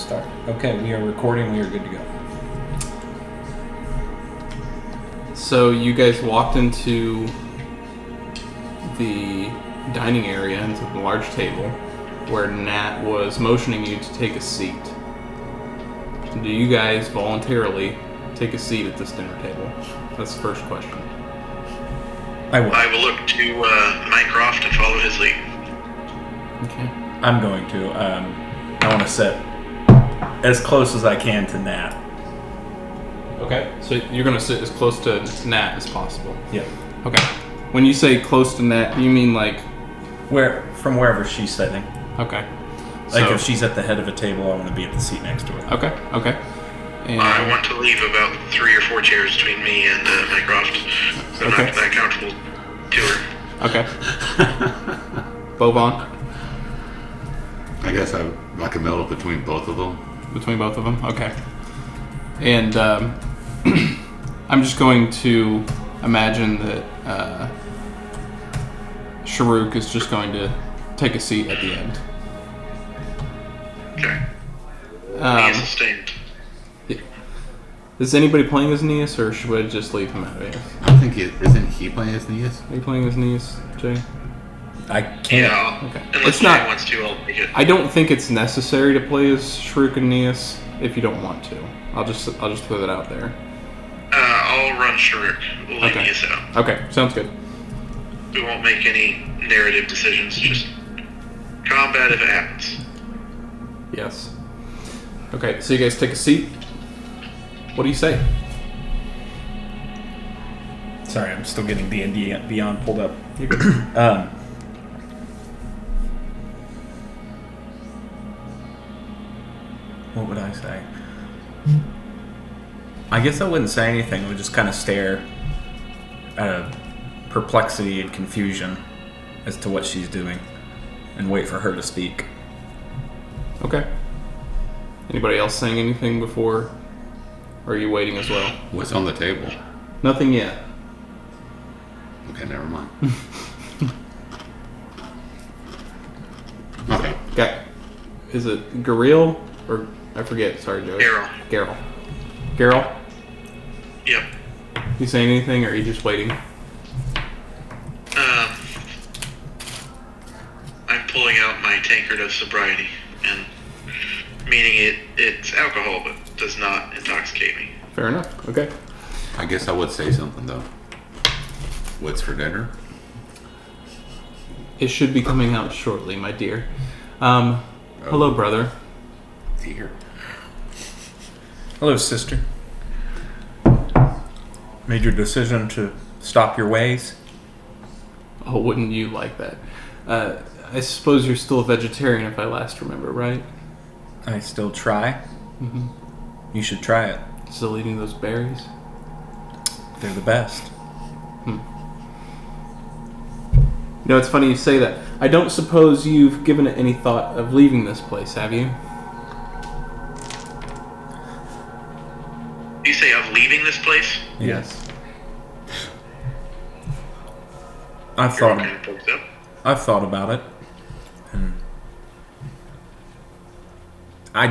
start. Okay, we are recording. We are good to go. So you guys walked into the dining area, into the large table, where Nat was motioning you to take a seat. Do you guys voluntarily take a seat at this dinner table? That's the first question. I will look to Mycroft and follow his lead. Okay. I'm going to. I want to sit as close as I can to Nat. Okay. So you're going to sit as close to Nat as possible? Yeah. Okay. When you say close to Nat, you mean like... From wherever she's sitting. Okay. Like if she's at the head of a table, I want to be at the seat next to her. Okay. And I want to leave about 3 or 4 chairs between me and Mycroft. So I'm not that comfortable to her. Okay. Bovan? I guess I like a middle between both of them. Between both of them? Okay. And I'm just going to imagine that Sharuk is just going to take a seat at the end. Okay. He is sustained. Is anybody playing as Neas, or should I just leave him out of it? I think isn't he playing as Neas? Are you playing as Neas, Jay? I can't. Yeah, Okay. Unless It's not. Jay wants to, I'll take it. I don't think it's necessary to play as Sharuk and Neas if you don't want to. I'll just throw that out there. I'll run Sharuk. We'll leave Okay. Nias out. Okay, sounds good. We won't make any narrative decisions, just combat if it happens. Yes. Okay, so you guys take a seat. What do you say? Sorry, I'm still getting D&D Beyond pulled up. What would I say? I guess I wouldn't say anything. I would just kind of stare out of perplexity and confusion as to what she's doing and wait for her to speak. Okay. Anybody else saying anything before? Or are you waiting as well? What's on the table? Nothing yet. Okay, never mind. Okay. Okay. Is it Garil? Or, I forget, sorry, Joey. Garil? Yep. You saying anything, or are you just waiting? I'm pulling out my tankard of sobriety, and meaning it's alcohol, but does not intoxicate me. Fair enough. Okay. I guess I would say something though. What's for dinner? It should be coming out shortly, my dear. Hello, brother. Dear. Hello, sister. Made your decision to stop your ways? Oh, wouldn't you like that? I suppose you're still a vegetarian if I last remember, right? I still try. Mm-hmm. You should try it. Still eating those berries? They're the best. You know, it's funny you say that. I don't suppose you've given it any thought of leaving this place, have you? You say of leaving this place? Yes. I've You're thought. okay, folks, up. I've thought about it.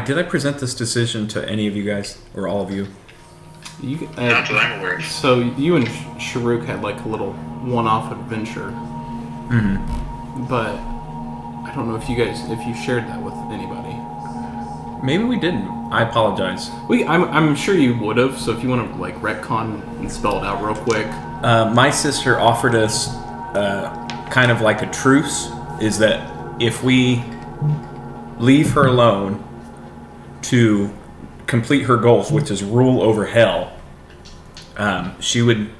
Did I present this decision to any of you guys or all of you? You, Not that I'm aware of. So you and Sharuk had like a little one-off adventure. Mm-hmm. But I don't know if you shared that with anybody. Maybe we didn't. I apologize. I'm sure you would have. So if you want to like retcon and spell it out real quick. My sister offered us kind of like a truce. Is that if we leave her alone to complete her goals, which is rule over hell, she would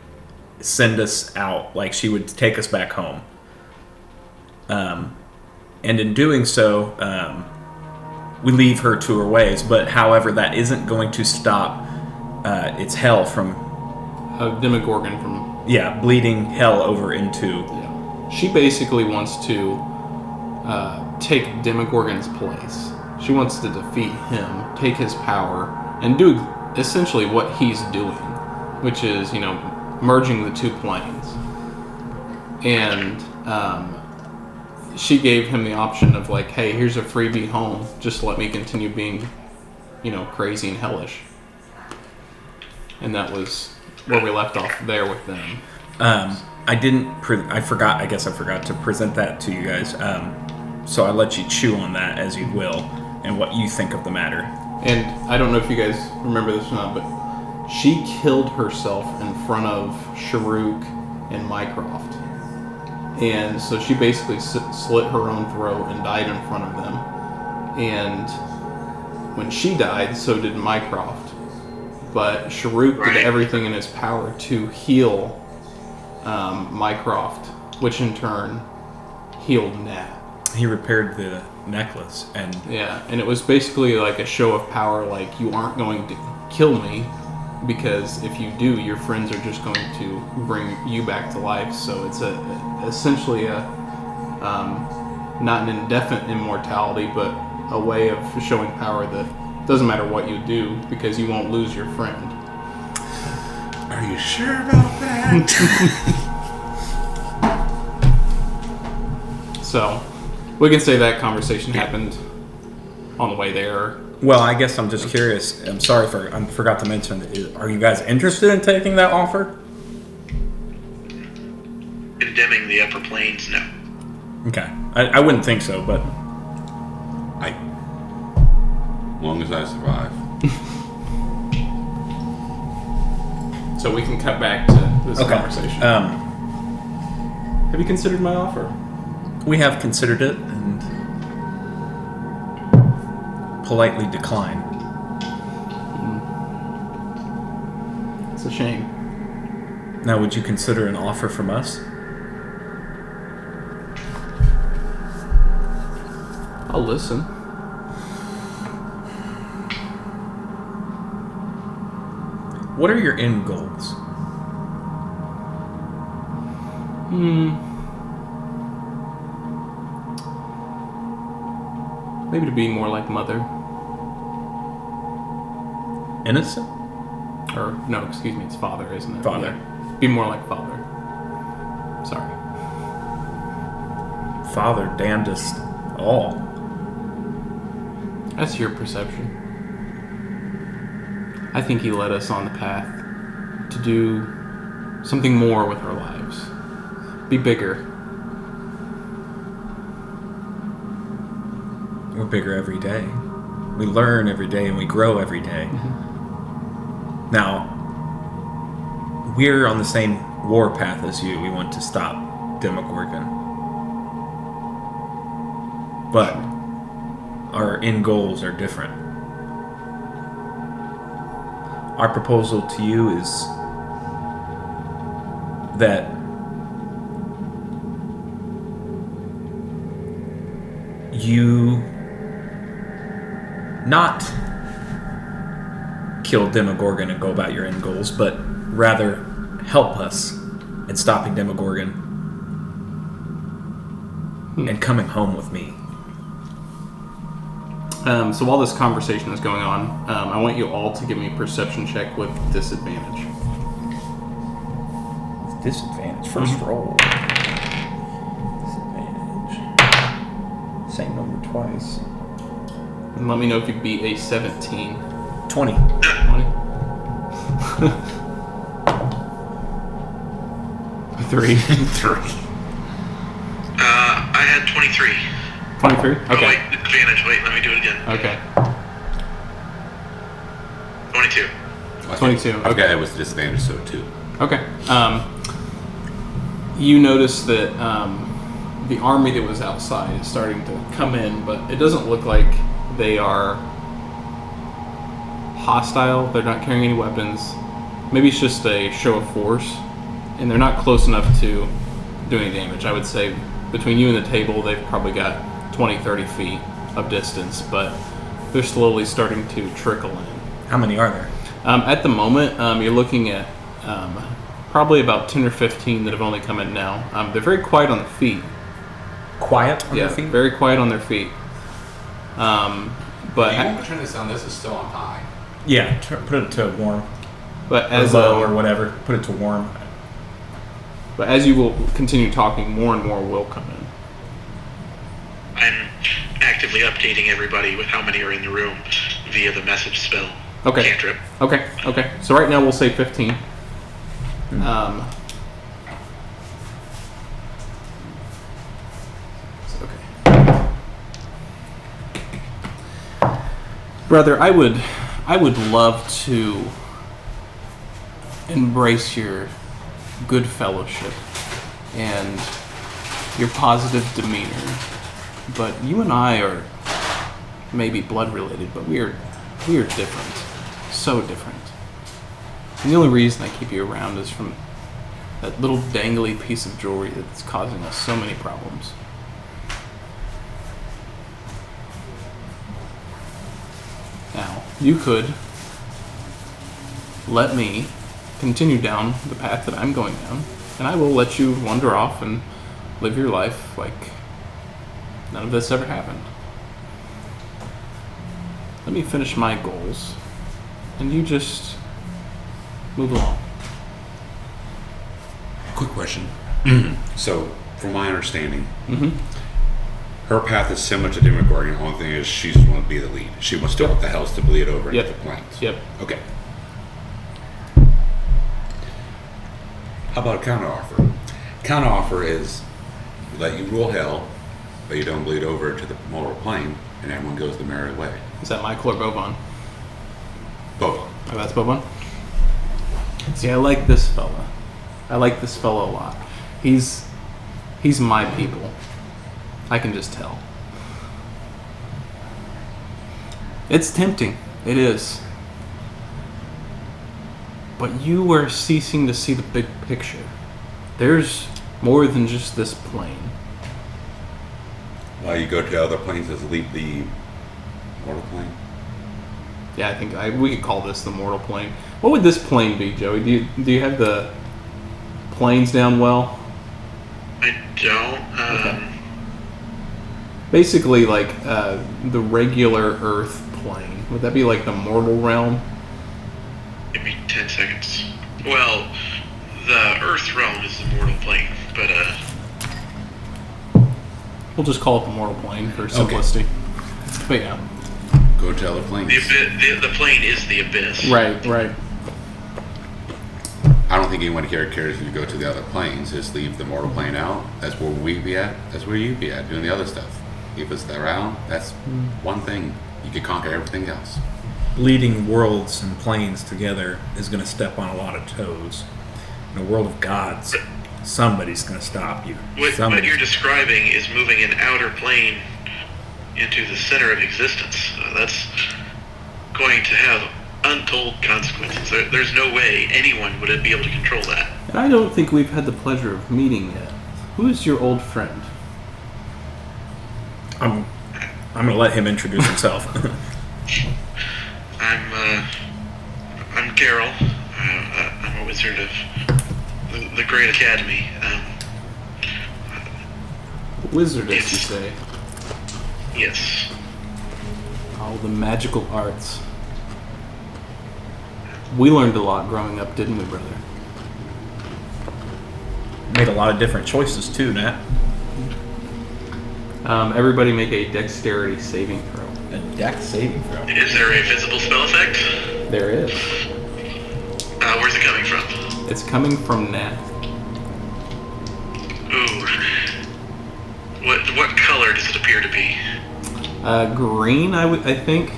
send us out. Like she would take us back home. And in doing so, we leave her to her ways. But however, that isn't going to stop its hell from Demogorgon from bleeding hell over into. Yeah. She basically wants to take Demogorgon's place. She wants to defeat him, take his power, and do essentially what he's doing, which is, merging the two planes. And she gave him the option of like, hey, here's a freebie home. Just let me continue being crazy and hellish. And that was where we left off there with them. I forgot. I guess I forgot to present that to you guys. So I'll let you chew on that as you will, and what you think of the matter. And I don't know if you guys remember this or not, but she killed herself in front of Sharuk and Mycroft. And so she basically slit her own throat and died in front of them. And when she died, so did Mycroft. But Sharuk did everything in his power to heal Mycroft, which in turn healed Nat. He repaired the necklace, and and it was basically like a show of power, like, you aren't going to kill me, because if you do, your friends are just going to bring you back to life. So it's essentially not an indefinite immortality, but a way of showing power that doesn't matter what you do, because you won't lose your friend. Are you sure about that? So we can say that conversation happened on the way there. well, I guess I'm just curious. I'm sorry I forgot to mention. Are you guys interested in taking that offer? Condemning the upper planes, no. Okay, I wouldn't think so, but As long as I survive. So we can cut back to this conversation. Have you considered my offer? We have considered it and politely declined. It's a shame. Now, would you consider an offer from us? I'll listen. What are your end goals? Maybe to be more like Mother. Innocent? Or, no, excuse me, it's Father, isn't it? Father. Yeah. Be more like Father. Sorry. Father damned us all. That's your perception. I think he led us on the path to do something more with our lives. Be bigger. We're bigger every day. We learn every day and we grow every day. Mm-hmm. Now, we're on the same war path as you. We want to stop Demogorgon. But our end goals are different. Our proposal to you is that you not kill Demogorgon and go about your end goals, but rather help us in stopping Demogorgon and coming home with me. So while this conversation is going on, I want you all to give me a perception check with disadvantage. Disadvantage. First roll. Disadvantage. Same number twice. And let me know if you beat a 17. 20. 20? Three. I had 23. 23? Oh, Okay. wait, advantage. Wait, let me do it again. Okay. 22. 22. Okay, it was disadvantage, so 2. Okay. You notice that the army that was outside is starting to come in, but it doesn't look like they are hostile. They're not carrying any weapons. Maybe it's just a show of force, and they're not close enough to do any damage. I would say between you and the table, they've probably got 20, 30 feet of distance, but they're slowly starting to trickle in. How many are there? At the moment, you're looking at probably about 10 or 15 that have only come in now. They're very quiet on their feet. Quiet on Yeah, their feet? very quiet on their feet. But You want to turn this on? This is still on high. Yeah, put it to warm. but Or as low or whatever. Put it to warm. but as you will continue talking, more and more will come in. I'm actively updating everybody with how many are in the room via the message spell. Okay. Cantrip. Okay. So right now we'll say 15. Okay. Brother, I would love to embrace your good fellowship and your positive demeanor, but you and I are maybe blood related, but we are different, so different. And the only reason I keep you around is from that little dangly piece of jewelry that's causing us so many problems. Now, you could let me continue down the path that I'm going down, and I will let you wander off and live your life like none of this ever happened. Let me finish my goals, and you just move along. Quick question. So, from my understanding, Mm-hmm. her path is similar to Demogorgon. The only thing is she just wants to be the lead. She wants to want the Hells to bleed over Yep. into the planes. Yep. Okay. How about a counteroffer? Counteroffer is we let you rule hell, but you don't bleed over to the mortal plane, and everyone goes the merry way. Is that Michael or Boban? Both. Oh, that's Boban? See, I like this fella. I like this fella a lot. He's my people. I can just tell. It's tempting. It is. But you are ceasing to see the big picture. There's more than just this plane. While you go to other planes, does leave the mortal plane? Yeah, I think we could call this the mortal plane. What would this plane be, Joey? Do you have the planes down well? I don't. Okay. Basically, like the regular Earth plane. Would that be like the mortal realm? Give me 10 seconds. Well, the Earth realm is the mortal plane, but We'll just call it the mortal plane for simplicity. But yeah. Go to other planes. the plane is the abyss. Right. I don't think anyone here cares if you go to the other planes. Just leave the mortal plane out. That's where we be at. That's where you be at, doing the other stuff. If it's around, that's one thing. You can conquer everything else. Bleeding worlds and planes together is going to step on a lot of toes. In a world of gods, somebody's going to stop you. What you're describing is moving an outer plane into the center of existence. That's going to have untold consequences. There's no way anyone would be able to control that. And I don't think we've had the pleasure of meeting yet. Who is your old friend? I'm going to let him introduce himself. I'm Carol. I'm a wizard of the Great Academy. Wizardess, Yes. you say? Yes. Oh, the magical arts. We learned a lot growing up, didn't we, brother? Made a lot of different choices too, Nat. Everybody make a dexterity saving throw. A dex saving throw. Is there a visible spell effect? There is. Where's it coming from? It's coming from Nat. Ooh. What color does it appear to be? Green, I think,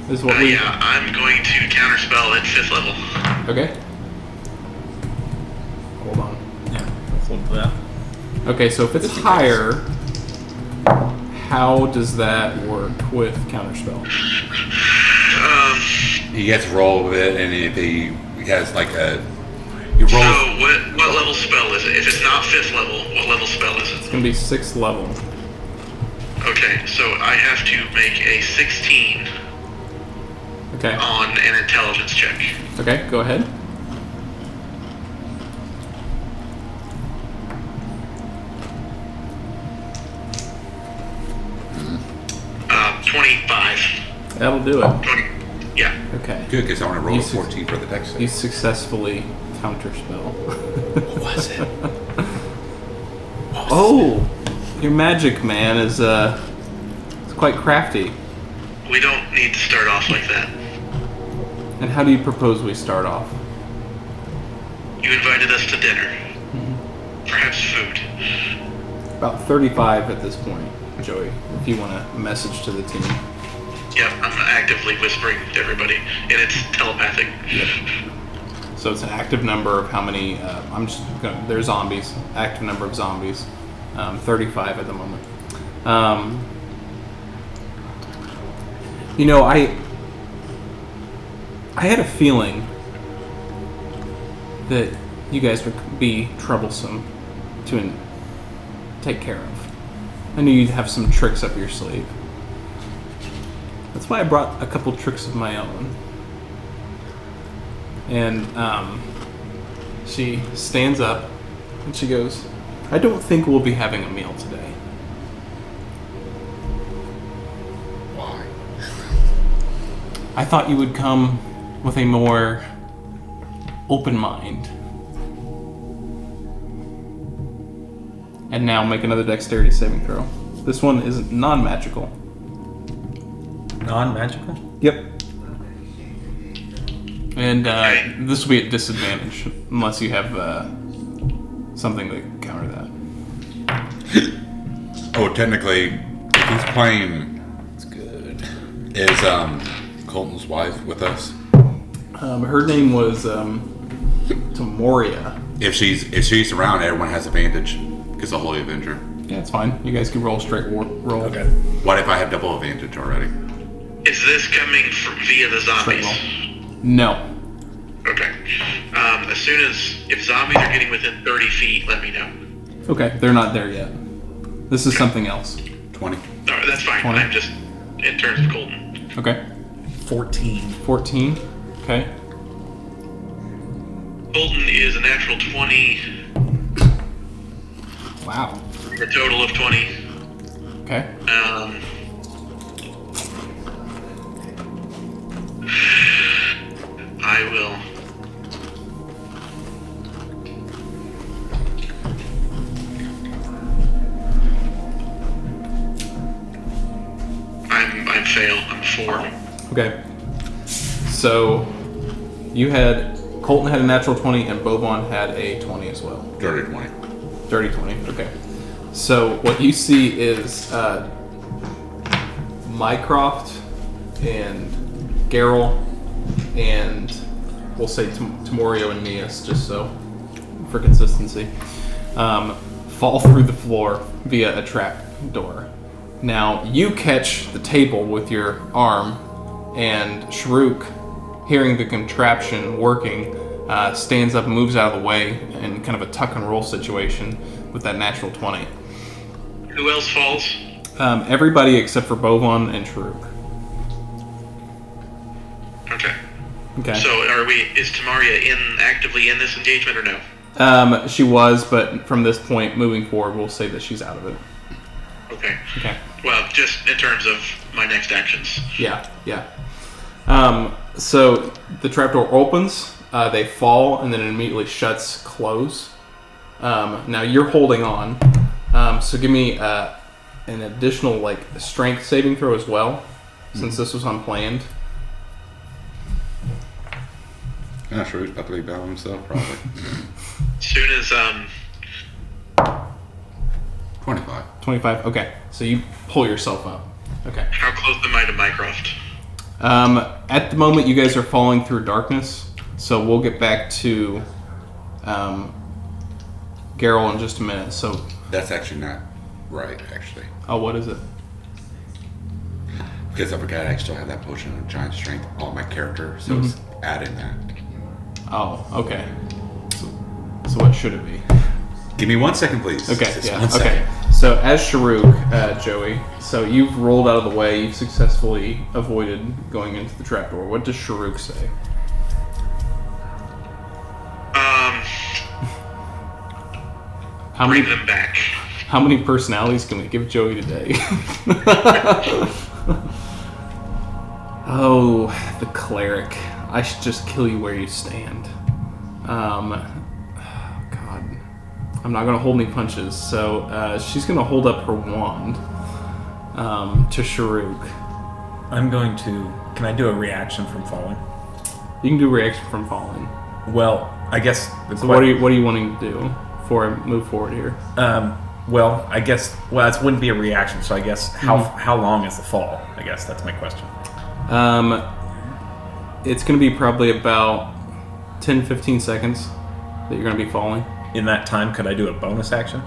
is what we... Yeah, I'm going to counterspell at 5th level. Okay. Hold on. Yeah, let's look for that. Okay, so if it's higher, how does that work with counterspell? He gets to roll with it, and if he has like a... He rolls... So what level spell is it? If it's not 5th level, what level spell is It's it? gonna be 6th level. Okay, so I have to make a 16 Okay. on an intelligence check. Okay, go ahead. 25. That'll do it. 20. Yeah. Okay. Good, because I want to roll You a suc- 14 for the dex You save. successfully counterspell. What was it? Oh, your magic man is it's quite crafty. We don't need to start off like that. And how do you propose we start off? You invited us to dinner. Perhaps food. About 35 at this point, Joey, if you want to message to the team. Yep, I'm actively whispering to everybody, and it's telepathic. Yep. So it's an active number of how many, they're zombies, active number of zombies, 35 at the moment. I had a feeling that you guys would be troublesome to take care of. I knew you'd have some tricks up your sleeve. That's why I brought a couple tricks of my own. And she stands up and she goes, I don't think we'll be having a meal today. Why? I thought you would come with a more open mind. And now make another dexterity saving throw. This one is non-magical. Non-magical? Yep. And this will be at disadvantage unless you have something to counter that. Oh, technically, if he's playing, That's good. is Colton's wife with us? Her name was Tamoria. If she's around, everyone has advantage because the Holy Avenger. Yeah, it's fine. You guys can roll a straight roll. Okay. What if I have double advantage already? Is this coming via the Straight zombies? roll. No. Okay. As soon as, if zombies are getting within 30 feet, let me know. Okay, they're not there yet. This is something else. 20. No, that's fine. 20. I'm just, in terms of Colton. Okay. 14. 14. Okay. Colton is a natural 20, Wow. a total of 20. Okay. I will. I'm fail. I'm 4. Okay. So Colton had a natural 20 and Bobon had a 20 as well. Dirty 20. Dirty 20. Okay. So what you see is Mycroft and Geralt and we'll say Tamorio and Mias, just so for consistency, fall through the floor via a trap door. Now you catch the table with your arm, and Sharuk, hearing the contraption working, stands up and moves out of the way in kind of a tuck and roll situation with that natural 20. Who else falls? Everybody except for Bovon and Sharuk. Okay. Okay. So is Tamaria actively in this engagement or no? She was, but from this point moving forward, we'll say that she's out of it. Okay. Okay. Well, just in terms of my next actions. Yeah. So the trapdoor opens, they fall, and then it immediately shuts close. Now you're holding on, so give me an additional strength saving throw as well, since this was unplanned. Yeah, sure, he's about to be by himself, probably. As soon as 25. 25. Okay, so you pull yourself up. Okay. how close am I to Mycroft? At the moment, you guys are falling through darkness, so we'll get back to Geralt in just a minute. So That's actually not right, actually. oh, what is it? Because I forgot I still have that potion of giant strength on my character, so it's adding that. Oh, okay. So what should it be? Give me 1 second, please. Okay, Just yeah, 1 second. okay. So as Sharuk, Joey, so you've rolled out of the way, you've successfully avoided going into the trapdoor. What does Sharuk say? How Bring many them back. how many personalities can we give Joey today? Oh, the cleric. I should just kill you where you stand. God. I'm not going to hold any punches. So she's going to hold up her wand to Sharuk. I'm going to... Can I do a reaction from falling? You can do reaction from falling. Well, I guess... So what are you wanting to do before I move forward here? Well, I guess... Well, it wouldn't be a reaction, so I guess how long is the fall? I guess that's my question. It's going to be probably about 10-15 seconds that you're going to be falling. In that time, could I do a bonus action?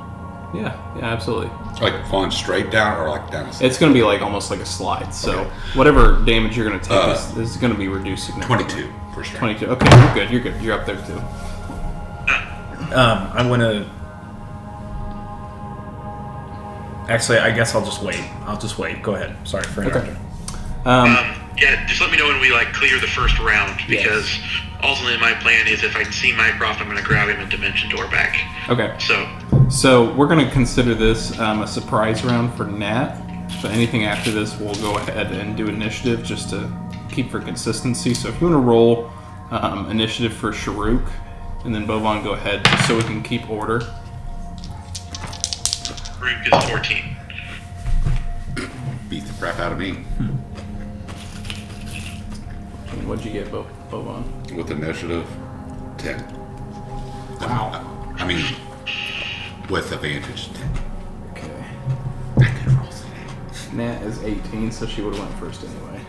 Yeah, absolutely. Like falling straight down or like down? It's going to be like almost like a slide. So whatever damage you're going to take is going to be reduced significantly. 22 for sure. 22. Okay, you're good. You're up there too. I'm going to... Actually, I guess I'll just wait. Go ahead. Sorry for interrupting. Yeah, just let me know when we clear the first round, because ultimately my plan is if I see Mycroft, I'm going to grab him and Dimension Door back. Okay. So we're going to consider this a surprise round for Nat. So anything after this, we'll go ahead and do initiative just to keep for consistency. So if you want to roll initiative for Sharuk, and then Bovan, go ahead, just so we can keep order. Rook is 14. Beat the crap out of me. And what'd you get, Bovan? With initiative, 10. Wow. I mean, with advantage, 10. Okay. I could roll today. Nat is 18, so she would have went first anyway.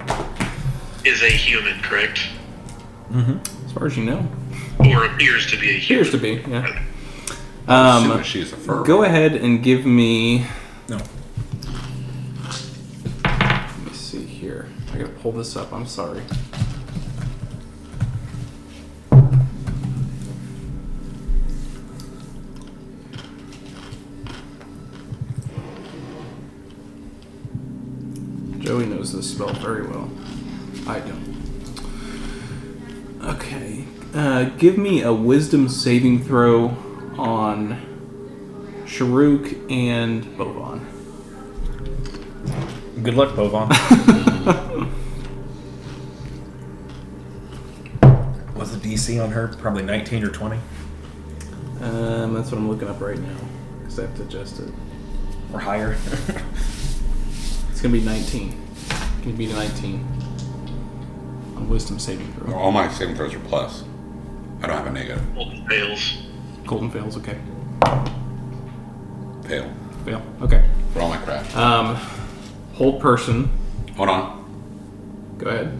Is a human, correct? As far as you know. Or appears to be a human. Appears to be, yeah. Assuming she's a fur. Go ahead and give me... No. Let me see here. I gotta pull this up, I'm sorry. Joey knows this spell very well. I don't. Okay. Give me a wisdom saving throw on Sharuk and Bovan. Good luck, Bovan. What's the DC on her? Probably 19 or 20? That's what I'm looking up right now, because I have to adjust it. Or higher? It's going to be 19. Can you beat a 19 on wisdom saving throw? All my saving throws are plus. I don't have a negative. Golden fails. Golden fails, okay. Fail. Fail, okay. For all my crap. Hold person. Hold on. Go ahead.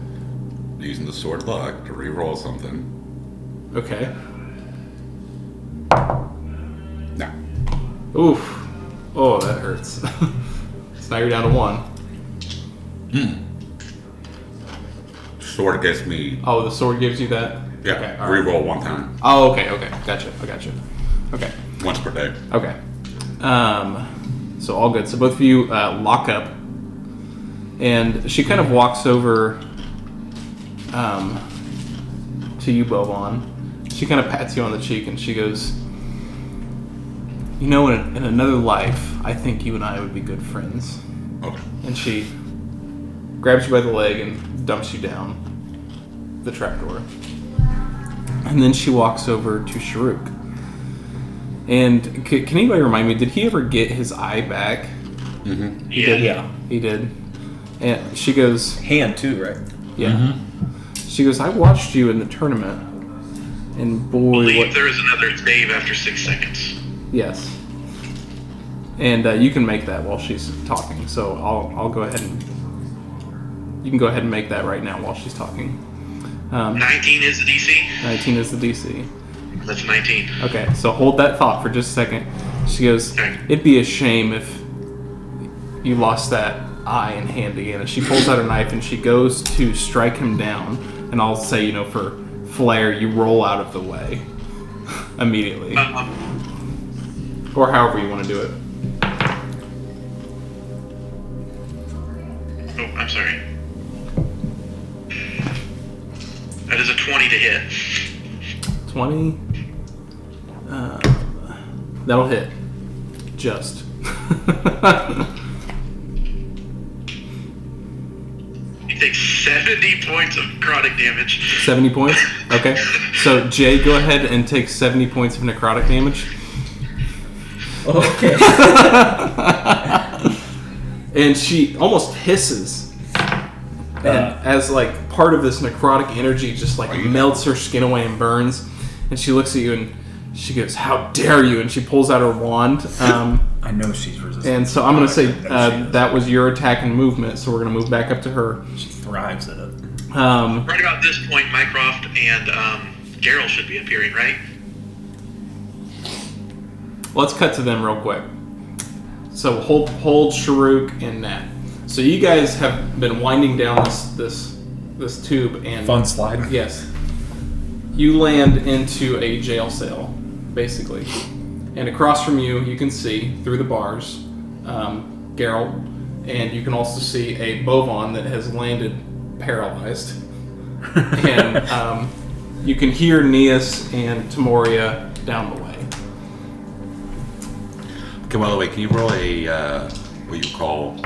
Using the sword luck to re-roll something. Okay. No. Oof. Oh, that hurts. So now you're down to 1. Sword gets me. Oh, the sword gives you that? Yeah. Okay, all right. Re-roll one time. Oh, okay. Gotcha. I gotcha. Okay. Once per day. Okay. So all good. So both of you lock up, and she kind of walks over to you, Bovan. She kind of pats you on the cheek, and she goes, "You know, in another life, I think you and I would be good friends." Okay. And she grabs you by the leg and dumps you down the trapdoor. And then she walks over to Sharuk. And can anybody remind me, did he ever get his eye back? Mm-hmm. He did? Yeah. He did. And she goes... Hand, too, right? Yeah. She goes, I watched you in the tournament. And boy... I believe what, there is another save after 6 seconds. yes. And you can make that while she's talking. So I'll go ahead and... You can go ahead and make that right now while she's talking. 19 is the DC? 19 is the DC. That's 19. Okay, so hold that thought for just a second. She goes, Okay. it'd be a shame if you lost that eye and hand again. And she pulls out her knife and she goes to strike him down. And I'll say, for flair, you roll out of the way immediately. Or however you want to do it. Oh, I'm sorry. That is a 20 to hit. 20. That'll hit. Just. You take 70 points of necrotic damage. 70 points? Okay. So, Jay, go ahead and take 70 points of necrotic damage. Okay. And she almost hisses And as like part of this necrotic energy just like melts her skin away and burns, and she looks at you and she goes, "How dare you!" And she pulls out her wand. I know she's resistant. And so I'm going to say that was your attack and movement. So we're going to move back up to her. She thrives at it. Right about this point, Mycroft and Geralt should be appearing, right? Let's cut to them real quick. So hold Sharuk and Nat. So you guys have been winding down this tube and Fun slide. Yes. You land into a jail cell, basically. And across from you, you can see, through the bars, Geralt, and you can also see a Bovan that has landed paralyzed. And you can hear Neas and Timoria down the way. Okay, by the way, can you roll a, what you call,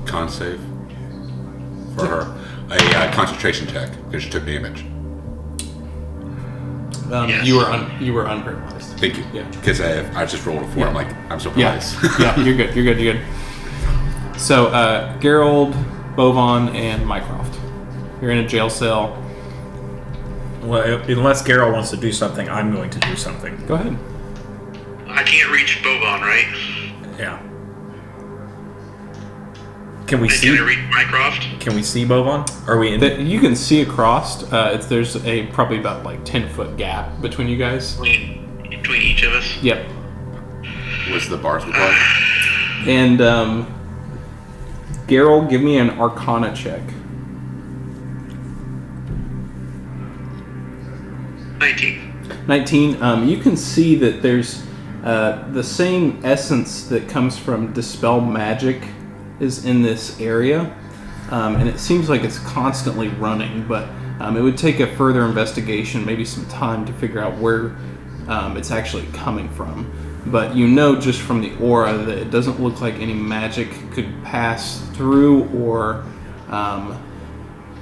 con save for her? A concentration check, because she took damage. Yes. You were unparalyzed. Thank you. Yeah. Because I just rolled a 4. I'm like, I'm so Yeah, paralyzed. yeah, you're good. So, Geralt, Bovan, and Mycroft. You're in a jail cell. Well, unless Geralt wants to do something, I'm going to do something. Go ahead. I can't reach Boban, right? Yeah. Can we And see? can I reach Mycroft? Can we see Bovan? Are we in? You can see across. There's a probably about like 10-foot gap between you guys. Between each of us? Yep. What's the bars look like? And Geralt, give me an Arcana check. 19. You can see that there's the same essence that comes from Dispel Magic is in this area. And it seems like it's constantly running, but it would take a further investigation, maybe some time to figure out where it's actually coming from. But you know just from the aura that it doesn't look like any magic could pass through or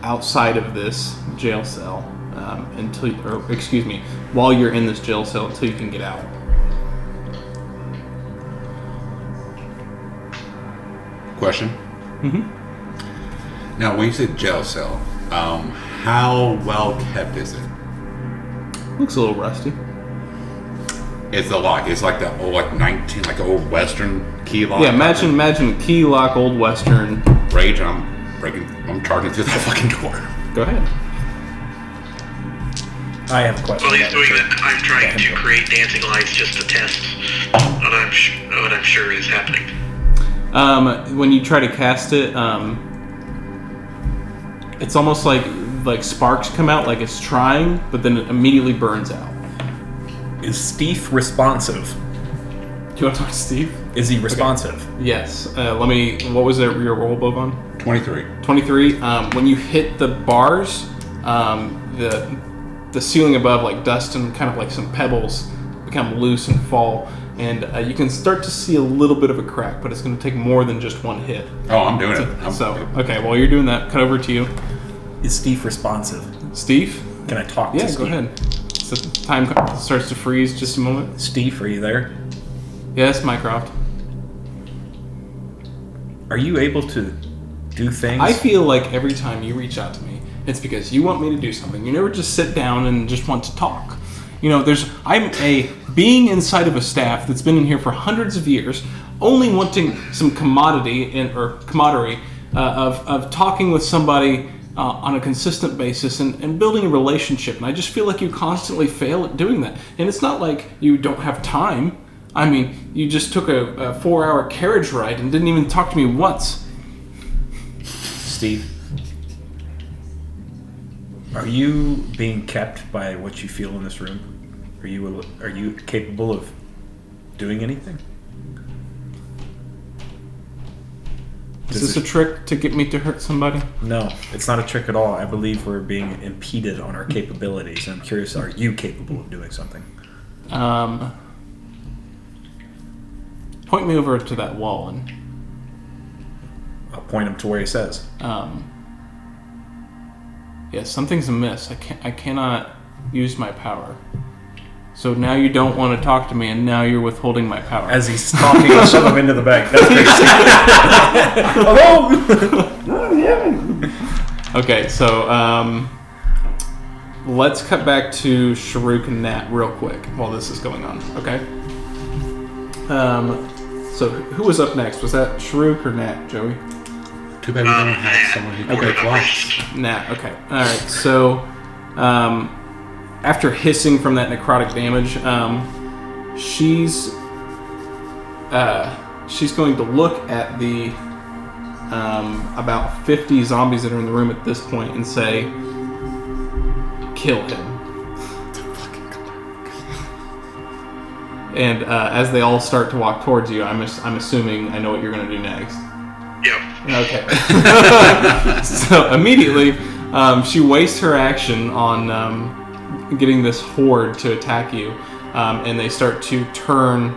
outside of this jail cell while you're in this jail cell until you can get out. Question? Mm-hmm. Now, when you say jail cell, how well kept is it? Looks a little rusty. It's the lock. It's like the old, like the old Western key lock. Yeah, imagine key lock, old Western. Rage, and I'm charging through that fucking door. Go ahead. I have a question. While he's about doing it. that, I'm trying to create dancing lights just to test what I'm sure is happening. When you try to cast it, it's almost like sparks come out, like it's trying, but then it immediately burns out. Is Steve responsive? Do you want to talk to Steve? Is he responsive? Okay. Yes. What was your roll, Bovan? 23. 23. When you hit the bars, the ceiling above, like dust and kind of like some pebbles, become loose and fall. And you can start to see a little bit of a crack, but it's going to take more than just one hit. Oh, I'm doing it. Okay, while you're doing that, cut over to you. Is Steve responsive? Steve? Can I talk to Yeah, Steve? go ahead. So time starts to freeze just a moment. Steve, are you there? Yes, Mycroft. Are you able to do things? I feel like every time you reach out to me, it's because you want me to do something. You never just sit down and just want to talk. I'm a being inside of a staff that's been in here for hundreds of years, only wanting some camaraderie of talking with somebody on a consistent basis and building a relationship. And I just feel like you constantly fail at doing that. And it's not like you don't have time. I mean, you just took a 4-hour carriage ride and didn't even talk to me once. Steve, are you being kept by what you feel in this room? Are you capable of doing anything? Is this a trick to get me to hurt somebody? No, it's not a trick at all. I believe we're being impeded on our capabilities. I'm curious, are you capable of doing something? Point me over to that wall and I'll point him to where he says. Yes, something's amiss. I cannot use my power. So now you don't want to talk to me, and now you're withholding my power. As he's talking, I shove him into the bag. That's crazy. Okay, so let's cut back to Sharuk and Nat real quick while this is going on. Okay. So who was up next? Was that Sharuk or Nat, Joey? Too bad we don't have someone who can break locks. Nat. Okay. All right. So after hissing from that necrotic damage, she's going to look at the about 50 zombies that are in the room at this point and say, "Kill him." And as they all start to walk towards you, I'm assuming I know what you're going to do next. Yep. Okay. So immediately, she wastes her action on getting this horde to attack you, and they start to turn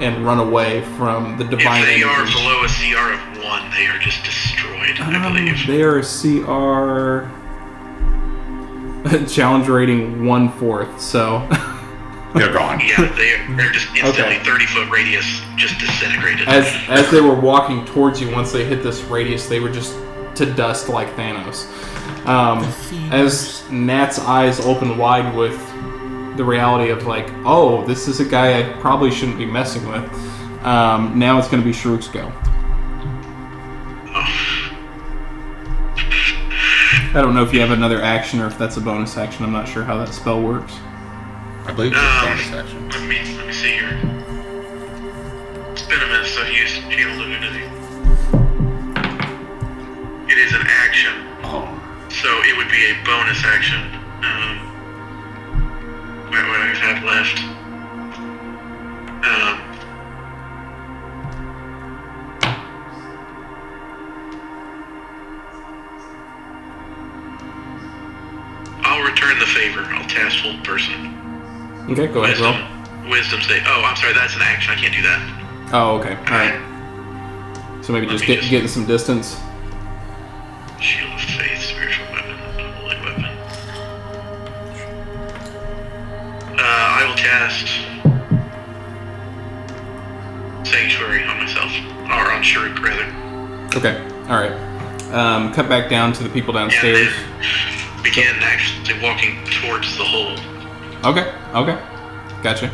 and run away from the divine If they are energies. below a CR of 1, they are just destroyed, I believe. They are a CR challenge rating 1/4, so They're gone. Yeah, they're just instantly Okay. 30-foot radius, just disintegrated. as they were walking towards you, once they hit this radius, they were just to dust like Thanos. As Nat's eyes open wide with the reality of like, oh, this is a guy I probably shouldn't be messing with. Now it's going to be Sharuk's go. I don't know if you have another action or if that's a bonus action. I'm not sure how that spell works. I believe it's a bonus action. Let me see here. It's been a minute, so he used Channel Divinity. It is an action, Oh. so it would be a bonus action. What I've had left. I'll return the favor. I'll task hold person. Okay, go ahead, roll. Wisdom say. Oh, I'm sorry. That's an action. I can't do that. Oh, okay. All right. So maybe just getting some distance. Shield of Faith, spiritual weapon, holy weapon. I will cast Sanctuary on myself, or on Sharuk rather. Okay. All right. Cut back down to the people downstairs. And then begin actually walking towards the hole. Okay. Okay. Gotcha.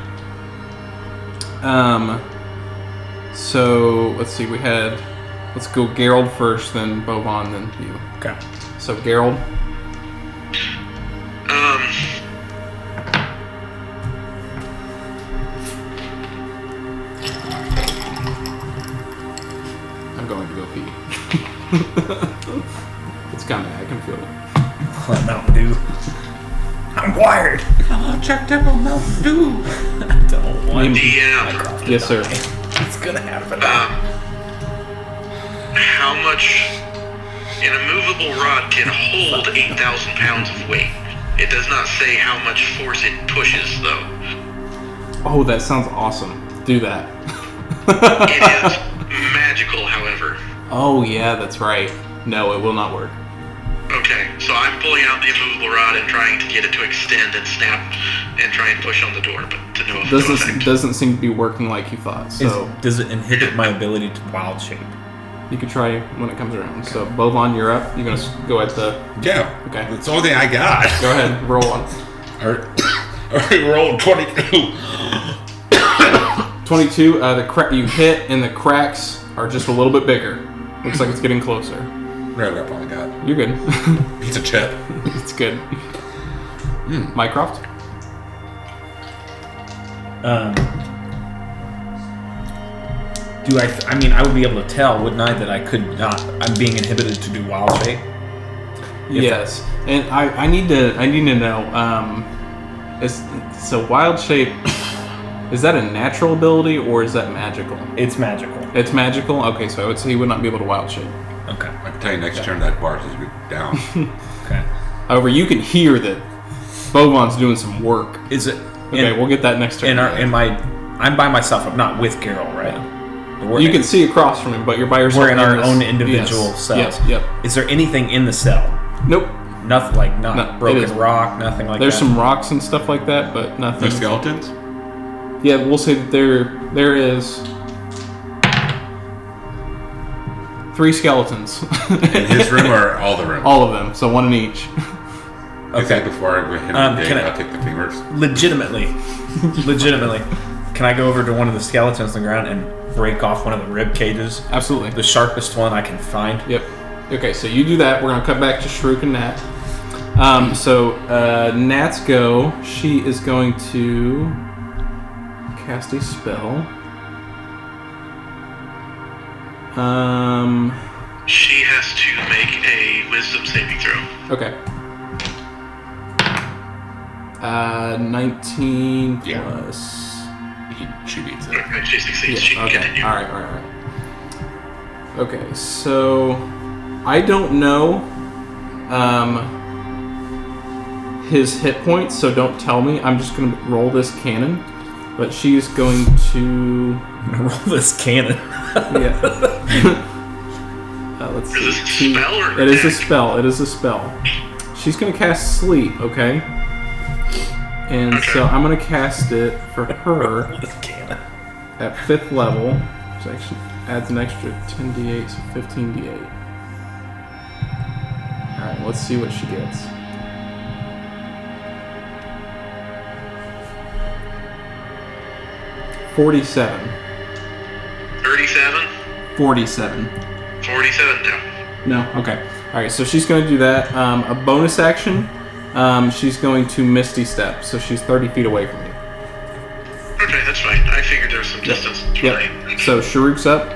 So let's see. Let's go Gerald first, then Bovan, then you. Okay. So Gerald. I'm going to go pee. It's coming. I can feel it. Let Mountain Dew. I'm wired. Oh, check that on Mountain Dew. I don't want DM, Yes, sir. It's gonna happen. how much an immovable rod can hold 8,000 pounds of weight? It does not say how much force it pushes, though. Oh, that sounds awesome. Do that. It is magical, however. Oh, yeah, that's right. No, it will not work. Okay, so I'm pulling out the immovable rod and trying to get it to extend and snap and try and push on the door, but to no effect. Doesn't seem to be working like you thought. So Does it inhibit my ability to wild shape? you could try when it comes around. So Bovan, you're up. You're gonna go at the. Yeah. Okay. That's the only thing I got. Go ahead. Roll one. Alright, rolled 22. 22. You hit, and the cracks are just a little bit bigger. Looks like it's getting closer. Right, what I probably got. You're good. Pizza chip. It's good. Mycroft. I mean, I would be able to tell, wouldn't I, that I could not. I'm being inhibited to do wild shape. Yes, and I need to know. So wild shape, is that a natural ability or is that magical? It's magical. It's magical. Okay, so I would say he would not be able to wild shape. Okay. I can tell you next turn that bar is down. Okay. However, you can hear that Bovan's doing some work. Is it? Okay, we'll get that next turn. I'm by myself. I'm not with Geralt, right? You can see across from him, but you're by yourself. We're in our this- own individual yes, cells. Yes. Yep. Is there anything in the cell? Nope. Nothing like not No, it broken is- rock, nothing like There's that. some rocks and stuff like that, but No nothing. skeletons? Yeah, we'll say that there is 3 skeletons. In his room or all the rooms? All of them, so 1 in each. Okay, before I go ahead and dig, can I- I'll take the femurs. Legitimately, can I go over to one of the skeletons on the ground and break off one of the rib cages? Absolutely. The sharpest one I can find. Yep. Okay, so you do that. We're gonna cut back to Shruk and Nat. So Nat's go. She is going to cast a spell. She has to make a wisdom saving throw. Okay. 19 Yeah. plus. She beats it. Okay, she succeeds. She can Okay. continue. All right. Okay. So I don't know his hit points, so don't tell me. I'm just gonna roll this cannon. But she's going to. I'm gonna roll this cannon. Yeah. Let's see. Is this a spell or It is a attack? spell. It is a spell. She's gonna cast sleep. Okay. And so I'm gonna cast it for her. This cannon. At 5th level, which actually adds an extra 10d8, so 15d8. Alright, let's see what she gets. $47. 37? 47. 47 now. No, okay. Alright, so she's going to do that. A bonus action, she's going to Misty Step, so she's 30 feet away from you. Okay, that's fine. I figured there was some distance. It's Yep. fine. So Sharuk's up.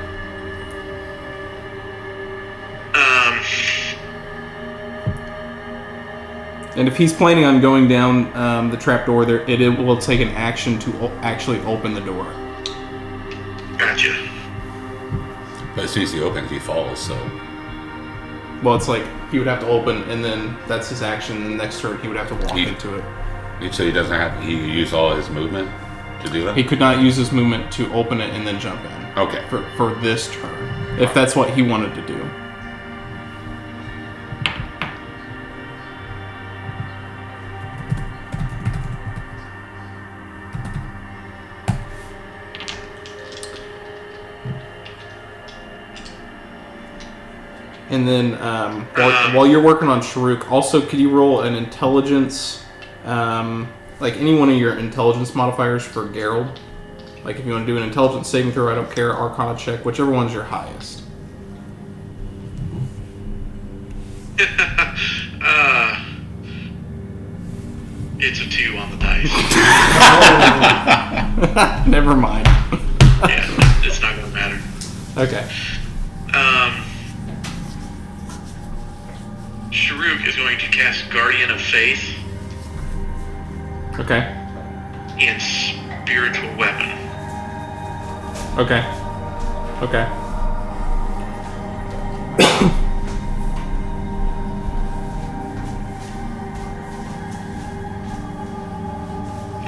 And if he's planning on going down the trapdoor, it will take an action to actually open the door. Gotcha. But as soon as he opens, he falls, so. Well, it's like he would have to open, and then that's his action. And the next turn, he would have to walk He- into it. So he doesn't have, he used all his movement to do that? He could not use his movement to open it and then jump in. Okay. For this turn, if that's what he wanted to do. And then while you're working on Sharuk, also could you roll an intelligence, like any one of your intelligence modifiers for Geralt? Like if you want to do an intelligence saving throw, I don't care, Arcana check, whichever one's your highest. It's a 2 on the dice. Never mind. Yeah, it's not going to matter. Okay. Sharuk is going to cast Guardian of Faith Okay. and Spiritual Weapon. Okay. Okay.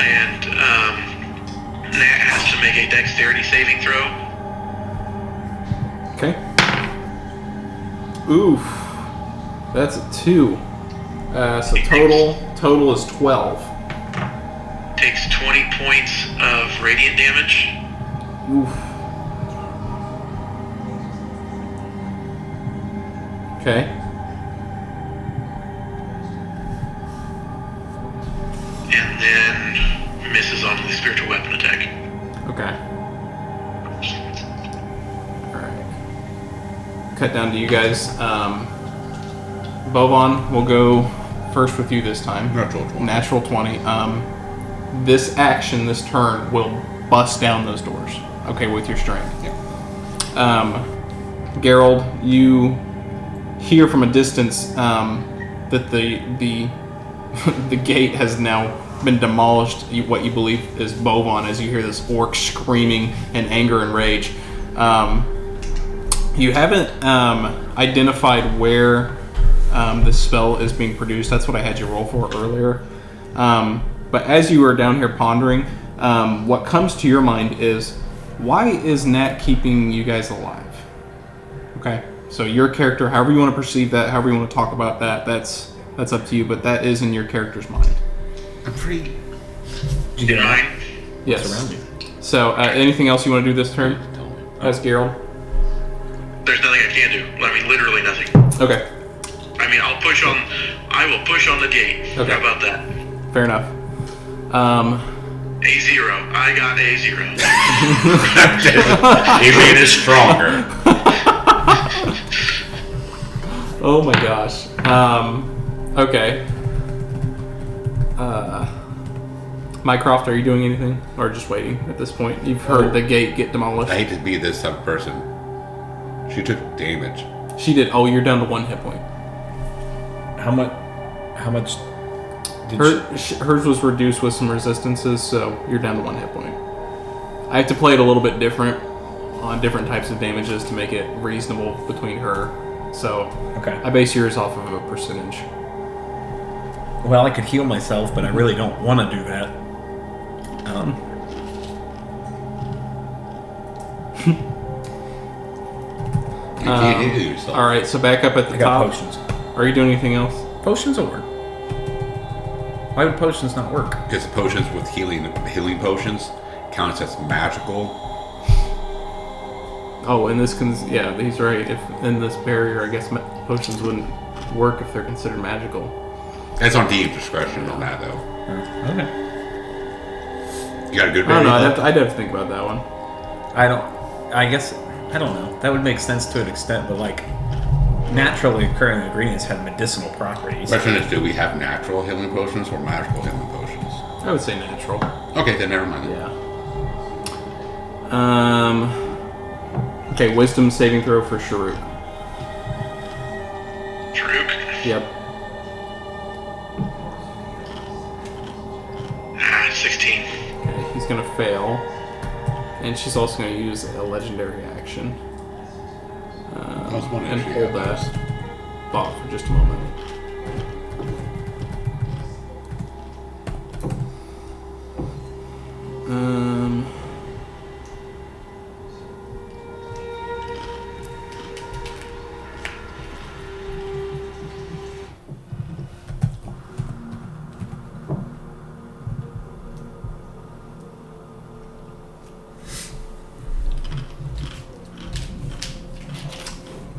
And Nat has to make a dexterity saving throw. Okay. Oof. That's a 2. So total is 12. Takes 20 points of radiant damage. Oof. Okay. And then misses on the spiritual weapon attack. Okay. Alright. Cut down to you guys. Bovan, we'll go first with you this time. Natural 20. Natural 20. This action, this turn, will bust down those doors. Okay, with your strength. Geralt, you hear from a distance that the the gate has now been demolished. What you believe is Bovan, as you hear this orc screaming in anger and rage. You haven't identified where this spell is being produced. That's what I had you roll for earlier. But as you are down here pondering, what comes to your mind is, why is Nat keeping you guys alive? Okay, so your character, however you want to perceive that, however you want to talk about that, that's That's up to you, but that is in your character's mind. I'm free. Did you get In mine, Yes. around you? So, anything else you want to do this turn? Tell me. As Gerald? there's nothing I can do. I mean, literally nothing. Okay. I mean, I will push on the gate. Okay. How about that? Fair enough. A0. I got A0. He made it stronger. Oh my gosh. Okay. Mycroft, are you doing anything? Or just waiting at this point? You've heard the gate get demolished. I hate to be this type of person. She took damage. She did. Oh, you're down to 1 hit point. How much did Hers was reduced with some resistances, so you're down to 1 hit point. I have to play it a little bit different on different types of damages to make it reasonable between her. So Okay. I base yours off of a percentage. Well, I could heal myself, but I really don't want to do that. You can't heal yourself. All right, so back up at the I got top. potions. Are you doing anything else? Potions will work. Why would potions not work? Because potions with healing potions counts as magical. Oh, and this can, yeah, he's right. If in this barrier, I guess potions wouldn't work if they're considered magical. That's on DM's discretion on that, though. Okay. You got a good I don't barrier? know. I'd have to think about that one. I don't know. That would make sense to an extent, but like naturally occurring ingredients have medicinal properties. Question is, do we have natural healing potions or magical healing potions? I would say natural. Okay, then never mind. Yeah. Okay, wisdom saving throw for Sharuk. Farouk. Yep. 16. Okay, he's gonna fail. And she's also gonna use a legendary action. I was wondering And if she hold had that those. thought for just a moment.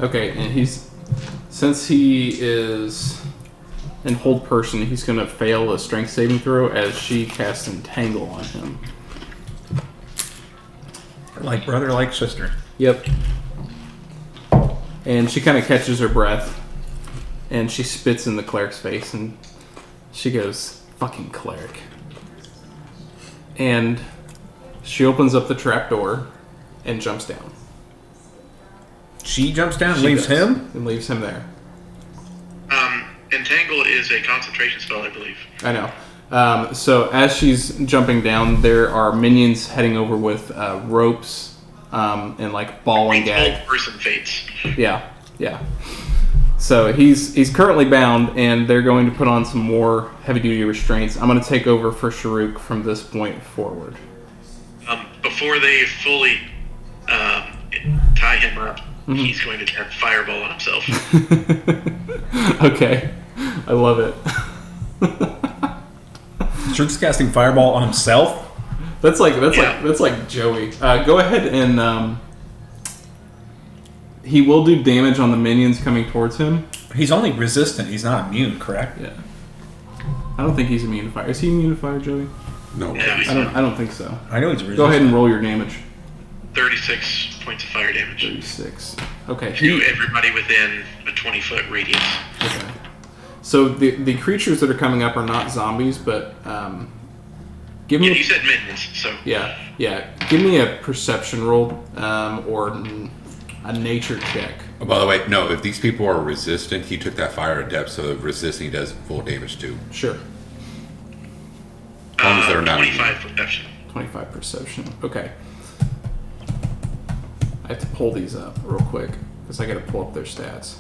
Okay, and since he is in hold person, he's gonna fail a strength saving throw as she casts Entangle on him. Like brother, like sister. Yep. And she kind of catches her breath, and she spits in the cleric's face, and she goes, "Fucking cleric." And she opens up the trapdoor and jumps down. She jumps down and She leaves does. him? And leaves him there. Entangle is a concentration spell, I believe. I know. So as she's jumping down, there are minions heading over with ropes and like ball and gag. Old person fates. Yeah. So he's currently bound, and they're going to put on some more heavy-duty restraints. I'm going to take over for Sharuk from this point forward. Before they fully tie him up, he's going to cast Fireball on himself. Okay, I love it. Shirk's casting fireball on himself? That's like Yeah. Joey. Go ahead and he will do damage on the minions coming towards him. He's only resistant, he's not immune, correct? Yeah. I don't think he's immune to fire. Is he immune to fire, Joey? No. Yeah, I don't think so. I know he's resistant. Go ahead and roll your damage. 36 points of fire damage 36. Okay. to everybody within a 20-foot radius. Okay. So the creatures that are coming up are not zombies, but give Yeah, me you said minions, so yeah. Give me a perception roll or a nature check. Oh, by the way, no, if these people are resistant, he took that fire at depth, so if resisting, he does full damage too. Sure. As long as they're not 25 perception. 25 perception. Okay. I have to pull these up real quick because I got to pull up their stats.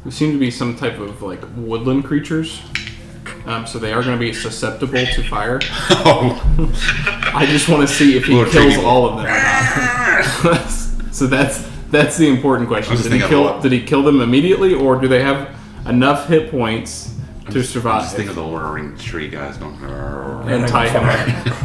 We seem to be some type of like woodland creatures, so they are going to be susceptible to fire. I just want to see if he Little kills tricky. all of them or not. So that's That's the important question. I'm just Did he thinking kill? of what- Did he kill them immediately, or do they have enough hit points to survive? I'm just thinking of the Lord of the Rings tree guys going. And tie him up.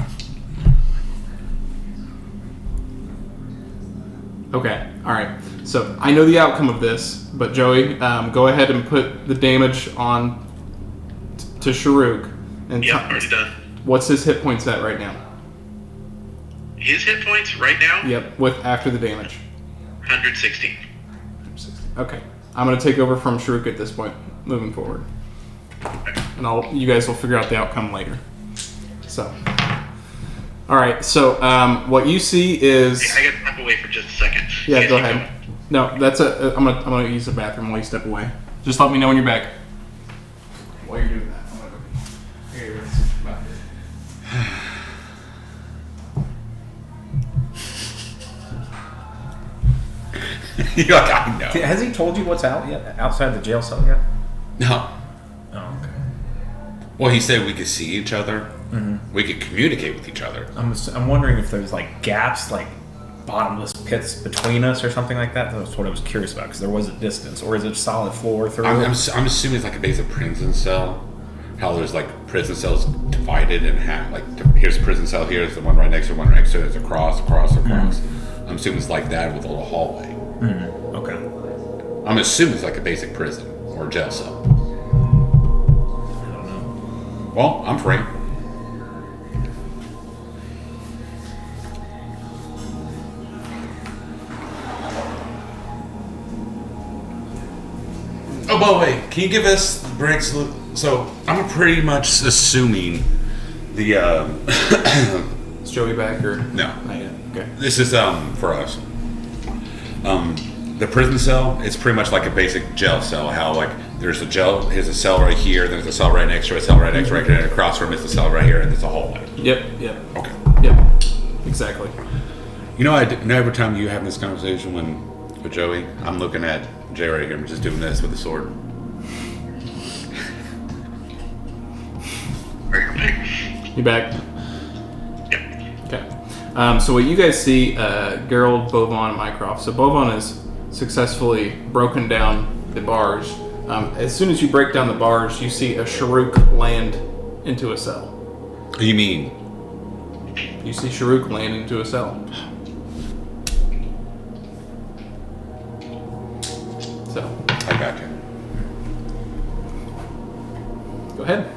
Okay, alright. So, I know the outcome of this, but Joey, go ahead and put the damage on to Sharuk. And Yep, already done. what's his hit points at right now? His hit points right now, Yep, with after the damage. 160. Okay. I'm going to take over from Sharuk at this point, moving forward. And you guys will figure out the outcome later. So. Alright, so what you see is... Hey, I gotta step away for just a second. Yeah, You go guys keep ahead. No, that's I'm gonna use the bathroom while you step away. Just let me know when you're back. While you're doing that, I'm gonna go. Here, let's see about You're like, I know. Has he told you what's out yet? Outside the jail cell yet? No. Oh, okay. Well, he said we could see each other. Mm-hmm. We could communicate with each other. I'm wondering if there's like gaps, like bottomless pits between us or something like that. That's what I was curious about because there was a distance, or is it solid floor through? I'm assuming it's like a basic prison cell. How there's like prison cells divided in half. Like here's a prison cell, here's the one right next to the one right next to it. There's a cross. I'm assuming it's like that with a little hallway. Okay. I'm assuming it's like a basic prison or jail cell. I don't know. Well, I'm free. Oh, by the way, can you give us Briggs? So I'm pretty much assuming the Is Joey back or no. Not yet. Okay. This is for us. The prison cell is pretty much like a basic jail cell. How like there's a cell right here, there's a cell right next to it, a cell right next to it, and across from it's a cell right here, and it's a hallway. Yep. Okay. Yep. Exactly. You know, every time you have this conversation with Joey, I'm looking at Jay right here. I'm just doing this with the sword. You back? Yep. Okay. So what you guys see, Gerald, Bovan, and Mycroft. So Bovan has successfully broken down the bars. As soon as you break down the bars, you see a Sharuk land into a cell. What do you mean? You see Sharuk land into a cell. So, I got you. go ahead.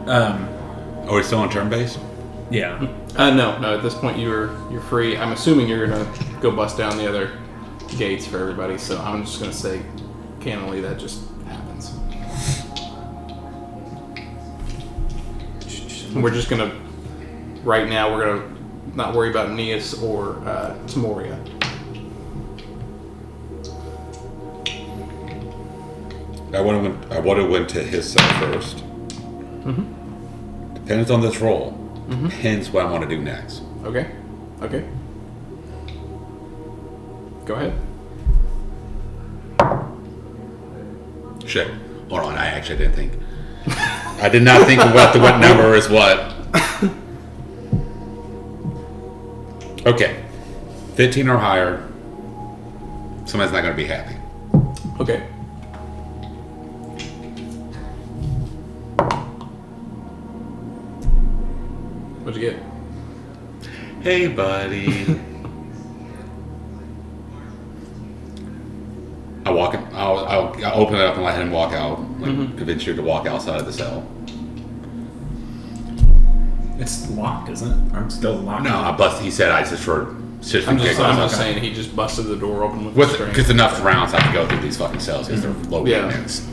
Are we still on turn base? Yeah. No. At this point, you're free. I'm assuming you're gonna go bust down the other gates for everybody. So I'm just gonna say, canonly, that just happens. We're just gonna, right now, we're gonna not worry about Neas or Timoria. I would have went to his cell first. Mm-hmm. Depends on this roll. Depends what I want to do next. Okay. Go ahead. Shit. Hold on. I actually didn't think. I did not think about what number is what. Okay. 15 or higher. Somebody's not going to be happy. Okay. What'd you get? Hey, buddy. I'll open it up and let him walk out. Convince you to walk outside of the cell. It's locked, isn't it? I'm still locked. No, he said I just for I'm just saying he just busted the door open with the because string. enough rounds I can go through these fucking cells because they're low Yeah. maintenance.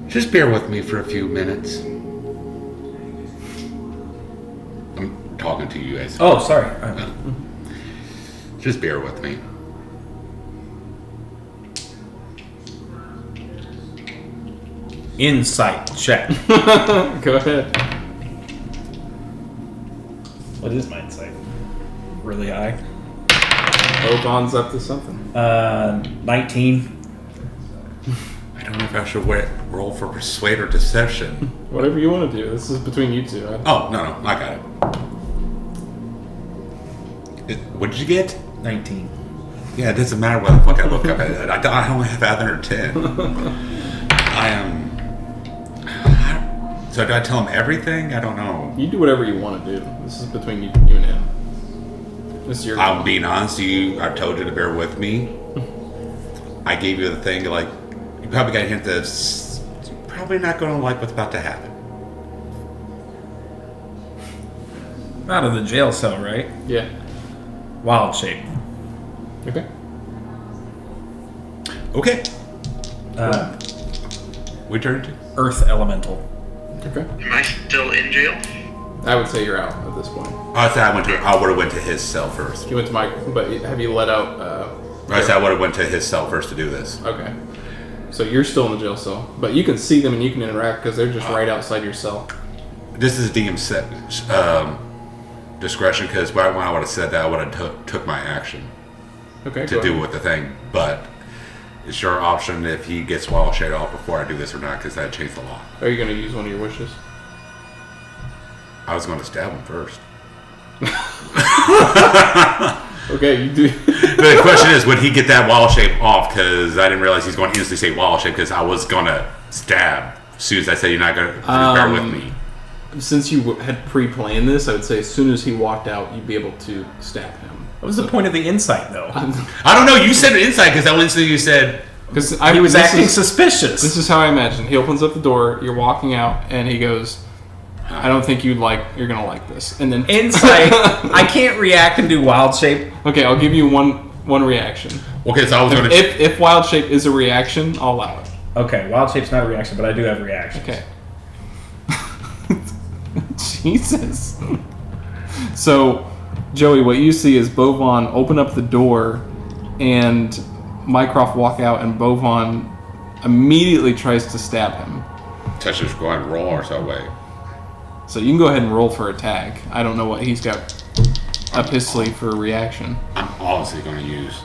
Just bear with me for a few minutes. I'm talking to you guys. Oh, sorry. Just bear with me. Insight check. Go ahead. What is my insight? Really high. Bovan's up to something. 19. I don't know if I should roll for persuade or deception. Whatever you want to do. This is between you two. Oh, no, I got it. What did you get? 19. Yeah, it doesn't matter what the fuck I look up at. I only have 510. I am. So do I tell him everything? I don't know. You do whatever you want to do. This is between you and him. This is your. I'm being honest with you. I told you to bear with me. I gave you the thing, like, you probably got a hint that you're probably not going to like what's about to happen. Out of the jail cell, right? Yeah. Wild shape. Okay. Okay. We turn to Earth elemental. Okay. Am I still in jail? I would say you're out at this point. I said I would have went to his cell first. You went to my, but have you let out? I said I would have went to his cell first to do this. Okay. So you're still in the jail cell, but you can see them and you can interact because they're just right outside your cell. This is DM discretion, because when I would have said that, I would have took my action Okay. to do with the thing. But it's your option if he gets wild shade off before I do this or not, because that changed a lot. Are you going to use one of your wishes? I was going to stab him first. Okay, you do. But the question is, would he get that wild shape off? Because I didn't realize he's going to instantly say wild shape, because I was going to stab as soon as I said you're not going to bear with me. Since you had pre-planned this, I would say as soon as he walked out, you'd be able to stab him. What was the point of the insight, though? I don't know. You said it inside, because that instantly you said... Because he was acting suspicious. This is how I imagine. He opens up the door, you're walking out, and he goes, I don't think you're going to like this. And then... Insight. I can't react and do wild shape. Okay, I'll give you one reaction. Okay, so I was going to... If wild shape is a reaction, I'll allow it. Okay, wild shape's not a reaction, but I do have reactions. Okay. Jesus. So, Joey, what you see is Bovon open up the door and Mycroft walk out, and Bovon immediately tries to stab him. Touch go ahead and roll or so away. So you can go ahead and roll for attack. I don't know what he's got up his sleeve for a reaction. I'm obviously going to use...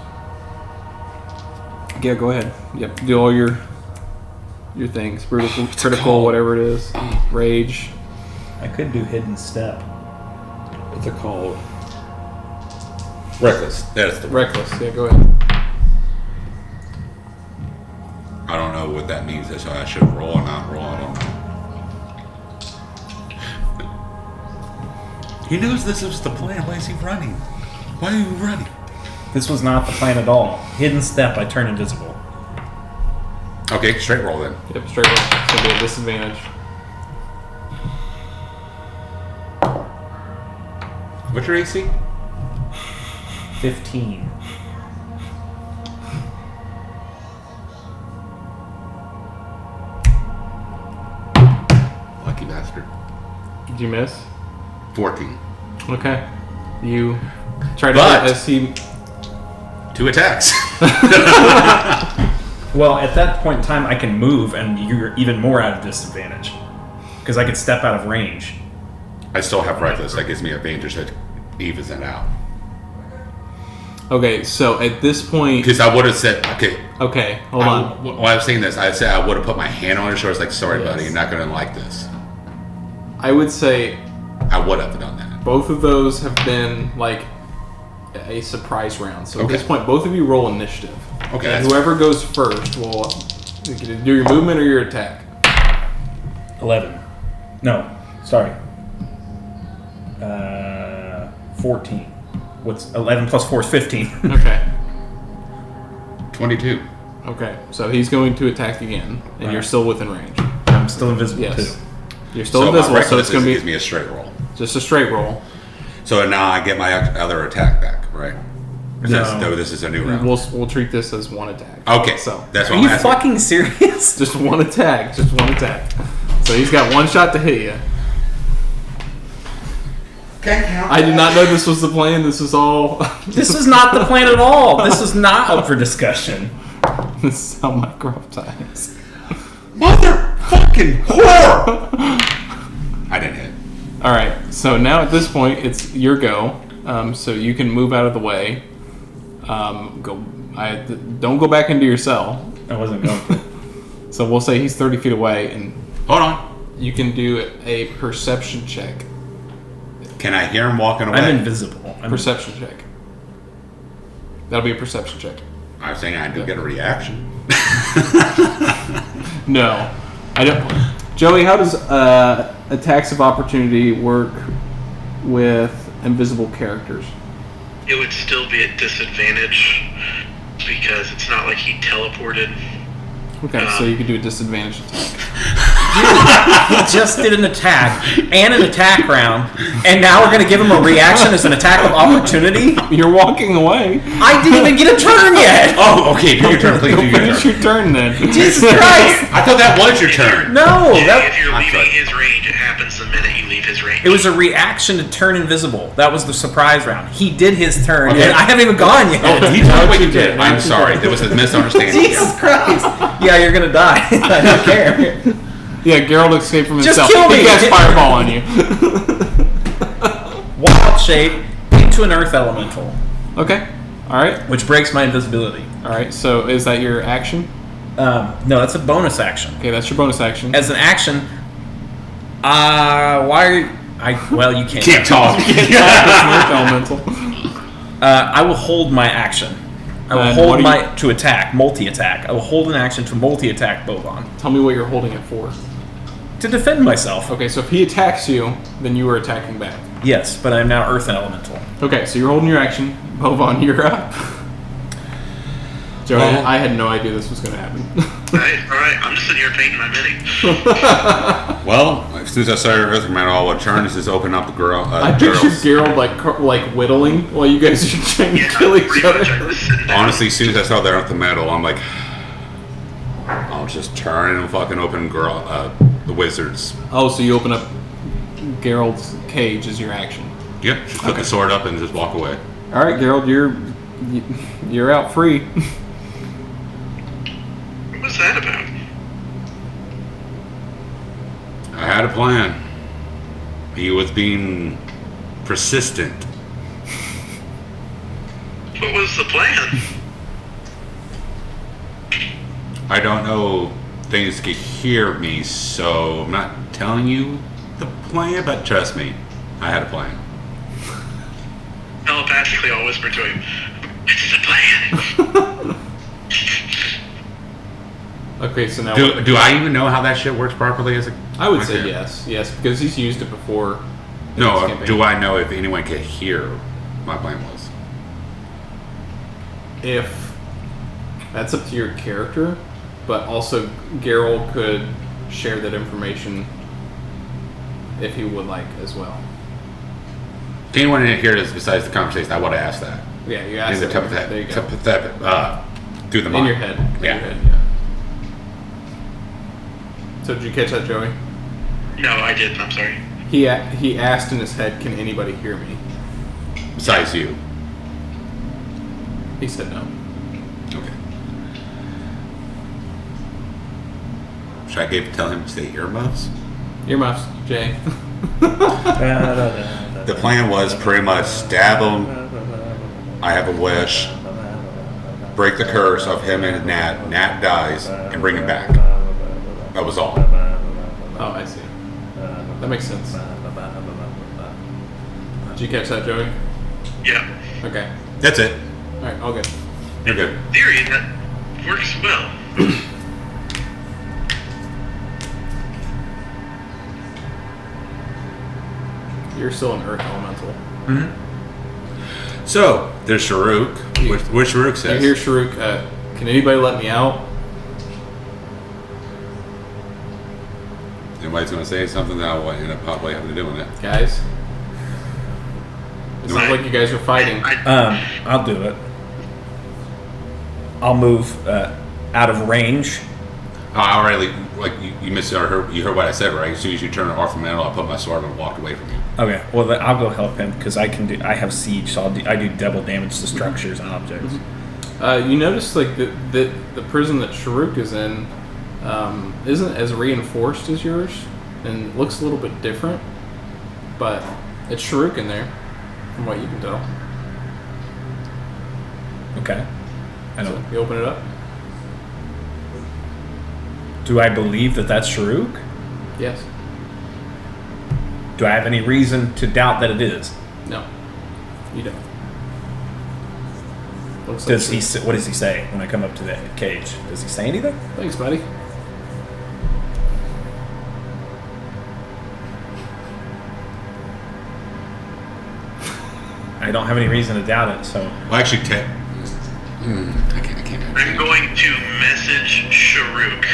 Yeah, go ahead. Yep, do all your things. Critical, whatever it is. Rage. I could do hidden step. What's it called? Reckless. That's the... Reckless. Yeah, go ahead. I don't know what that means. That's why I should roll or not roll. I don't know. He knows this was the plan. Why is he running? Why are you running? This was not the plan at all. Hidden step, I turn invisible. Okay, straight roll then. Yep, straight roll. It's going to be a disadvantage. What's your AC? 15. Lucky bastard. Did you miss? 14. Okay. You try to But- hit as he... 2 attacks. Well, at that point in time, I can move, and you're even more at a disadvantage. Because I could step out of range. I still have reckless. That gives me advantage that evens that out. Okay, so at this point... Because I would have said, okay. Okay, hold on. While I was saying this, I said I would have put my hand on his shoulders like, sorry, Yes. buddy, you're not going to like this. I would say I would have done that. both of those have been, like, a surprise round. So at Okay. this point, both of you roll initiative. Okay, And that's- whoever goes first will do your movement or your attack. 11. No, sorry. 14. What's 11 plus 4 is 15. Okay. 22. Okay, so he's going to attack again, and Right. you're still within range. I'm still invisible, Yes. too. You're still So invisible, my so it's going to gives be me a straight roll. just a straight roll. So now I get my other attack back, right? No. This is a new round. We'll treat this as one attack. Okay, So that's Are what I'm you asking. fucking serious? just one attack. Just one attack. So he's got one shot to hit you. I did not know this was the plan. This is all. This is not the plan at all. This is not up for discussion. This is how Mycroft dies. Motherfucking whore! I didn't hit. All right. So now at this point, it's your go. So you can move out of the way. Don't go back into your cell. I wasn't going to. So we'll say he's 30 feet away, and Hold on. you can do a perception check. Can I hear him walking away? I'm invisible. Perception check. That'll be a perception check. I'm saying I do get a reaction. No, I don't. Joey, how does attacks of opportunity work with invisible characters? It would still be at disadvantage because it's not like he teleported. Okay, so you can do a disadvantage attack. He just did an attack and an attack round, and now we're going to give him a reaction as an attack of opportunity? You're walking away. I didn't even get a turn yet! Oh, okay. Do your turn, please. Do your Finish turn. your turn then. Jesus Christ! I thought that was your turn. No! If you're I'm leaving sorry. his range, it happens the minute you leave his range. It was a reaction to turn invisible. That was the surprise round. He did his turn, Okay. and I haven't even gone yet. Oh, he told me what you did. I'm sorry. There was a misunderstanding. Jesus Christ! Yeah, you're gonna die. I don't care. Yeah, Geralt escaped from Just himself. kill me. He cast fireball on you. Wild shape into an earth elemental, Okay. All right. which breaks my invisibility. All right. So is that your action? No, that's a bonus action. Okay, that's your bonus action. As an action, why are you... Well, you can't. Can't talk. It's an earth elemental. I will hold my action. I will And hold what do my... To attack, multi-attack. I will hold an action to multi-attack Boban. Tell me what you're holding it for. To defend myself. Okay, so if he attacks you, then you are attacking back. Yes, but I'm now earth elemental. Okay, so you're holding your action. Bovan, you're up. Joey, Well- I had no idea this was going to happen. Alright, I'm just sitting here painting my mini. Well, as soon as I started Earth Elemental, all what turn is just open up the girl. I pictured Geralt like whittling while you guys are trying to kill each pretty much, I other. was sitting there. Honestly, as soon as I saw the Earth Elemental, I'm like, I'll just turn and fucking open the wizards. Oh, so you open up Geralt's cage as your action. Yep, just put the sword up and just walk away. All right, Geralt, you're out free. What was that about? I had a plan. He was being persistent. What was the plan? I don't know things can hear me, so I'm not telling you the plan, but trust me, I had a plan. Telepathically, I'll whisper to him, "It's the plan." Okay, so now Do I even know how that shit works properly as a... I would say Okay. yes, because he's used it before. in No, this campaign. do I know if anyone could hear my plan was? If that's up to your character, but also Geralt could share that information if he would like as well. If anyone in here is besides the conversation, I want to ask that. Yeah, you In asked the that. telepathic, There you go. through the In mind. your head. In Yeah. your head, So did you catch that, Joey? No, I didn't. I'm sorry. He asked in his head, "Can anybody hear me?" Besides you. He said no. Okay. Should I tell him to say earmuffs? Earmuffs, Jay. The plan was pretty much stab him. I have a wish. Break the curse of him and Nat. Nat dies and bring him back. That was all. Oh, I see. That makes sense. Did you catch that, Joey? Yeah. Okay. That's it. All right, all good. You're good. Theory, that works well. You're still an Earth Elemental. So, there's Sharuk. What Sharuk I says. hear Sharuk, can anybody let me out? Anybody's going to say something that will end up probably having to do with it. Guys? It sounds like you guys are fighting. I'll do it. I'll move out of range. I already, like, you missed, or you heard what I said, right? As soon as you turn off from metal, I'll put my sword and walk away from you. Okay, well then I'll go help him because I have siege, so I do double damage to structures and objects. You notice like the prison that Sharuk is in isn't as reinforced as yours, and looks a little bit different. But it's Sharuk in there, from what you can tell. Okay. I So don't. you open it up. Do I believe that that's Sharuk? Yes. Do I have any reason to doubt that it is? No. You don't. Looks Does like he? What does he say when I come up to the cage? Does he say anything? Thanks, buddy. I don't have any reason to doubt it. So Well, actually, I can't. I'm going to message Sharuk.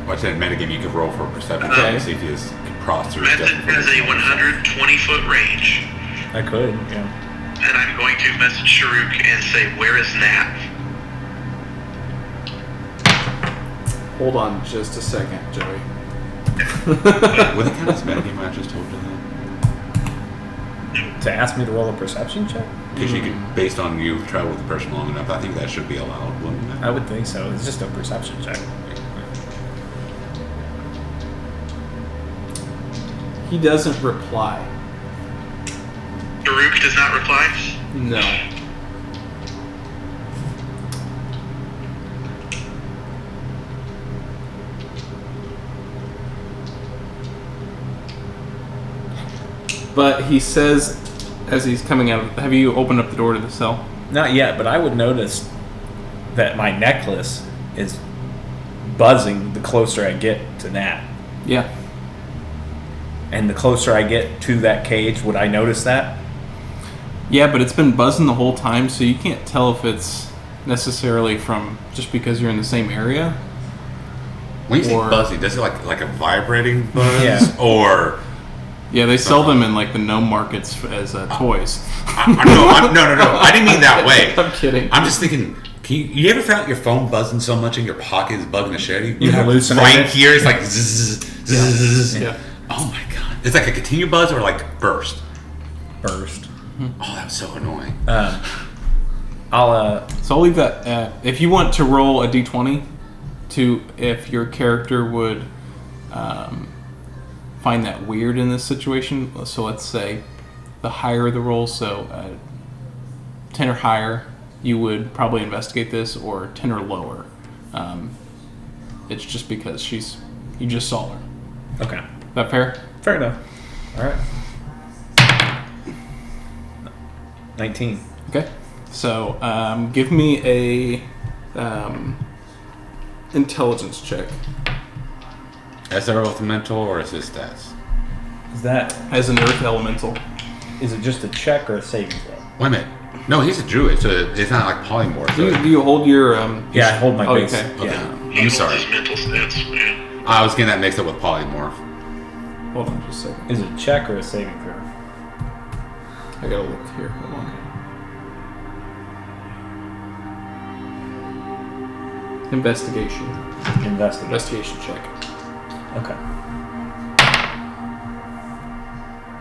Watch that metagame. You could roll for a perception Okay. check to see if he is crossed or Message stepped has a 120-foot range. I could. Yeah. And I'm going to message Sharuk and say, where is Nat? Hold on just a second, Joey. Would it count as metagame I just told you that? To ask me to roll a perception check? Because you could, based on you travel with the person long enough, I think that should be allowed, wouldn't it? I would think so. It's just a perception check. He doesn't reply. Sharuk does not reply? No. But he says, as he's coming out, have you opened up the door to the cell? Not yet, but I would notice that my necklace is buzzing the closer I get to Nat. Yeah. And the closer I get to that cage, would I notice that? Yeah, but it's been buzzing the whole time, so you can't tell if it's necessarily from just because you're in the same area. When you say Or- buzzy, does it like a vibrating buzz? Yeah. Or Yeah, they sell them in like the gnome markets as toys. no, I didn't mean that way. I'm kidding. I'm just thinking. You ever felt your phone buzzing so much in your pocket is bugging the shit out of you? You hallucinate right it? here, it's like zzz, zzz. Yeah. Oh my god! It's like a continued buzz or like burst. Burst. Oh, that was so annoying. I'll So I'll leave that. If you want to roll a d20, to if your character would find that weird in this situation. So let's say the higher the roll, so 10 or higher, you would probably investigate this, or 10 or lower. It's just because you just saw her. okay. Is that fair? Fair enough. All right. 19. Okay. So give me a intelligence check. Is that with mental or is this stats? Is that As an earth elemental. is it just a check or a saving throw? Wait a minute. No, he's a druid, so it's not like polymorph. Do So you hold your... Yeah, I hold my Oh, base. okay. Yeah. He I'm holds sorry. his mental stats. Yeah. I was getting that mixed up with polymorph. Hold on just a second. Is it a check or a saving throw? I gotta look here. Hold on. Investigation. Investigate. Investigation check. Okay.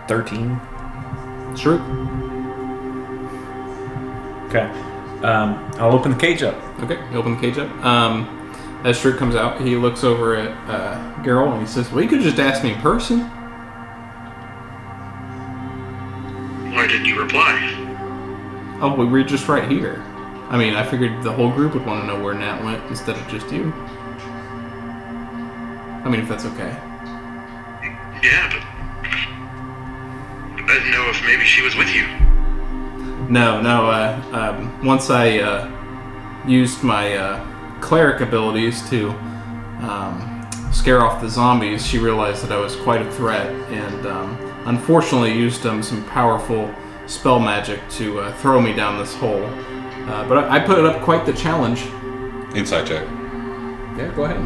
13. Sure. Okay. I'll open the cage up. Okay, you open the cage up. As Shriek comes out, he looks over at Geralt and he says, well, you could just ask me in person. Why didn't you reply? Oh, we were just right here. I mean, I figured the whole group would want to know where Nat went instead of just you. I mean, if that's okay. Yeah, but I didn't know if maybe she was with you. No. Once I used my cleric abilities to scare off the zombies, she realized that I was quite a threat, and unfortunately used some powerful spell magic to throw me down this hole. But I put up quite the challenge. Inside check. Yeah, go ahead.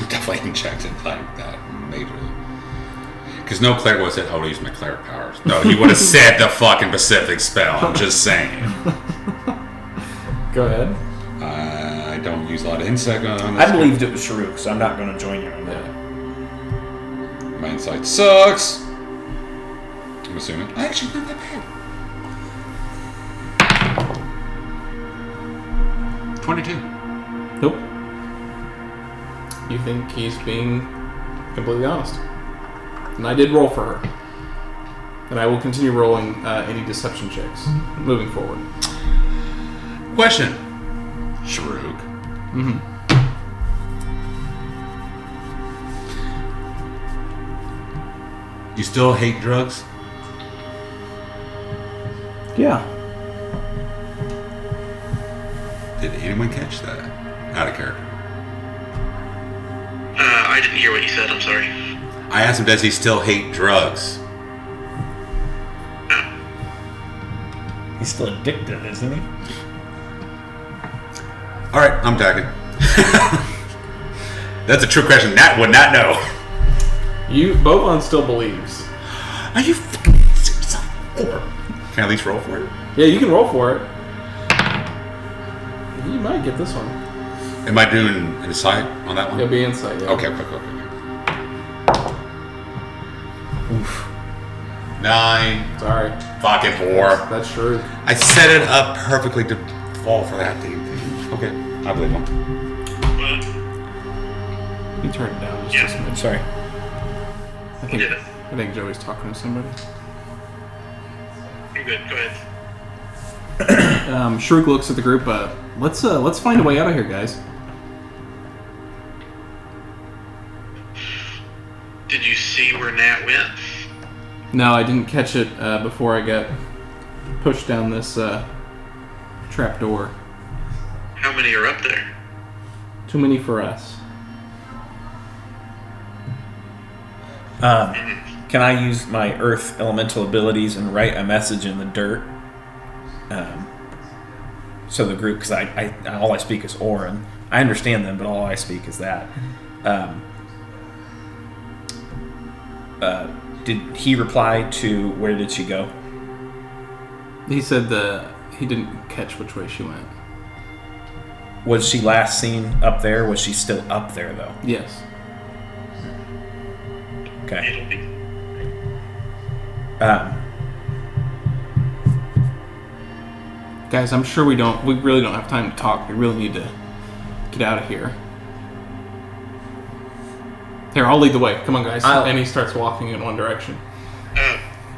Definitely checked it like that majorly. Because no cleric would have said, "Oh, I use my cleric powers." No, he would have said the fucking Pacific spell. I'm just saying. Go ahead. I don't use a lot of insight on this. I believed it was Sharuk, so I'm not going to join you on that. My insight sucks. I'm assuming. Actually, not that bad. 22. Nope. You think he's being completely honest. And I did roll for her. And I will continue rolling any deception checks moving forward. Question. Sharuk. Mm-hmm. You still hate drugs? Yeah. Did anyone catch that? Out of character. I didn't hear what you said. I'm sorry. I asked him, does he still hate drugs? No. He's still addicted, isn't he? All right, I'm talking. That's a true question. Nat would not know. Bovon still believes. Are you fucking serious? Can I at least roll for it? Yeah, you can roll for it. You might get this one. Am I doing insight on that one? It'll be insight. Yeah. Okay. Oof. 9. Sorry. Fucking 4. That's true. I set it up perfectly to fall for that thing. Okay, I believe him. Well, You turned it down. Yeah. Just a minute. Sorry. I think Joey's talking to somebody. you're good. Go ahead. Shriek looks at the group. Let's find a way out of here, guys. Did you see where Nat went? No, I didn't catch it before I got pushed down this trap door. How many are up there? Too many for us. Can I use my earth elemental abilities and write a message in the dirt? So the group, because I all I speak is Orin. I understand them, but all I speak is that. Did he reply to where did she go? He said he didn't catch which way she went. Was she last seen up there? Was she still up there though? Yes. Okay. It'll be. Guys, I'm sure we really don't have time to talk. We really need to get out of here. Here, I'll lead the way. Come on, guys. And he starts walking in one direction.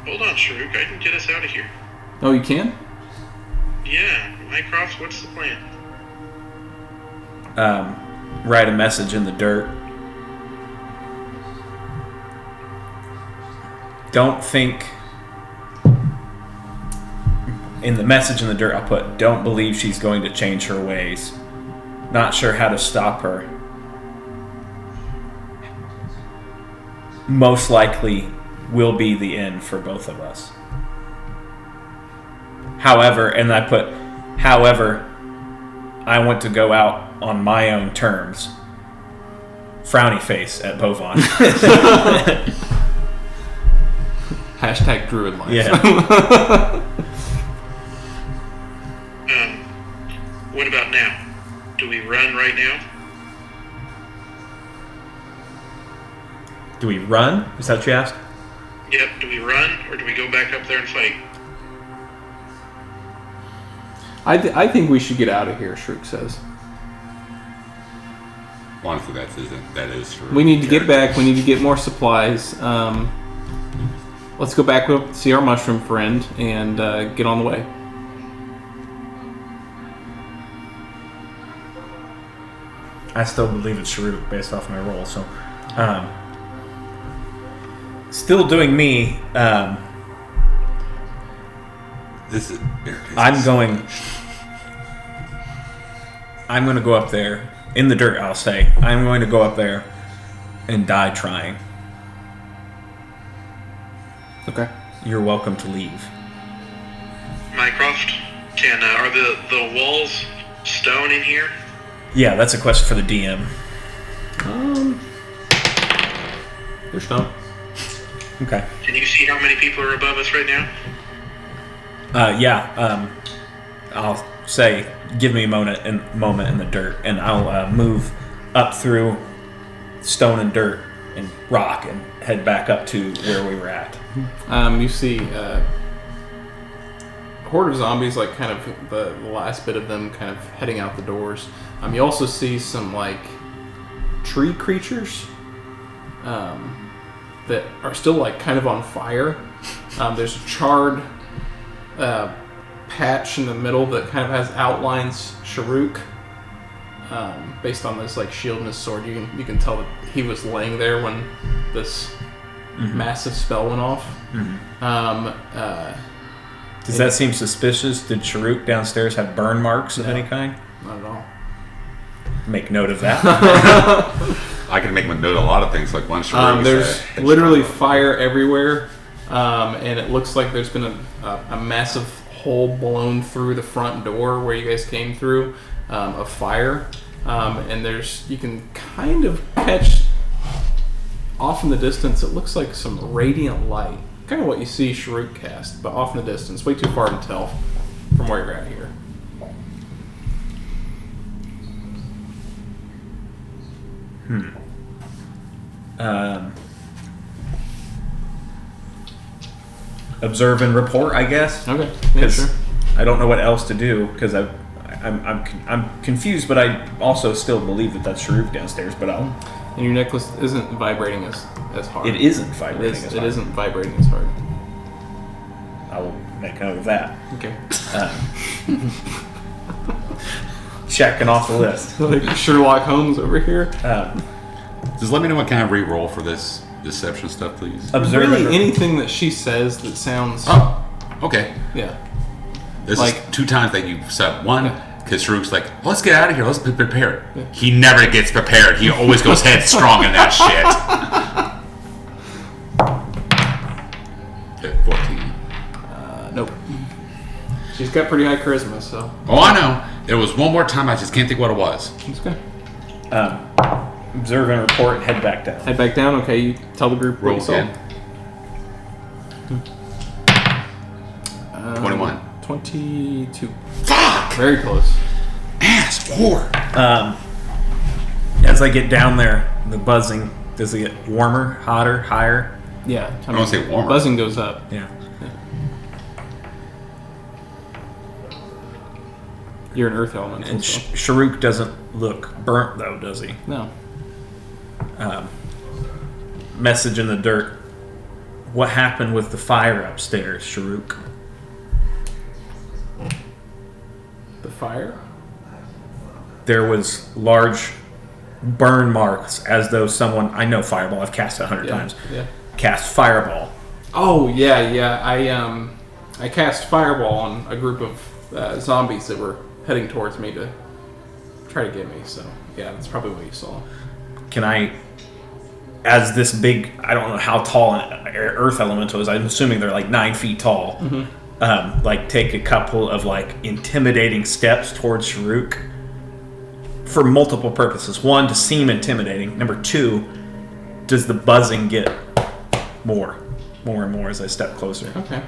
Hold on, Sharuk. I can get us out of here. Oh, you can? Yeah. Mycroft, what's the plan? Write a message in the dirt. Don't think. In the message in the dirt, I'll put, don't believe she's going to change her ways. Not sure how to stop her. Most likely will be the end for both of us. However, and I put, however, I want to go out on my own terms. Frowny face at Bovon. Hashtag druid life. Yeah. What about now? Do we run right now? Do we run? Is that what you asked? Yep. Do we run or do we go back up there and fight? I think we should get out of here, Shriek says. Honestly, that is true. We need to get back. We need to get more supplies. Let's go back, see our mushroom friend, and get on the way. I still believe it's Sharuk based off my roll, so still doing me. I'm going to go up there in the dirt. I'll say I'm going to go up there and die trying. Okay. You're welcome to leave. Mycroft, are the walls stone in here? Yeah, that's a question for the DM. They're stone. Okay. Can you see how many people are above us right now? I'll say, give me a moment in the dirt, and I'll move up through stone and dirt and rock and head back up to where we were at. You see a horde of zombies, like kind of the last bit of them kind of heading out the doors. You also see some like tree creatures that are still like kind of on fire. There's a charred patch in the middle that kind of has outlines Sharuk based on this like shield and his sword. You can tell that he was laying there when this massive spell went off. Does that seem suspicious? Did Sharuk downstairs have burn marks of any kind? Not at all. Make note of that. I can make a note of a lot of things, like one story. There's literally fire everywhere, and it looks like there's been a massive hole blown through the front door where you guys came through, of fire, and you can kind of catch off in the distance. It looks like some radiant light, kind of what you see Sharuk cast, but off in the distance, way too far to tell from where you're at here. Observe and report, I guess. Okay. Yeah, 'Cause sure. I don't know what else to do because I'm confused, but I also still believe that that's Sharif downstairs. But And your necklace isn't vibrating as hard. it isn't vibrating. It isn't vibrating as hard. I will make note of that. Okay. Checking off the list. Like Sherlock Holmes over here. Just let me know what kind of re-roll for this deception stuff, please. Observe Really, and anything that she says that sounds. Oh, okay. Yeah. This Like- is 2 times that you've said. One, because Sharuk's like, let's get out of here. Let's be prepared. He never gets prepared. He always goes headstrong in that shit. 14. Nope. She's got pretty high charisma, so Oh, I know. There was one more time. I just can't think what it was. it's good. observe and report and head back down. Head back down. Okay, you tell the group what Roll you saw. again. 21. 22. Fuck! Very close. Ass whore. As I get down there, the buzzing, does it get warmer, hotter, higher? Yeah. I don't say warmer. Buzzing goes up. Yeah. You're an earth elemental. And so. Sharuk doesn't look burnt, though, does he? No. Message in the dirt. What happened with the fire upstairs, Sharuk? The fire? There was large burn marks as though someone... I know Fireball. I've cast it 100 times. Yeah. Cast Fireball. Oh, yeah. I cast Fireball on a group of zombies that were heading towards me to try to get me. So, yeah, that's probably what you saw. Can I... As this big... I don't know how tall an earth elemental is. I'm assuming they're like 9 feet tall. Mm-hmm. Take a couple of intimidating steps towards Sharuk for multiple purposes. One, to seem intimidating. Number 2, does the buzzing get more and more as I step closer? Okay.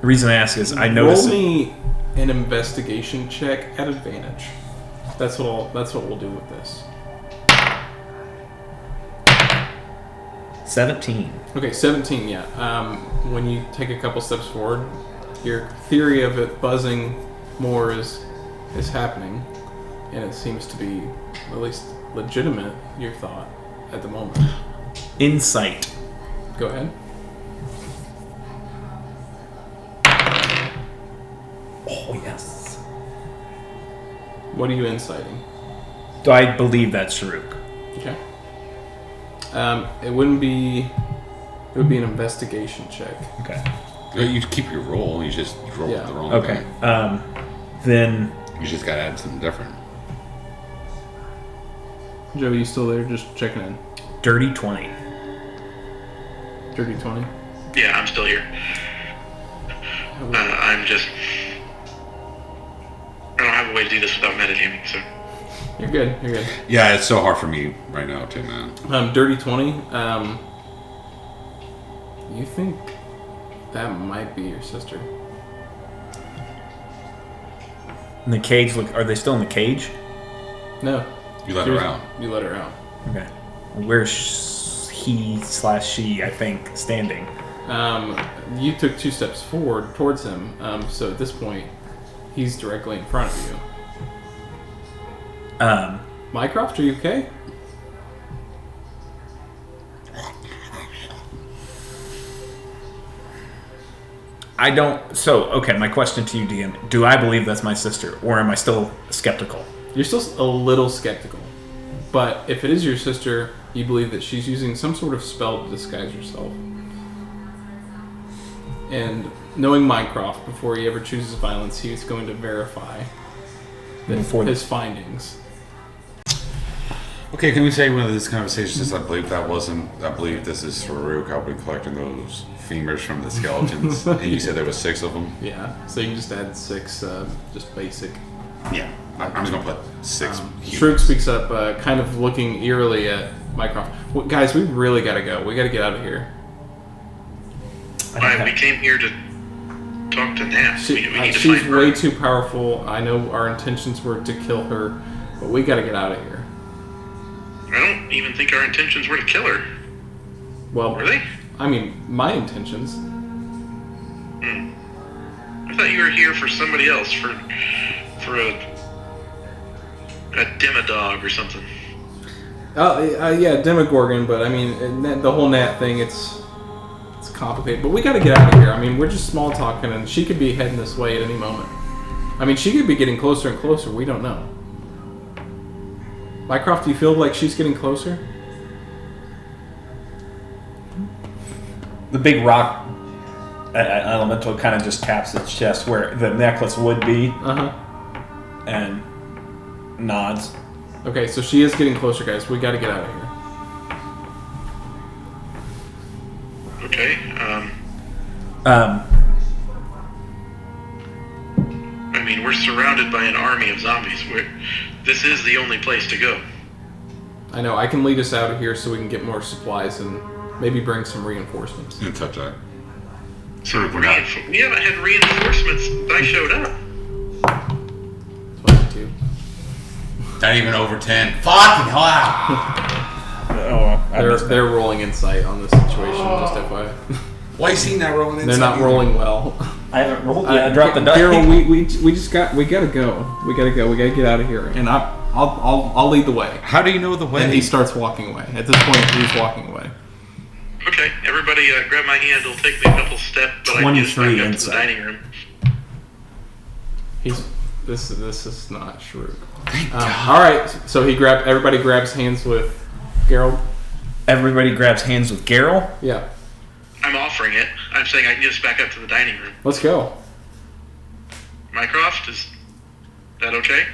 The reason I ask is I noticed Roll me an investigation check at advantage. That's what we'll do with this. 17. Okay, 17. Yeah. When you take a couple steps forward, your theory of it buzzing more is happening, and it seems to be at least legitimate. Your thought at the moment. Insight. Go ahead. Oh, yes. What are you inciting? Do I believe that's Sharuk? Okay. It wouldn't be. It would be an investigation check. Okay. You keep your roll. You just roll Yeah. the wrong Okay. thing. Then You just gotta add something different. Joe, you still there? Just checking in. dirty 20. Dirty 20. Yeah, I'm still here. I'm just... I don't have a way to do this without metagaming, so... You're good. You're good. Yeah, it's so hard for me right now too, man. Dirty 20. You think that might be your sister? In the cage, look, are they still in the cage? No. You let her out. You let her out. Okay. Where's he/she, I think, standing? You took 2 steps forward towards him, so at this point, he's directly in front of you. Mycroft, are you okay? I don't... So, okay, my question to you, DM. Do I believe that's my sister, or am I still skeptical? You're still a little skeptical, but if it is your sister, You believe that she's using some sort of spell to disguise herself. And knowing Mycroft, before he ever chooses violence, he's going to verify his findings. Okay, can we say one of these conversations is I believe this is Farouk. I'll be collecting those femurs from the skeletons. And you said there was 6 of them? Yeah, so you can just add 6, just basic. Yeah, I'm just going to put 6. Farouk speaks up, kind of looking eerily at Mycroft. Well, guys, we really got to go. We got to get out of here. We came here to talk to Nat. We need to She's find her. way too powerful. I know our intentions were to kill her, but we got to get out of here. I don't even think our intentions were to kill her. Well, Were they? I mean, my intentions. I thought you were here for somebody else, for a demodog or something. Yeah, Demogorgon, but I mean, the whole Nat thing, it's complicated. But we got to get out of here. I mean, we're just small talking, and she could be heading this way at any moment. I mean, she could be getting closer and closer. We don't know. Mycroft, do you feel like she's getting closer? The big rock elemental kind of just taps its chest where the necklace would be. And nods. Okay, so she is getting closer, guys. We got to get out of here. Okay. I mean, we're surrounded by an army of zombies. This is the only place to go. I know. I can lead us out of here so we can get more supplies and maybe bring some reinforcements. You touch that. So we haven't had reinforcements since I showed up. 22. Not even over 10. Fucking hell! They're rolling insight on this situation, just FYI. Why is he not rolling inside? They're not rolling well. I haven't rolled yet. I dropped the die. Daryl, we gotta go. We gotta get out of here, and I'll lead the way. How do you know the way? And he starts walking away. At this point, he's walking away. Okay, everybody grab my hand. It'll take me a couple steps, but I can get us back up to the dining room. This is not Shrug. All right, so everybody grabs hands with Geralt. Everybody grabs hands with Geralt? Yeah. I'm offering it. I'm saying I can get us back up to the dining room. Let's go. Mycroft, is that okay?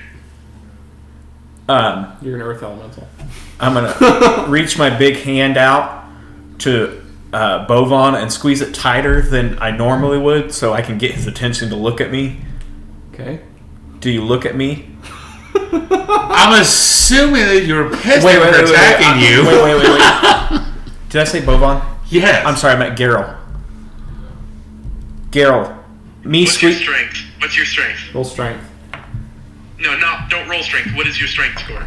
You're an earth elemental. I'm gonna reach my big hand out to Bovan and squeeze it tighter than I normally would so I can get his attention to look at me. Okay. Do you look at me? I'm assuming that you're pissed for attacking you. Wait. Did I say Bovan? Yes. I'm sorry, I meant Geralt. Geralt. What's your strength? What's your strength? Roll strength. No, don't roll strength. What is your strength score?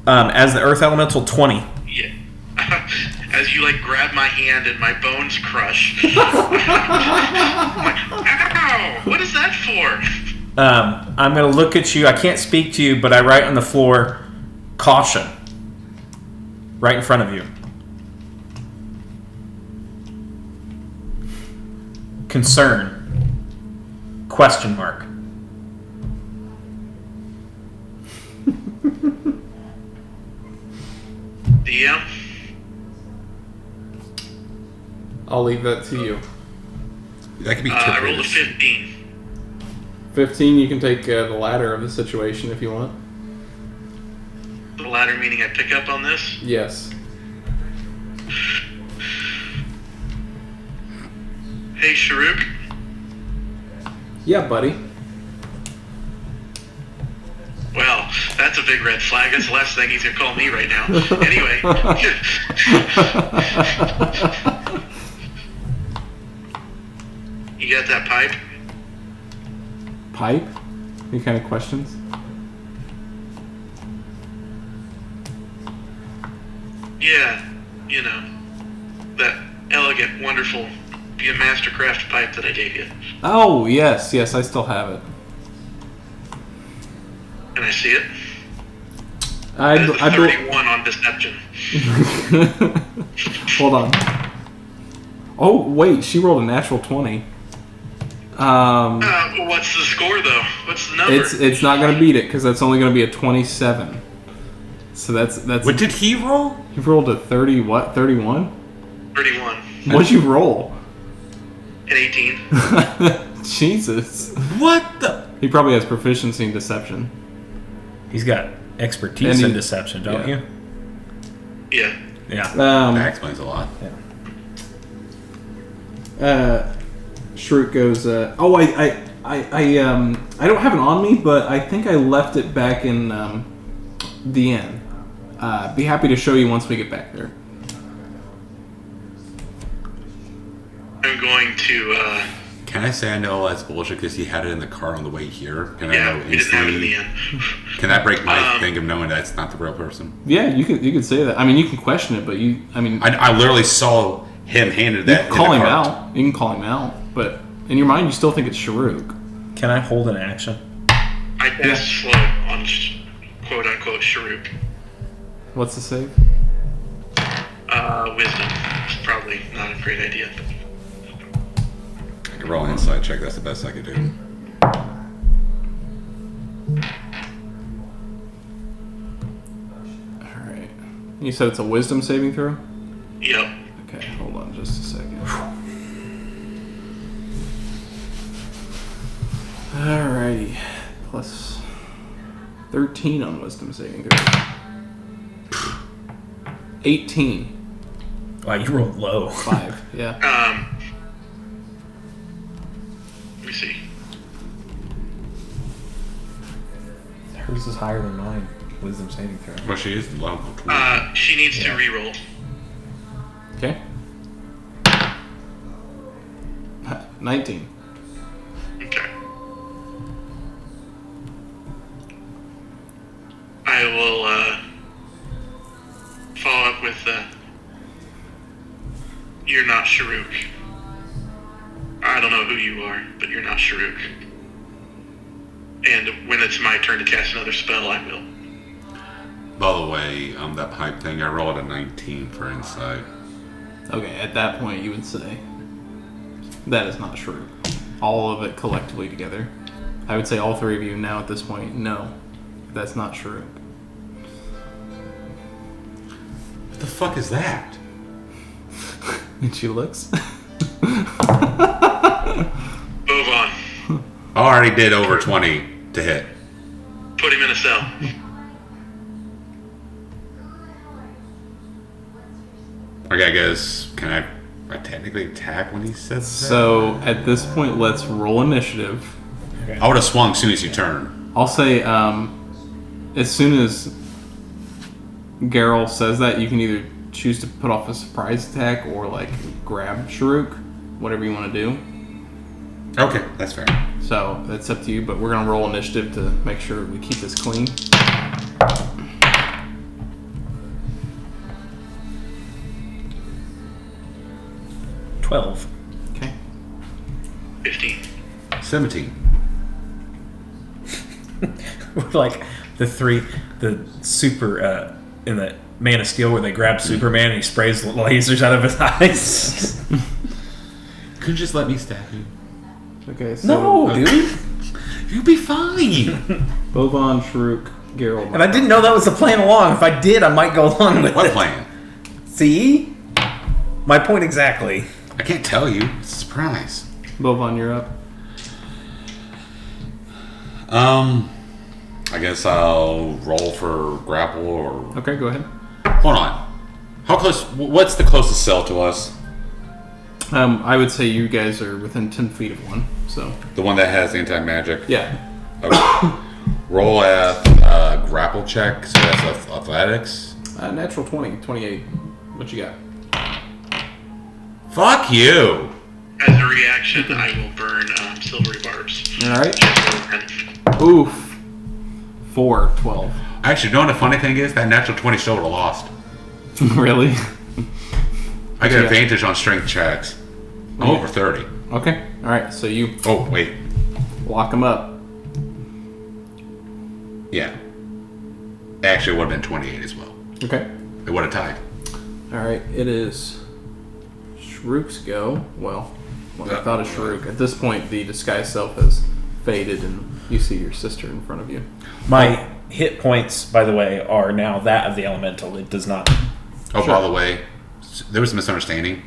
As the earth elemental, 20. Yeah. As you grab my hand and my bones crush. Ow! What is that for? I'm going to look at you. I can't speak to you, but I write on the floor, caution. Right in front of you. Concern. Question mark. DM? I'll leave that to you. That could be I rolled a 15. 15, you can take the ladder of the situation if you want. The latter meaning I pick up on this? Yes. Hey, Sharuk. Yeah, buddy. Well, that's a big red flag. That's the last thing he's going to call me right now. Anyway. You got that pipe? Pipe? Any kind of questions? Yeah, that elegant, wonderful, be a mastercraft pipe that I gave you. Oh, yes, I still have it. Can I see it? I That is a 31 on deception. Hold on. Oh, wait, she rolled a natural 20. What's the score, though? What's the number? It's not going to beat it, because that's only going to be a 27. So that's. What did he roll? You rolled a 30. What? 31. 31. What'd you roll? An 18. Jesus. What the? He probably has proficiency in deception. He's got expertise And in deception, don't yeah. you? Yeah. Yeah. That explains a lot. Shroot goes. I don't have it on me, but I think I left it back in the inn. Be happy to show you once we get back there. I'm going to. Can I say I know that's bullshit because he had it in the car on the way here? Can I Yeah, know we didn't have it in the instantly? end. Can that break my thing of knowing that's not the real person? Yeah, you could say that. I mean, you can question it, but I literally saw him handed you that. can call in him the cart. out. You can call him out, but in your mind, you still think it's Sharuk. Can I hold an action? I cast slow on quote unquote Sharuk. What's the save? Wisdom. It's probably not a great idea. I could roll an insight check. That's the best I could do. All right. You said it's a wisdom saving throw? Yep. Okay, hold on just a second. Alrighty. Plus 13 on wisdom saving throw. 18. Wow, you rolled low. 5, yeah. Let me see. Hers is higher than mine. Wisdom saving throw. Well, she is level 20. She needs to reroll. Okay. 19. Okay. I will follow up with you're not Sharuk. I don't know who you are, but you're not Sharuk. And when it's my turn to cast another spell, I will. By the way, that pipe thing, I rolled a 19 for insight. Okay, at that point you would say that is not Sharuk. All of it collectively together. I would say all three of you now at this point, no, that's not Sharuk. What the fuck is that? And she looks. Move on. I already did over 20 to hit. Put him in a cell. Okay, I guess, can I technically attack when he says that? So at this point, let's roll initiative. I would have swung as soon as you turn. I'll say as soon as Geralt says that, you can either choose to put off a surprise attack or like grab Sharuk, whatever you want to do. Okay, that's fair. So that's up to you, but we're gonna roll initiative to make sure we keep this clean. Okay. 15. 17. Like the super in the Man of Steel where they grab Superman and he sprays lasers out of his eyes. Could you just let me stab you? Okay. So No, dude. You'll be fine. Bovan, Sharuk, Geralt. And I didn't know that was the plan along. If I did, I might go along with What it. plan? See? My point exactly. I can't tell you. It's a surprise. Bovan, you're up. I guess I'll roll for grapple or... Okay, go ahead. Hold on. How close... What's the closest cell to us? I would say you guys are within 10 feet of one, so... The one that has anti-magic? Yeah. Okay. Roll at grapple check, so that's athletics. Natural 20, 28. What you got? Fuck you! As a reaction, I will burn silvery barbs. Alright. Oof. 4, 12. Actually, you know what the funny thing is? That natural 20 still would have lost. Really? I get Yeah. advantage on strength checks. I'm over 30. Okay. Alright, so you Oh, wait. lock them up. Yeah. Actually, it would have been 28 as well. Okay. It would have tied. Alright, it is Sharuk's go. Well, what I thought of Sharuk. At this point, the disguise self has faded and you see your sister in front of you. My hit points, by the way, are now that of the elemental. It does not. Oh, by the way, there was a misunderstanding.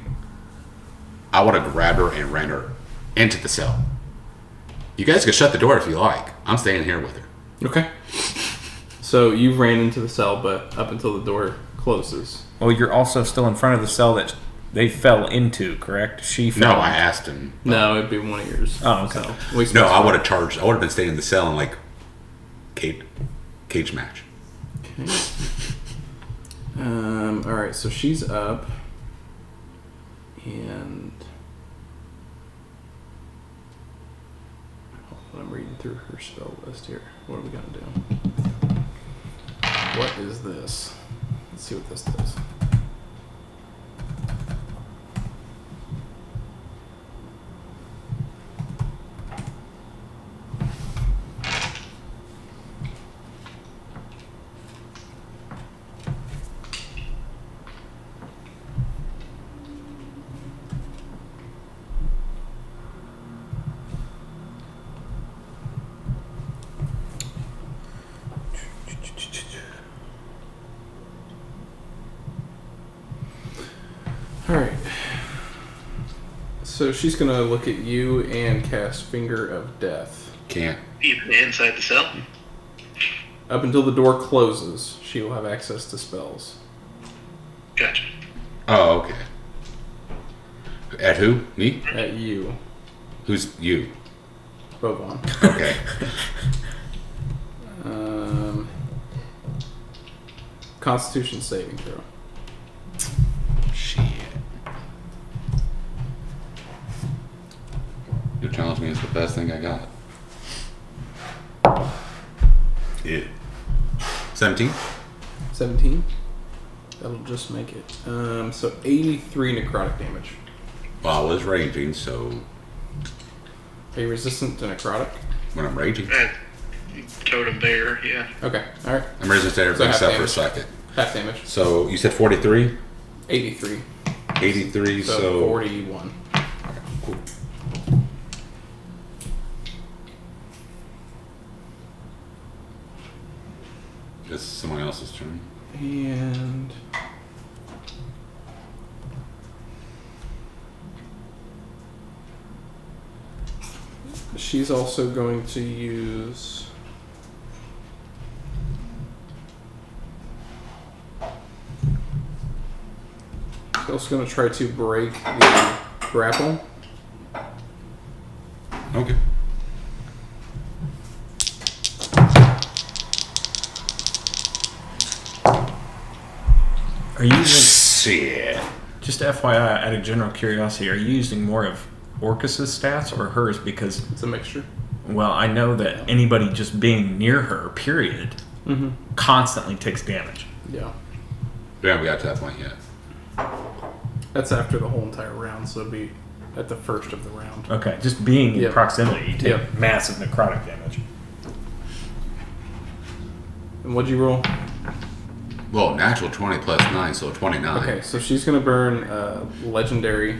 I would have grabbed her and ran her into the cell. You guys can shut the door if you like. I'm staying here with her. Okay. So you ran into the cell, but up until the door closes. Well, you're also still in front of the cell that they fell into, correct? She fell No, into. I asked him. No, it'd be one of yours. Oh, okay. So No, I would have charged. I would have been staying in the cell and like cage match. Okay. All right. So she's up, and I'm reading through her spell list here. What are we gonna do? What is this? Let's see what this does. Alright. So she's gonna look at you and cast Finger of Death. Can't. Even inside the cell? Up until the door closes, she will have access to spells. Gotcha. Oh, okay. At who? Me? At you, Who's you? Bovon. Okay. Constitution saving throw. Shit. You're telling me it's the best thing I got. Yeah. 17? 17. That'll just make it. So 83 necrotic damage. Well, I was raging, so Are you resistant to necrotic? when I'm raging, Totem bear, yeah. Okay, alright. I'm resistant to everything So half except for a damage. second. Half damage. So you said 43? 83. 83, So so 41. cool. This is someone else's turn. And she's also going to use she's also going to try to break the grapple. Okay. Are you using, Shit. just FYI, out of general curiosity, are you using more of Orcus's stats or hers? Because, It's a mixture. well, I know that anybody just being near her, period, constantly takes damage. Yeah. We haven't got to that point yet. That's after the whole entire round, so it'll be at the first of the round. Okay, just being in Yep. proximity, you take Yep. massive necrotic damage. And what'd you roll? Well, natural 20 plus 9, so 29. Okay, so she's gonna burn legendary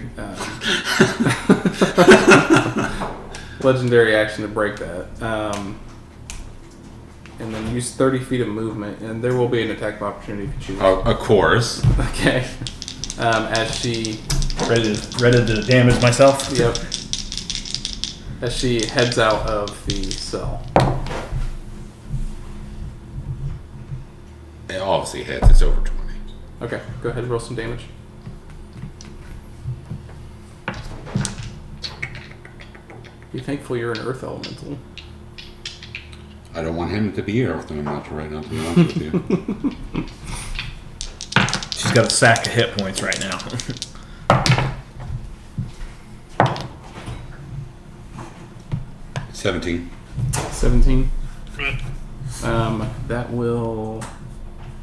legendary action to break that, and then use 30 feet of movement, and there will be an attack of opportunity if you choose. Oh, of course. Okay. As she, Ready to damage myself? yep, as she heads out of the cell. It obviously hits. It's over 20. Okay, go ahead and roll some damage. Be thankful you're an earth elemental. I don't want him to be here with me much right now, to be honest with you. She's got a sack of hit points right now. 17. 17. Right. That will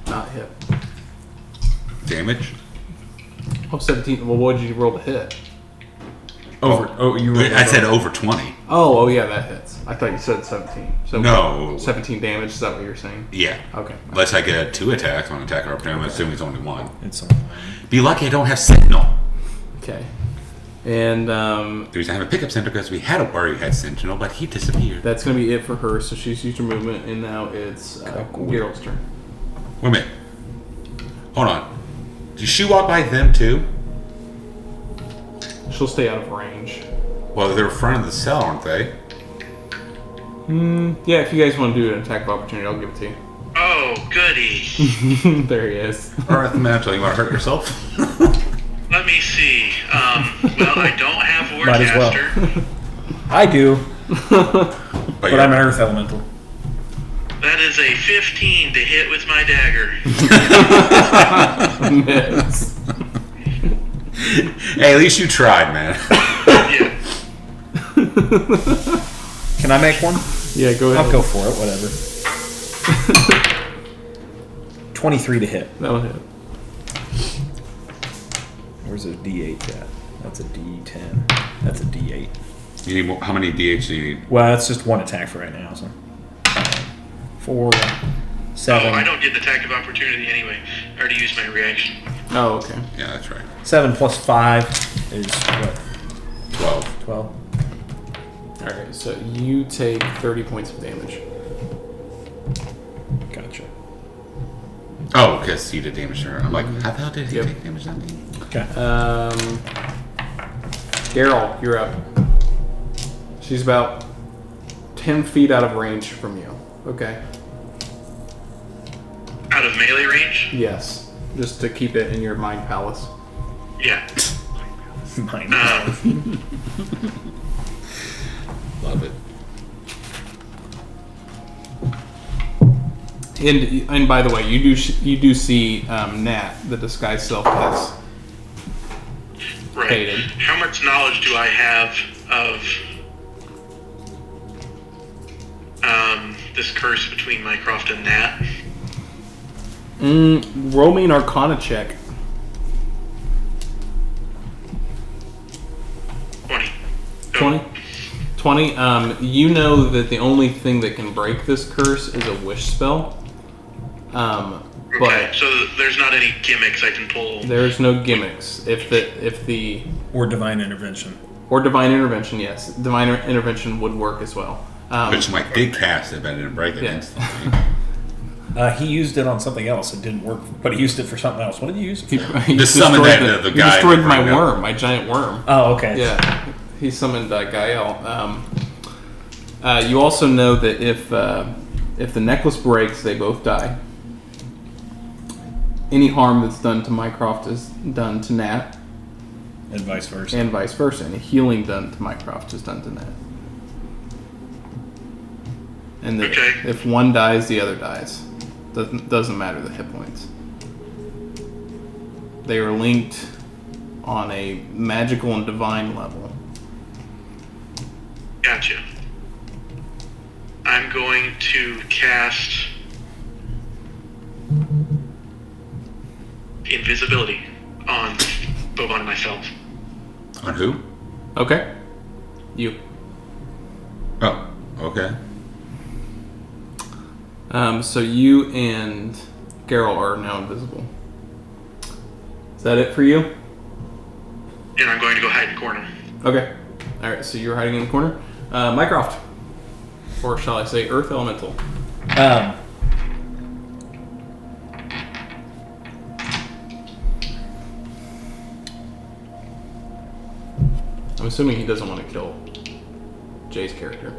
not hit. Damage? Oh, 17. Well, what did you roll to hit? You were. I said over 20. Oh, yeah, that hits. I thought you said 17. So No. 17 damage, is that what you're saying? Yeah. Okay. Unless I get 2 attacks on attack or opportunity, I'm assuming it's only 1. It's Be lucky I don't have Sentinel. Okay. And The reason I have a pickup center because we had a warrior head sentinel, but he disappeared. that's going to be it for her. So she's used her movement, and now it's Geralt's turn. Wait a minute. Hold on. Did she walk by them too? She'll stay out of range. Well, they're in front of the cell, aren't they? Yeah, if you guys want to do an attack of opportunity, I'll give it to you. Oh, goody. There he is. Alright, Natalie, you want to hurt yourself? Let me see. Well, I don't have Might as well. Warcaster. I do, But but I'm an earth elemental. That is a 15 to hit with my dagger. Miss. Hey, at least you tried, man. Yeah. Can I make one? Yeah, go ahead. I'll go for it, whatever. 23 to hit. That'll hit. Where's a D8 at? That's a D10. That's a D8. You need more, how many DH do you need? Well, that's just one attack for right now, so. 4, 7. Oh, I don't get the attack of opportunity anyway. I already used my reaction. Oh, okay. Yeah, that's right. 7 plus 5 is what? 12. 12. Alright, so you take 30 points of damage. Gotcha. Oh, because he did damage to her. I'm like, how the hell did he Yep. take damage on me? Okay. Geralt, you're up. She's about 10 feet out of range from you. Okay. Out of melee range? Yes. Just to keep it in your mind palace. Yeah. Mine. Love it. And by the way, you do see Nat, the disguised self, has Right. faded. How much knowledge do I have of this curse between Mycroft and Nat? Roll me an Arcana check. 20. 20? 20. You know that the only thing that can break this curse is a wish spell. Okay, But so there's not any gimmicks I can pull. there's no gimmicks. If the Or divine intervention. or divine intervention, yes, divine intervention would work as well. Which Mike did cast it, but didn't break it Yeah. instantly. He used it on something else. It didn't work, but he used it for something else. What did you use it He, for? he Just summon destroyed that- the he guy destroyed to my bring up. worm, my giant worm. Oh, okay. Yeah, he summoned Gael. You also know that if the necklace breaks, they both die. Any harm that's done to Mycroft is done to Nat, And vice versa. and vice versa. Any healing done to Mycroft is done to Nat. And that Okay. if one dies, the other dies. Doesn't matter the hit points. They are linked on a magical and divine level. Gotcha. I'm going to cast invisibility on Boban and myself. On who? Okay. You. Oh, okay. So you and Geralt are now invisible. Is that it for you? And I'm going to go hide in the corner. Okay. Alright, so you're hiding in the corner. Mycroft. Or shall I say Earth Elemental. I'm assuming he doesn't want to kill Jay's character.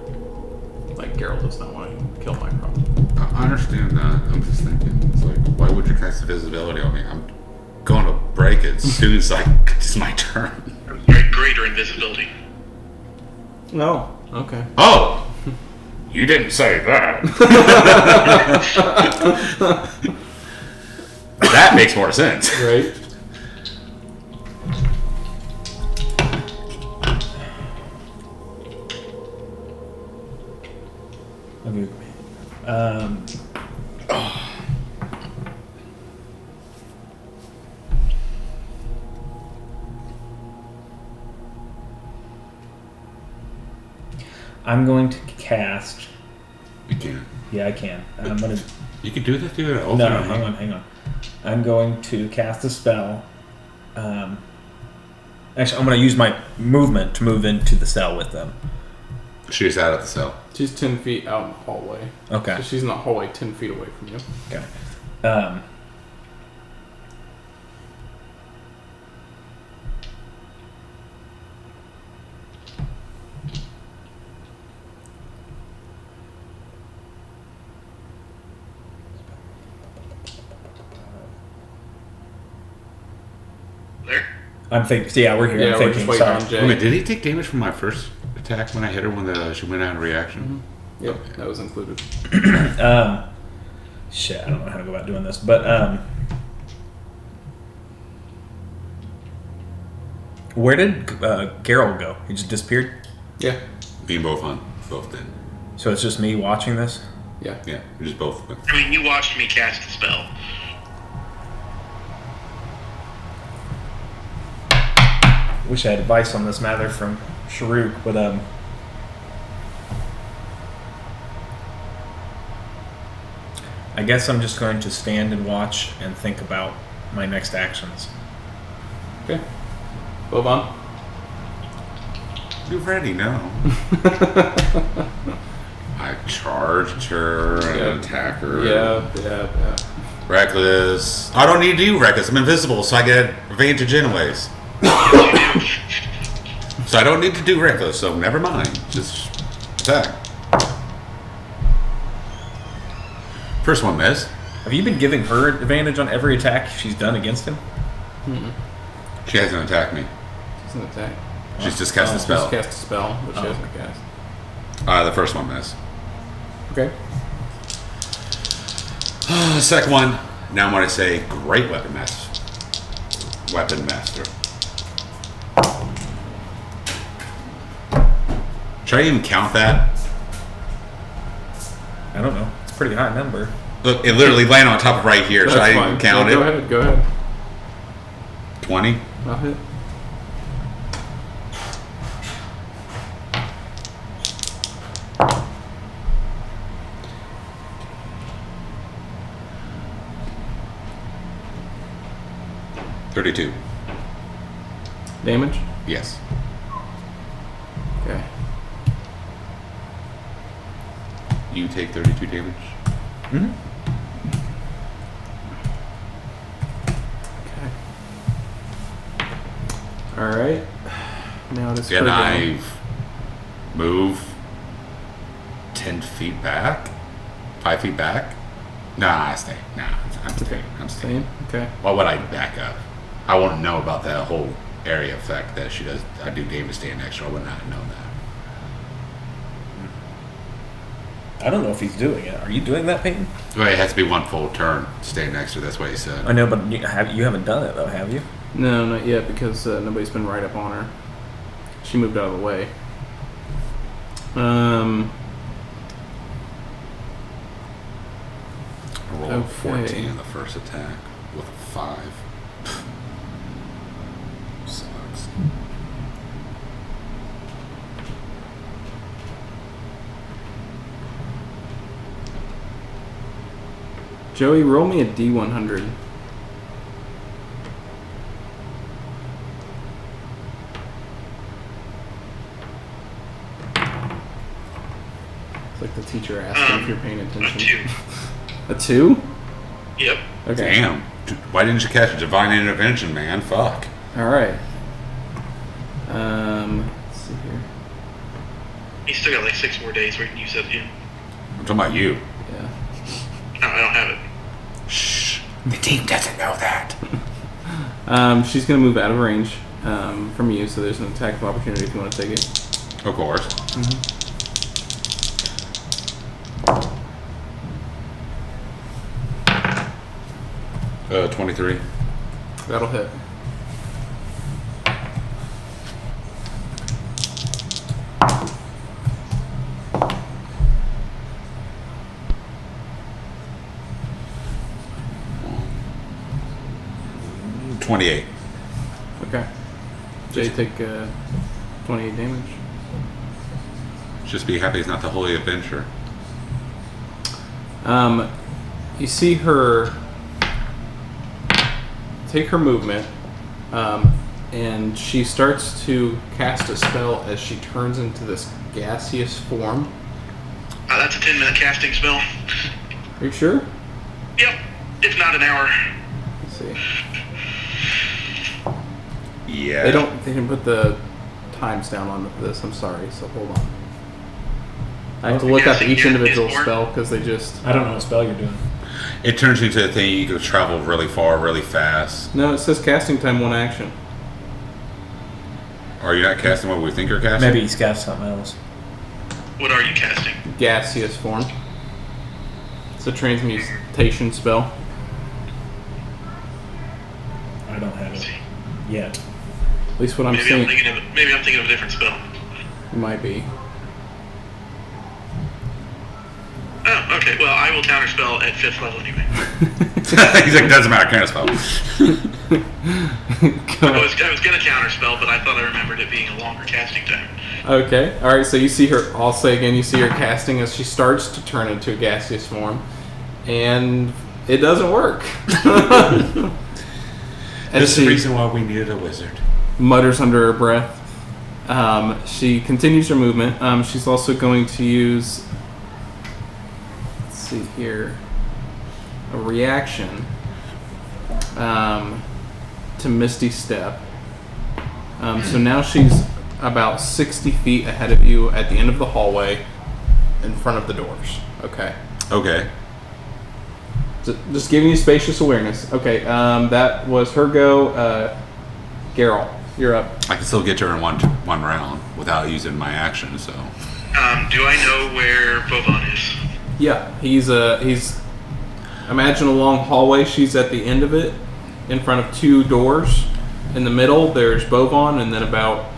Like, Geralt does not want to kill Mycroft. I understand that. I'm just thinking, it's like, why would you cast invisibility on me? I'm going to break it as soon as it's my turn. Greater invisibility. No. Okay. Oh! You didn't say that. That makes more sense. Right. Okay. I'm going to cast. You can. Yeah, I can. I'm gonna. You can do that, dude. No, hang on. I'm going to cast a spell. Actually, I'm going to use my movement to move into the cell with them. She's out of the cell. She's 10 feet out in the hallway. Okay. So she's in the hallway 10 feet away from you. Okay. There. I'm thinking. Yeah, we're here. Yeah, I'm we're thinking. just waiting Sorry. on Jay. Wait, did he take damage from my first attack when I hit her when she went out of reaction? Yep, that was included. Shit, I don't know how to go about doing this, but where did Geralt go? He just disappeared. Yeah. Being both did. So it's just me watching this. Yeah. Yeah, we just both went. I mean, you watched me cast the spell. Wish I had advice on this matter from Sharuk, but I guess I'm just going to stand and watch and think about my next actions. Okay. Boban? You already know. I charged her and attack her. Yeah. Reckless. I don't need to do reckless. I'm invisible, so I get advantage anyways. So I don't need to do reckless, so never mind. Just attack. First one miss. Have you been giving her advantage on every attack she's done against him? She hasn't attacked me. She's an attack. She's just cast a She's spell. cast a spell, but she hasn't cast. The first one miss. Okay. Second one. Now I'm going to say great weapon master. Weapon master. Should I even count that? I don't know. It's a pretty high number. Look, it literally landed on top of right here. Should I even count it? Go ahead. 20? I'll hit. $32. Damage? Yes. Okay. You take 32 damage. Mm-hmm. Okay. Alright. Now it's Can her I go. move 10 feet back? 5 feet back? Nah, I stay. Nah, I'm staying. I'm staying. Same? Okay. Why would I back up? I want to know about that whole area effect that she does. I do damage staying next to her. I would not have known that. I don't know if he's doing it. Are you doing that, Peyton? Well, it has to be one full turn staying next to her. That's what he said. I know, but you haven't done it, though, have you? No, not yet, because nobody's been right up on her. She moved out of the way. I rolled Okay. 14 in the first attack with a 5. Sucks. Joey, roll me a D100. It's like the teacher asking if you're paying A attention. 2. A 2? Yep. Okay. Damn. Why didn't you catch a divine intervention, man? Fuck. Alright. Let's see here. He's still got like 6 more days where he can use that again. I'm talking about you. Yeah. No, I don't have it. Shh. The team doesn't know that. She's going to move out of range from you, so there's an attack of opportunity if you want to take it. Of course. 23. That'll hit. $28. Okay. Jay, take 28 damage. Just be happy it's not the Holy Adventure. You see her take her movement, and she starts to cast a spell as she turns into this gaseous form. That's a 10-minute casting spell. Are you sure? Yep, if not an hour. Let's see. Yeah. They didn't put the times down on this. I'm sorry. So hold on. I have to look up each individual spell because they just. I don't know what spell you're doing. It turns into a thing you can travel really far, really fast. No, it says casting time 1 action. Are you not casting what we think you're casting? Maybe he's got something else. What are you casting? Gaseous form. It's a transmutation spell. I don't have it yet. At least what I'm Maybe seeing. Maybe I'm thinking of a different spell. It might be. Oh, okay. Well, I will counterspell at 5th level anyway. He's like, doesn't matter, counterspell. I was gonna counterspell, but I thought I remembered it being a longer casting time. Okay. All right. So you see her. I'll say again. You see her casting as she starts to turn into a gaseous form, and it doesn't work. This is the reason why we needed a wizard. Mutters under her breath. She continues her movement. She's also going to use. Let's see here. A reaction. To Misty Step. So now she's about 60 feet ahead of you at the end of the hallway, in front of the doors. Okay. Okay. Just giving you spacious awareness. Okay. That was her go. Geralt, you're up. I can still get to her in one round without using my action, so. Do I know where Bovon is? Yeah, he's imagine a long hallway. She's at the end of it, in front of 2 doors. In the middle, there's Bovon, and then about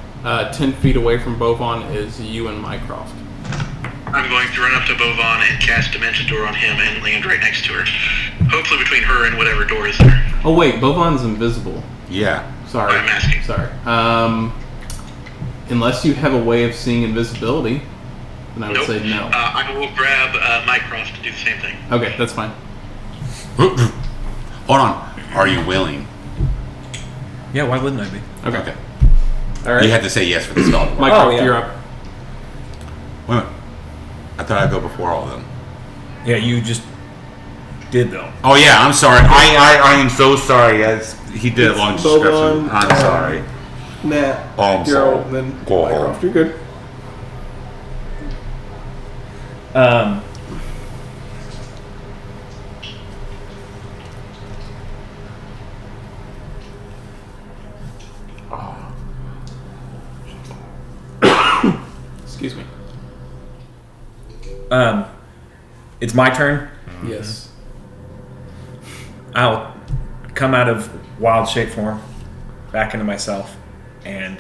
10 feet away from Bovon is you and Mycroft. I'm going to run up to Bovon and cast Dimension Door on him and land right next to her. Hopefully between her and whatever door is there. Oh wait, Bovon's invisible. Yeah. Sorry. I'm asking. Sorry. Unless you have a way of seeing invisibility, then I would Nope. say no. I will grab Mycroft to do the same thing. Okay, that's fine. Hold on. Are you willing? Yeah, why wouldn't I be? Okay. All right. You had to say yes for the spell. Mycroft, Oh, yeah. you're up. Wait a minute. I thought I'd go before all of them. Yeah, you just did though. Oh yeah, I'm sorry. I am so sorry. Yes, he did a long description. I'm sorry. Nat, Oh, I'm sorry. then Go ahead. Mycroft, you're good. Excuse me. It's my turn. Yes. I'll come out of wild shape form back into myself and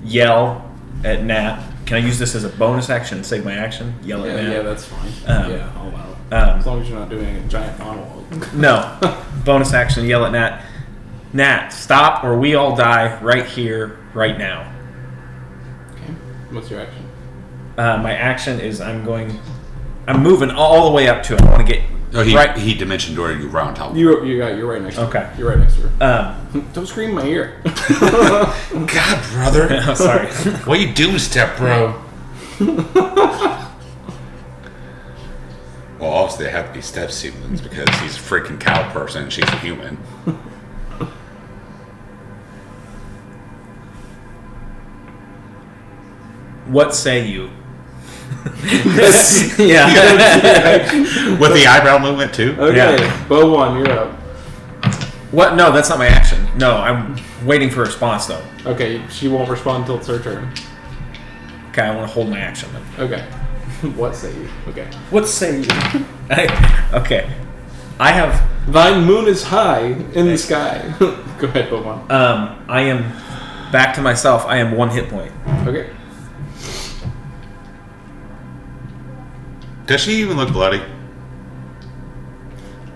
yell at Nat. Can I use this as a bonus action? Save my action? Yell at Nat? Yeah, that's fine. Yeah, I'll allow it. As long as you're not doing a giant monologue. No. Bonus action, yell at Nat. Nat, stop or we all die right here, right now. Okay. What's your action? My action is I'm moving all the way up to him. I want to get Oh, he right. he dimension door you round top. You're right next to her. Okay. You're right next to her. Don't scream in my ear. God, brother. I'm sorry. What you doing, step bro? Well, obviously they have to be step siblings because he's a freaking cow person and she's a human. What say you? Yeah. With the eyebrow movement too. Okay. Yeah. Bo1, you're up. What? No, that's not my action. No, I'm waiting for a response though. Okay, she won't respond until it's her turn. Okay, I want to hold my action then. Okay. What say you? Okay. What say you? Okay. I have. Thine moon is high in the sky. Go ahead, Bo1. I am back to myself. I am 1 hit point. Okay. Does she even look bloody?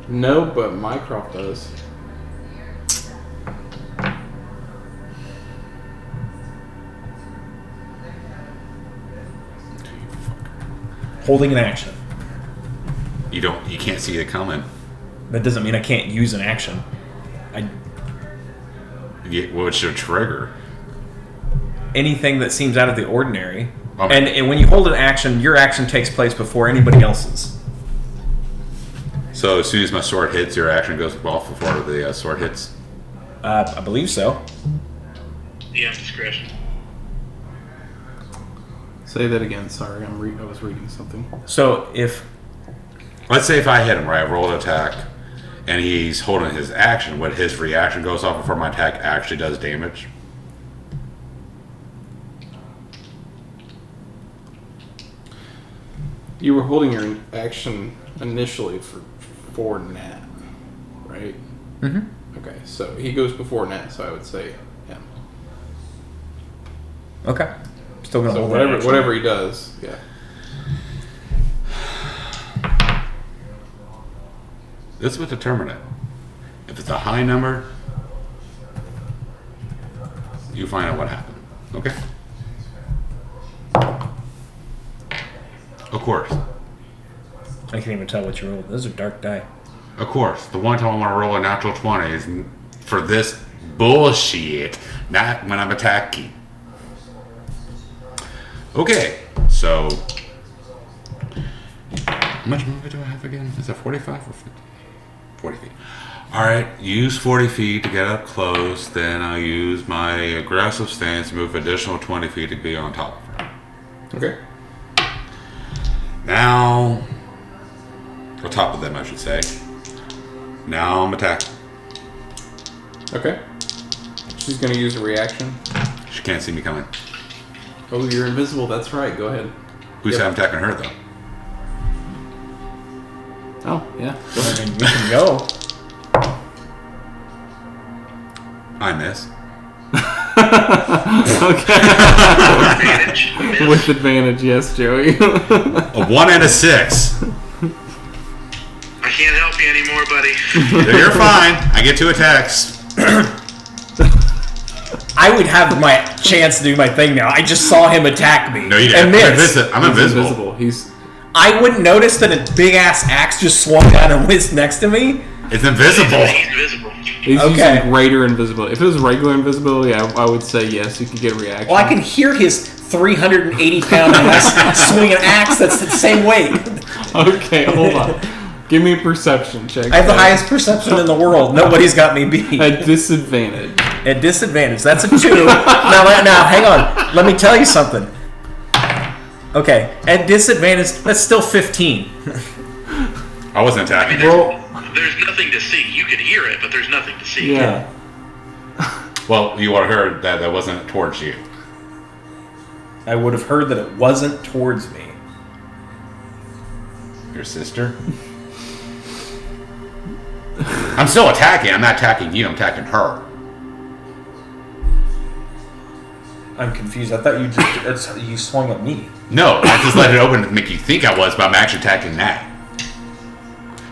No, but Mycroft does. Holding an action. You can't see it coming. That doesn't mean I can't use an action. What's your trigger? Anything that seems out of the ordinary. Okay. And when you hold an action, your action takes place before anybody else's. So as soon as my sword hits, your action goes off before the sword hits? I believe so. DM discretion. Say that again. Sorry, I was reading something. So if... Let's say if I hit him, right, I roll an attack, and he's holding his action, when his reaction goes off before my attack actually does damage. You were holding your action initially for Nat, right? Mm-hmm. Okay, so he goes before Nat, so I would say him. Okay. Still gonna So hold that action. whatever he does, yeah. This would determine it. If it's a high number, you find out what happened. Okay? Of course. I can't even tell what you rolled. Those are dark die. Of course. The one time I'm going to roll a natural 20 is for this bullshit, not when I'm attacking. Okay, so... How much movement do I have again? Is that 45 or 50? 40 feet. Alright, use 40 feet to get up close, then I'll use my aggressive stance to move additional 20 feet to be on top of her. Okay. Now... On top of them, I should say. Now I'm attacking. Okay. She's going to use a reaction. She can't see me coming. Oh, you're invisible. That's right. Go ahead. Who said I'm attacking her, though? Oh, yeah. I mean, you can go. I miss. Advantage. Miss. With advantage, yes, Joey. A 1 and a 6. I can't help you anymore, buddy. You're fine. I get 2 attacks. I would have my chance to do my thing now. I just saw him attack me. No, you and didn't. miss. I'm invisible. He's I wouldn't notice that a big ass axe just swung down and whizzed next to me. It's invisible. He's invisible. using greater invisibility. If it was regular invisibility, I would say yes, you could get a reaction. Well, I can hear his 380-pound ass swing an axe that's the same weight. Okay, hold on. Give me a perception check. I have the highest perception in the world. Nobody's got me beat. At disadvantage. At disadvantage. That's a 2. Now, hang on. Let me tell you something. Okay, at disadvantage, that's still 15. I wasn't attacking. There's nothing to see. You could hear it, but there's nothing to see. Yeah. Well, you would have heard that wasn't towards you. I would have heard that it wasn't towards me. Your sister? I'm still attacking. I'm not attacking you. I'm attacking her. I'm confused. I thought you swung at me. No, I just let it open to make you think I was, but I'm actually attacking that.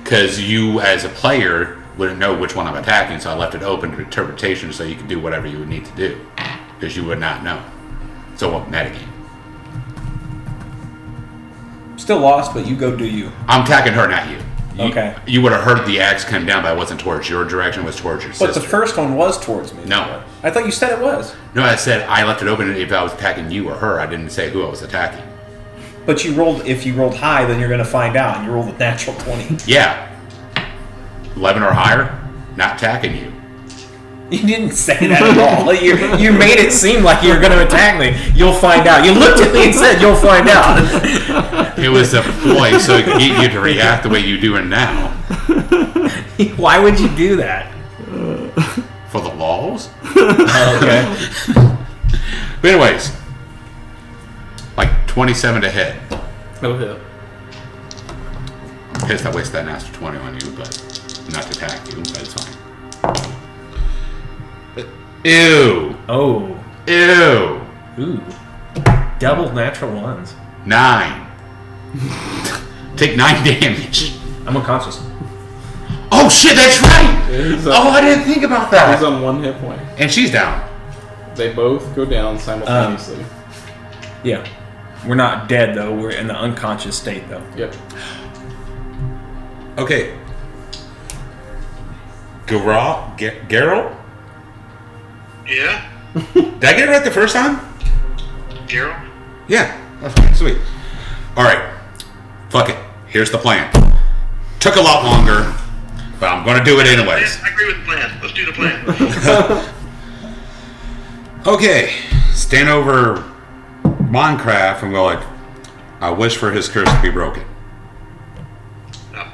Because you, as a player, wouldn't know which one I'm attacking, so I left it open to interpretation so you could do whatever you would need to do. Because you would not know. So what metagame? Still lost, but you go do you. I'm attacking her, not you. Okay. You would have heard the axe come down, but it wasn't towards your direction, it was towards your sister. But the first one was towards me. No. I thought you said it was. No, I said I left it open if I was attacking you or her. I didn't say who I was attacking. But if you rolled high, then you're going to find out, and you rolled a natural 20. Yeah. 11 or higher, not attacking you. You didn't say that at all. You made it seem like you were going to attack me. You'll find out. You looked at me and said, you'll find out. It was a ploy so it could get you to react the way you do it now. Why would you do that? For the laws? Okay. But anyways, like 27 to hit. Oh, hit. Pissed I wasted that nasty 20 on you, but not to attack you, but it's fine. Ew. Oh. Ew. Ooh. Double natural ones. 9. Take 9 damage. I'm unconscious. Oh shit, that's right! I didn't think about He's that. on 1 hit point. And she's down. They both go down simultaneously. Yeah. We're not dead, though. We're in the unconscious state, though. Yep. Okay. Geralt? Yeah? Did I get it right the first time? Daryl? Yeah. That's fine. Sweet. All right. Fuck it. Here's the plan. Took a lot longer, but I'm going to do it anyways. I agree with the plan. Let's do the plan. Okay. Stand over Minecraft and go like, I wish for his curse to be broken. No.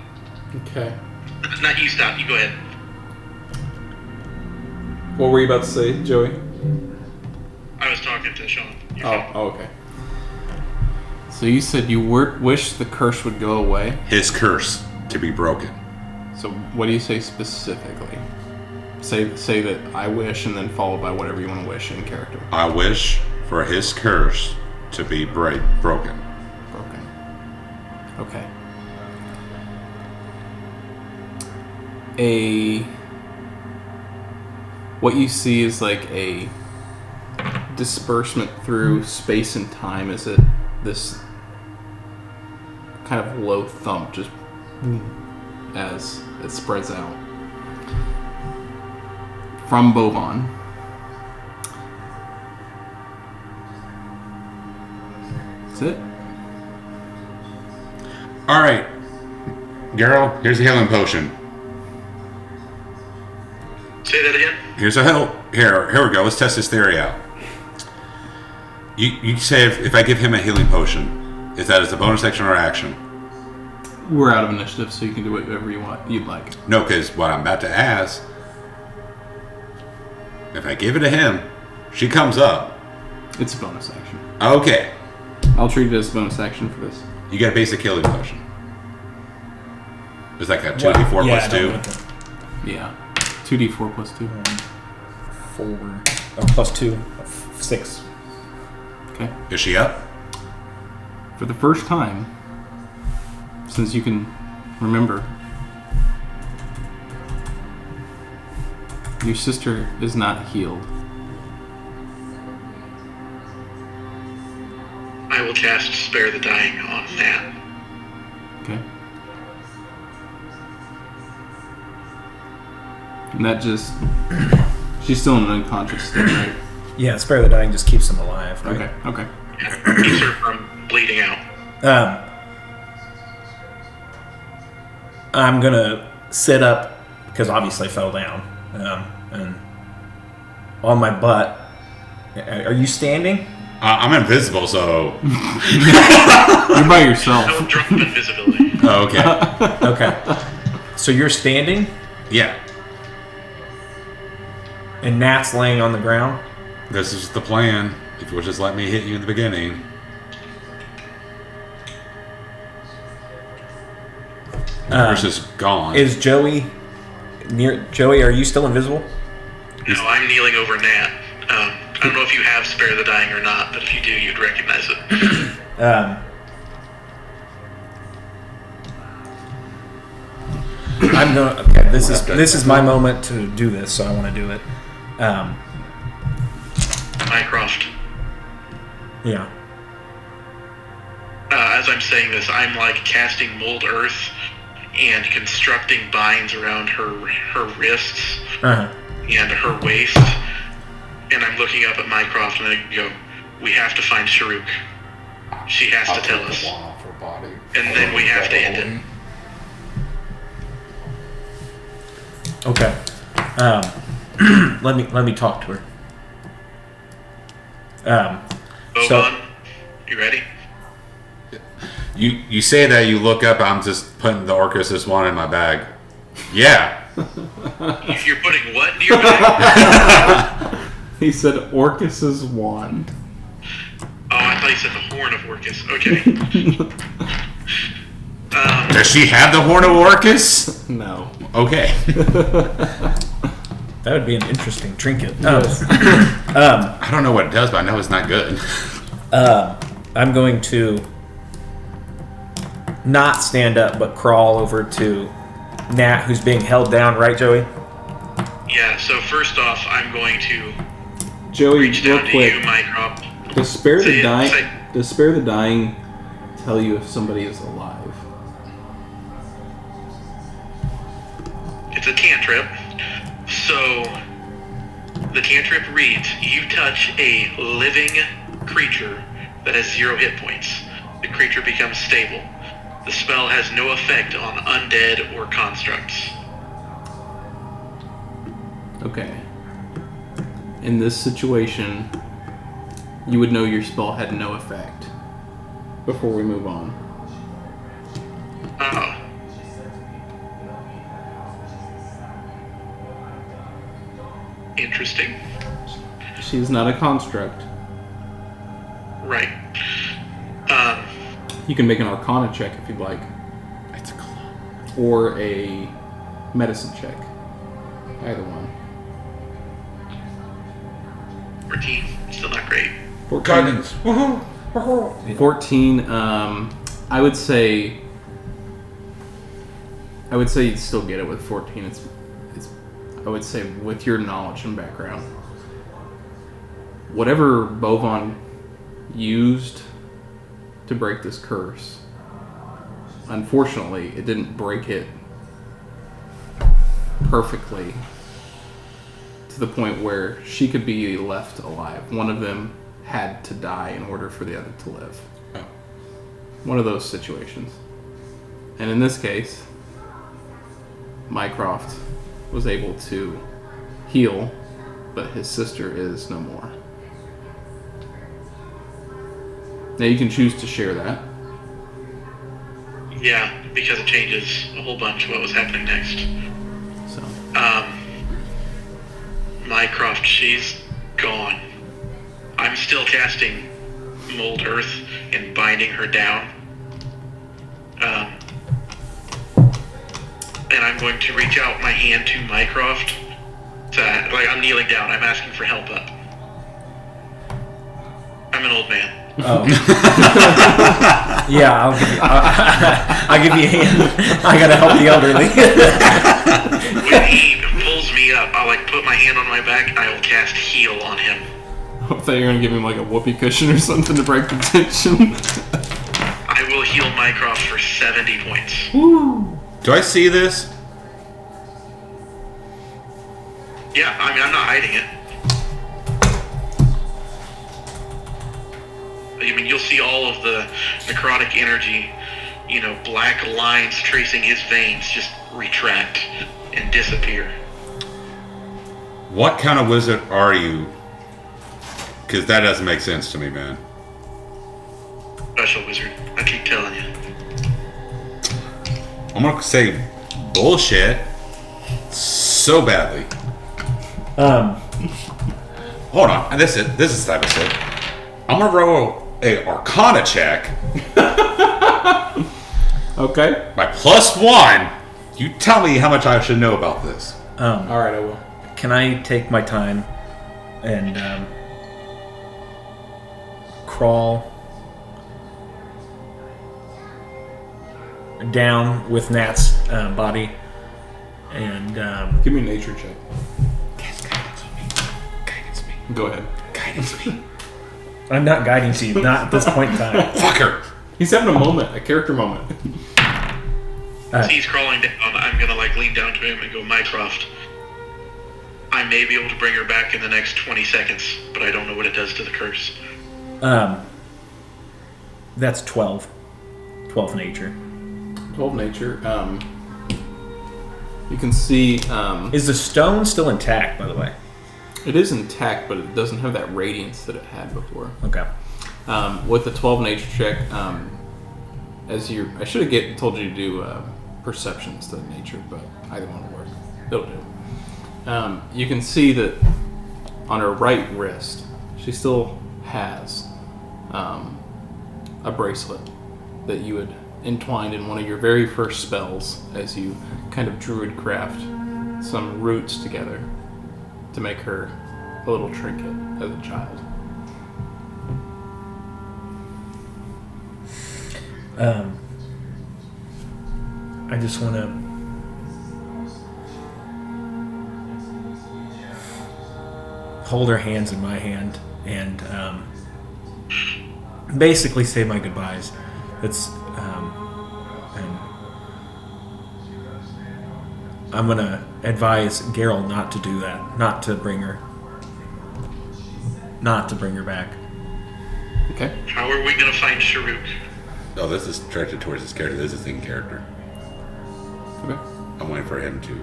Okay. Not you, stop. You go ahead. What were you about to say, Joey? I was talking to Sean. Okay. So you said you wish the curse would go away. His curse to be broken. So what do you say specifically? Say that I wish, and then followed by whatever you want to wish in character. I wish for his curse to be broken. Broken. Okay. What you see is like a disbursement through space and time. Is it this kind of low thump just as it spreads out from Bovan. That's it. All right, Geralt, here's a healing potion. Say that again? Here's a help. Here we go. Let's test this theory out. You say if I give him a healing potion, is that as a bonus action or action? We're out of initiative, so you can do whatever you'd like. No, because what I'm about to ask, if I give it to him, she comes up. It's a bonus action. Okay. I'll treat it as a bonus action for this. You get a basic healing potion. It's like a 2d4 plus 2. Yeah. 2d4 plus 2. 4. Plus 2. 6. Okay. Is she up? For the first time, since you can remember, your sister is not healed. I will cast Spare the Dying on that. Okay. And that just... She's still in an unconscious state, right? Yeah, Spare the Dying just keeps them alive, right? Okay. Yeah, keeps her from bleeding out. I'm gonna sit up because obviously I fell down, and on my butt. Are you standing? I'm invisible, so. You're by yourself. No drop invisibility. Oh, okay. Okay. So you're standing, Yeah. and Nat's laying on the ground. This is the plan. If you'll just let me hit you in the beginning. Curse is gone. Is Joey near? Joey, are you still invisible? No, I'm kneeling over Nat. I don't know if you have Spare the Dying or not, but if you do, you'd recognize it. I'm gonna. Okay, this is my moment to do this, so I want to do it. Mycroft. Yeah. As I'm saying this, I'm like casting Mold Earth and constructing binds around her wrists Uh-huh. and her waist. And I'm looking up at Mycroft and I go, we have to find Sharuk. She has to tell us. And then we have to end it. Okay. Let me talk to her. Boban, you ready? You say that, you look up, I'm just putting the Orcus one in my bag. Yeah. You're putting what in your bag? He said Orcus's wand. Oh, I thought you said the Horn of Orcus. Okay. Does she have the Horn of Orcus? No. Okay. That would be an interesting trinket. I don't know what it does, but I know it's not good. I'm going to not stand up, but crawl over to Nat, who's being held down, right, Joey? Yeah, so first off, I'm going to Joey, reach real down to quick. you, Mycroft. Does Spare Say the it, Dying? say- Does Spare the Dying tell you if somebody is alive? It's a cantrip. So The cantrip reads, you touch a living creature that has 0 hit points. The creature becomes stable. The spell has no effect on undead or constructs. Okay. In this situation, you would know your spell had no effect before we move on. Oh. Interesting. She's not a construct. Right. You can make an Arcana check if you'd like. It's a clone. Or a Medicine check. Either one. 14. Still not great. 14. Guidance. 14, I would say you'd still get it with 14. It's I would say with your knowledge and background. Whatever Bovan used to break this curse, unfortunately, it didn't break it perfectly to the point where she could be left alive. One of them had to die in order for the other to live. Oh. One of those situations. And in this case, Mycroft was able to heal, but his sister is no more. Now you can choose to share that. Yeah, because it changes a whole bunch what was happening next. So Mycroft, she's gone. I'm still casting Mold Earth and binding her down. And I'm going to reach out my hand to Mycroft. I'm kneeling down. I'm asking for help up. I'm an old man. Oh. Yeah, I'll give you a hand. I gotta help the elderly. When he pulls me up, I'll put my hand on my back and I will cast Heal on him. I thought you were going to give him a whoopee cushion or something to break the tension. I will heal Mycroft for 70 points. Woo! Do I see this? Yeah, I'm not hiding it. You'll see all of the necrotic energy, black lines tracing his veins just retract and disappear. What kind of wizard are you? Because that doesn't make sense to me, man. Special wizard, I keep telling you. I'm gonna say bullshit so badly. Hold on, this is the type of shit. I'm gonna roll a Arcana check. Okay. My +1. You tell me how much I should know about this. Alright, I will. Can I take my time and crawl down with Nat's body and Give me a nature check. Guidance me. Go ahead. Guidance me. I'm not guiding to you, not at this point in time. Fucker. He's having a moment, a character moment. As he's crawling down, I'm gonna lean down to him and go, Mycroft, I may be able to bring her back in the next 20 seconds, but I don't know what it does to the curse. That's 12. 12 nature. 12 nature. You can see Is the stone still intact, by the way? it is intact, but it doesn't have that radiance that it had before. Okay. With the 12 nature check, I should have told you to do perception instead of nature, but either one will work. It'll do. You can see that on her right wrist, she still has a bracelet that you had entwined in one of your very first spells as you kind of druid craft some roots together to make her a little trinket as a child. I just want to hold her hands in my hand and basically say my goodbyes. It's and I'm gonna advise Geralt not to do that, not to bring her not to bring her back. Okay. How are we going to find Sharuk? Oh, this is directed towards his character. This is in character. Okay. I'm waiting for him to.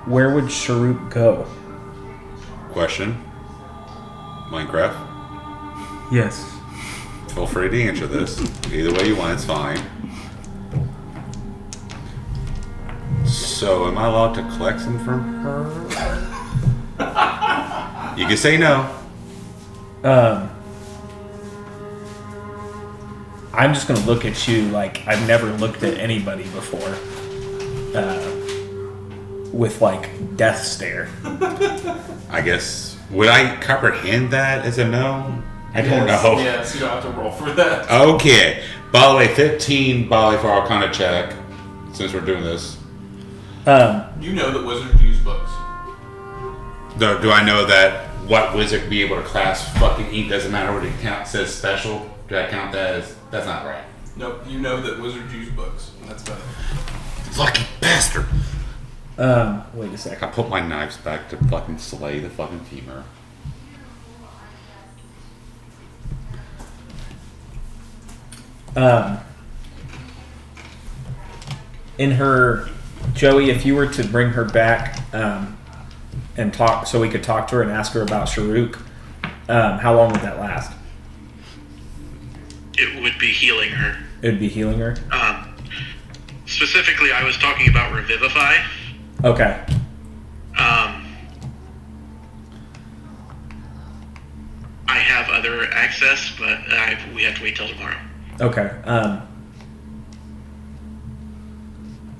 Where would Sharuk go? Question. Minecraft? Yes. Feel free to answer this. Either way you want, it's fine. So, am I allowed to collect some from her? You can say no. I'm just gonna look at you like I've never looked at anybody before. With like death stare. I guess. Would I comprehend that as a no? I don't know. Yes, you don't have to roll for that. Okay. By the way, 15 by for Arcana check. Since we're doing this. You know that wizards use books. Do I know that what wizard could be able to class fucking ink doesn't matter what it says special? Do I count that as... That's not right. Nope, you know that wizards use books. That's better. Lucky bastard. Wait a second. I put my knives back to fucking slay the fucking femur. In her, Joey, if you were to bring her back and talk, so we could talk to her and ask her about Sharuk, how long would that last? It would be healing her. It would be healing her? Specifically, I was talking about Revivify. Okay. I have other access, but we have to wait till tomorrow. Okay.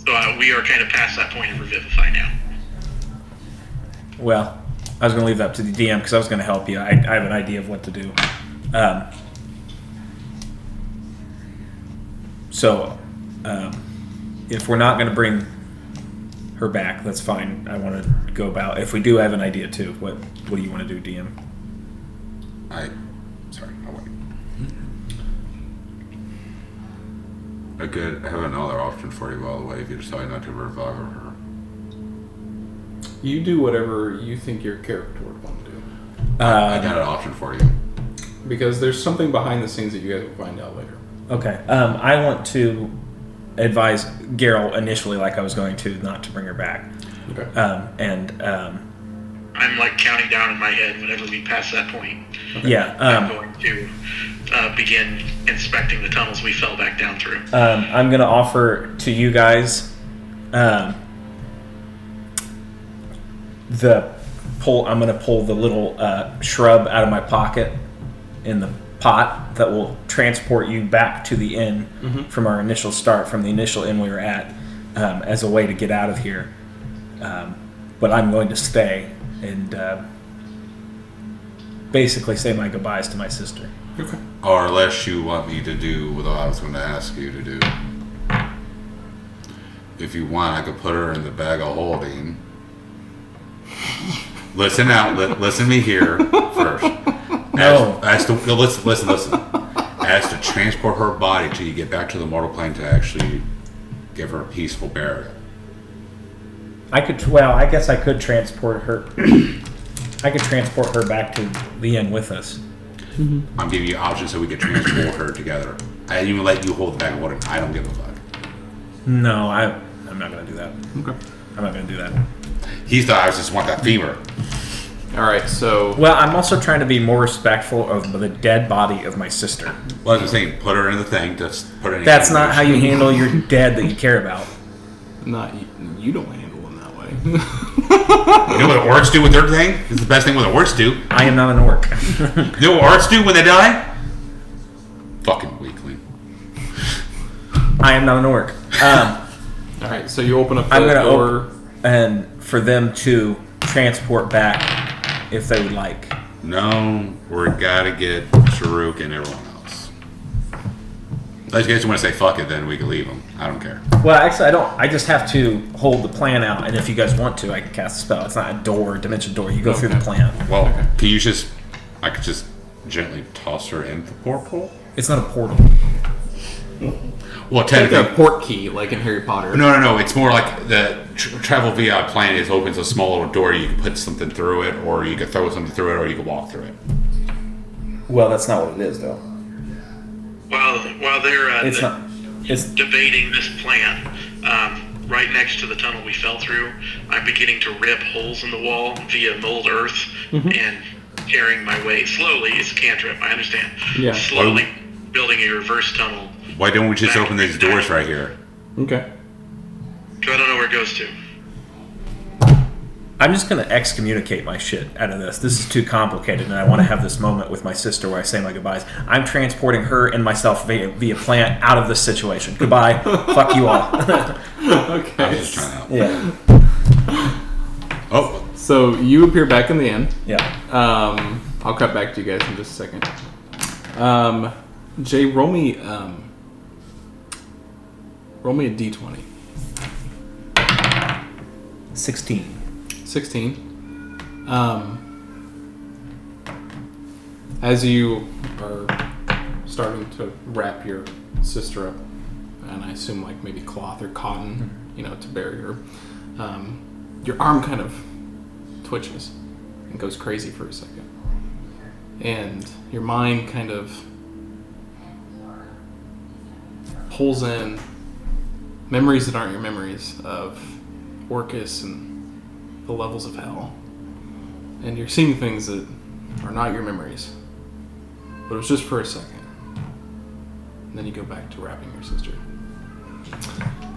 So we are kind of past that point of Revivify now. Well, I was going to leave that up to the DM because I was going to help you. I have an idea of what to do. If we're not going to bring her back, that's fine. I want to go about. If we do, I have an idea too. What do you want to do, DM? Sorry, I'll wait. I could have another option for you, by the way, if you decide not to revive her. You do whatever you think your character would want to do. I got an option for you. Because there's something behind the scenes that you guys will find out later. Okay. I want to advise Geralt initially, like I was going to, not to bring her back. Okay. I'm like counting down in my head whenever we pass that point. Okay. Yeah. I'm going to begin inspecting the tunnels we fell back down through. I'm going to offer to you guys I'm going to pull the little shrub out of my pocket in the pot that will transport you back to the inn from our initial start, from the initial inn we were at, as a way to get out of here. But I'm going to stay and basically say my goodbyes to my sister. Okay. Or unless you want me to do what I was going to ask you to do. If you want, I could put her in the bag of holding. Listen out. Listen to me here first. No. Listen. As to transport her body till you get back to the mortal plane to actually give her a peaceful burial. I guess I could transport her. I could transport her back to the inn with us. I'm giving you options so we can transport her together. I even let you hold the bag of water. I don't give a fuck. No, I'm not going to do that. Okay. I'm not going to do that. He thought I just want that femur. All right, so... Well, I'm also trying to be more respectful of the dead body of my sister. Well, I was saying, put her in the thing. Just put her in. That's not how you handle your dead that you care about. You don't handle them that way. You know what orcs do with their thing? It's the best thing what the orcs do. I am not an orc. You know what orcs do when they die? Fucking weakling. I am not an orc. All right, so you open up the I'm going to door. and for them to transport back if they would like. No, we gotta get Sharuk and everyone else. Unless you guys want to say fuck it, then we can leave them. I don't care. Well, actually, I don't. I just have to hold the plan out, and if you guys want to, I can cast a spell. It's not a dimension door. You go through the plan. Well, can you just... I could just gently toss her in the portal? It's not a portal. Well, It's like technically, a port key, like in Harry Potter. no. It's more like the travel via plane is opens a small little door. You can put something through it, or you could throw something through it, or you could walk through it. Well, that's not what it is, though. While they're It's not. It's debating this plan, right next to the tunnel we fell through, I'm beginning to rip holes in the wall via mold earth and carrying my way slowly. It's a cantrip, I understand. Yeah. Slowly building a reverse tunnel. Why don't we just back open these to the doors dining right here? Okay. room. I don't know where it goes to. I'm just gonna excommunicate my shit out of this. This is too complicated, and I want to have this moment with my sister where I say my goodbyes. I'm transporting her and myself via plant out of this situation. Goodbye. Fuck you all. I was Okay. just trying to help. Yeah. Oh, So you appear back in the inn. Yeah. I'll cut back to you guys in just a second. Jay, roll me a d20. 16. 16. As you are starting to wrap your sister up, and I assume like maybe cloth or cotton, to bury her, your arm kind of twitches and goes crazy for a second. And your mind kind of pulls in memories that aren't your memories of Orcus and the levels of hell. And you're seeing things that are not your memories. But it was just for a second. And then you go back to wrapping your sister.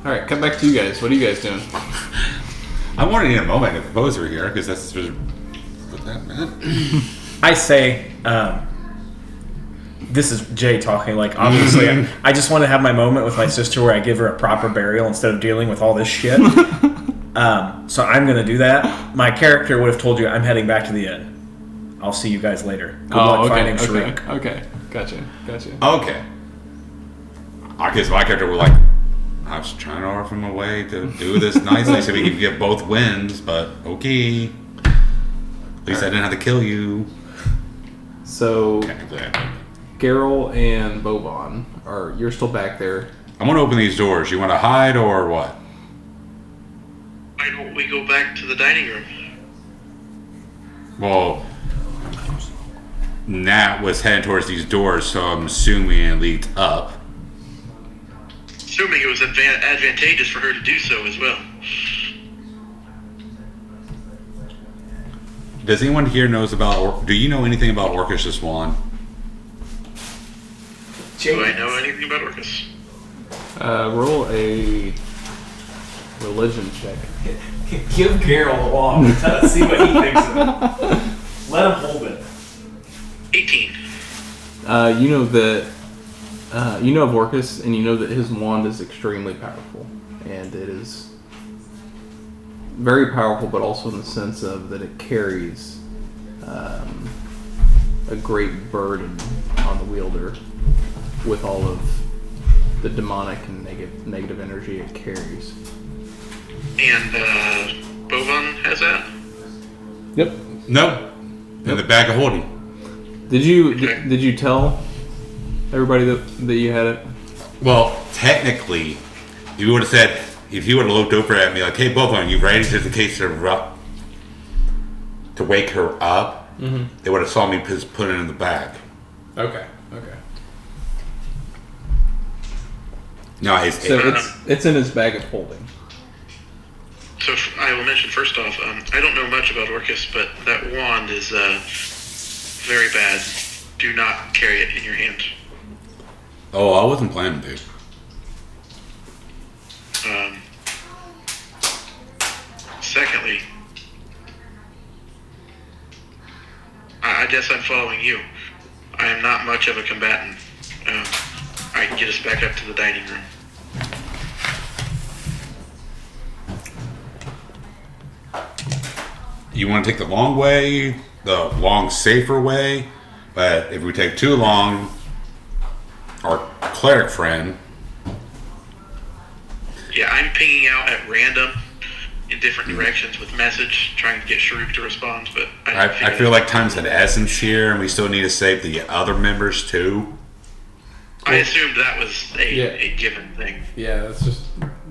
Alright, cut back to you guys. What are you guys doing? I wanted to need a moment if the bows were here because that's just what that meant. I say, this is Jay talking. Like, obviously, I just want to have my moment with my sister where I give her a proper burial instead of dealing with all this shit. So I'm going to do that. My character would have told you I'm heading back to the inn. I'll see you guys later. Good luck finding Sharik. Okay. Gotcha. Okay. I guess my character was like, I was trying to offer him a way to do this nicely so we could get both wins, but okay. At least I didn't have to kill you. So, Technically, I did. Geralt and Boban, you're still back there. I'm going to open these doors. You want to hide or what? Why don't we go back to the dining room? Well, Nat was heading towards these doors, so I'm assuming it leads up. Assuming it was advantageous for her to do so as well. Does anyone here knows about, do you know anything about Orcus' wand? Do I know anything about Orcus? Roll a religion check. Give Geralt a wand. Let's see what he thinks of it. Let him hold it. 18. You know that you know of Orcus, and you know that his wand is extremely powerful, and it is very powerful, but also in the sense of that it carries a great burden on the wielder with all of the demonic and negative energy it carries. And Bovan has that? Yep. No. In the bag of holding. Did you Okay. did you tell everybody that you had it? Well, technically, if you would have said, if you would have looked over at me like, hey, both of you ready just in case to wake her up, they would have saw me just put it in the bag. Okay. No, So it's in his bag of holding. So I will mention first off, I don't know much about Orcus, but that wand is very bad. Do not carry it in your hand. oh, I wasn't planning to. Secondly, I guess I'm following you. I am not much of a combatant. I can get us back up to the dining room. You want to take the long way, the long, safer way, but if we take too long, our cleric friend. Yeah, I'm pinging out at random in different directions with message, trying to get Sharuk to respond, but I feel like time's an essence here, and we still need to save the other members too. I assumed that was Yeah. a given thing. Yeah, it's just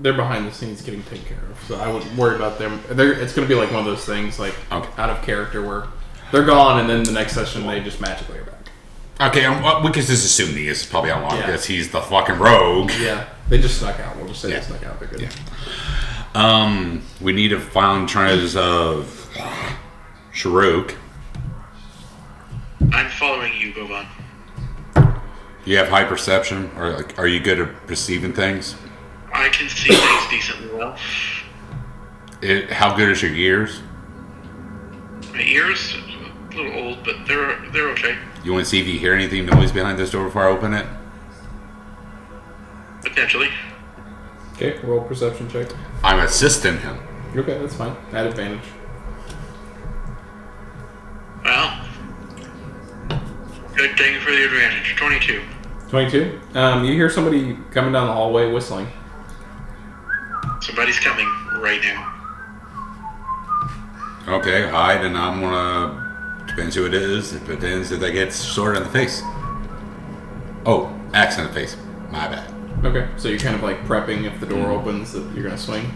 they're behind the scenes getting taken care of, so I wouldn't worry about them. It's going to be like one of those things, like out of character, where they're gone, and then the next session they just magically are back. Okay, we can just assume he is probably unlocked because he's the fucking rogue. Yeah, they just snuck out. We'll just say they snuck out. They're good. Yeah. We need to find traces of Sharuk. I'm following you, Bovan. You have high perception, or like, are you good at perceiving things? I can see things decently well. How good is your ears? My ears, a little old, but they're okay. You want to see if you hear anything noise behind this door before I open it? Potentially. Okay, roll perception check. I'm assisting him. Okay, that's fine. At advantage. Well, good thing for the advantage. 22. 22. You hear somebody coming down the hallway whistling. Somebody's coming right now. Okay, hide, and I'm gonna. Depends who it is. It depends if they get sword in the face. Oh, axe in the face. My bad. Okay, so you're kind of like prepping if the door opens that you're gonna swing.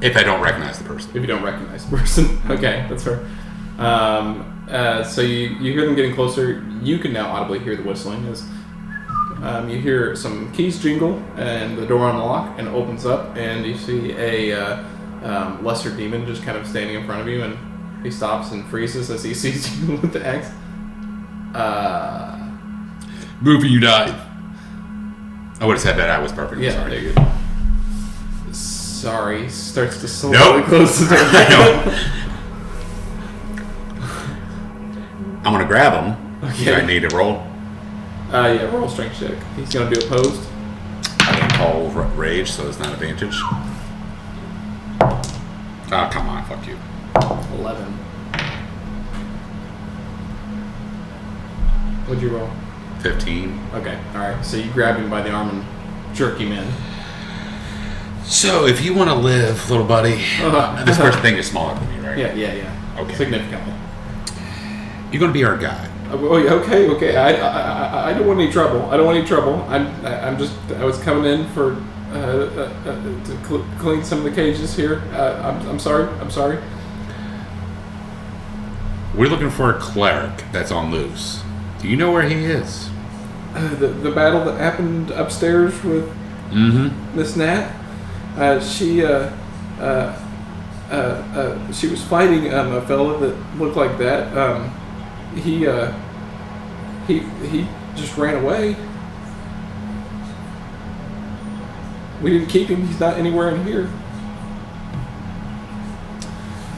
If I don't recognize the person. If you don't recognize the person. Okay, that's fair. So you hear them getting closer. You can now audibly hear the whistling as you hear some keys jingle and the door unlock and opens up, and you see a lesser demon just kind of standing in front of you, and he stops and freezes as he sees you with the axe. Move or you die. I would have said that. I was perfect. Yeah, Sorry. there you go. Sorry, starts to slowly close the door. I'm gonna grab him. Okay. Do I need to roll? Yeah, roll strength check. He's gonna do opposed. I can call rage, so it's not advantage. Oh, come on, fuck you. 11. What'd you roll? 15. Okay, alright. So you grab him by the arm and jerk him in. So, if you want to live, little buddy, this first thing is smaller than me, right? Yeah. Okay. Significantly. You're going to be our guy. Oh, yeah, okay. I don't want any trouble. I was coming in for to clean some of the cages here. I'm sorry. We're looking for a cleric that's on loose. Do you know where he is? The battle that happened upstairs with Miss Nat. She was fighting a fella that looked like that. He just ran away. We didn't keep him. He's not anywhere in here.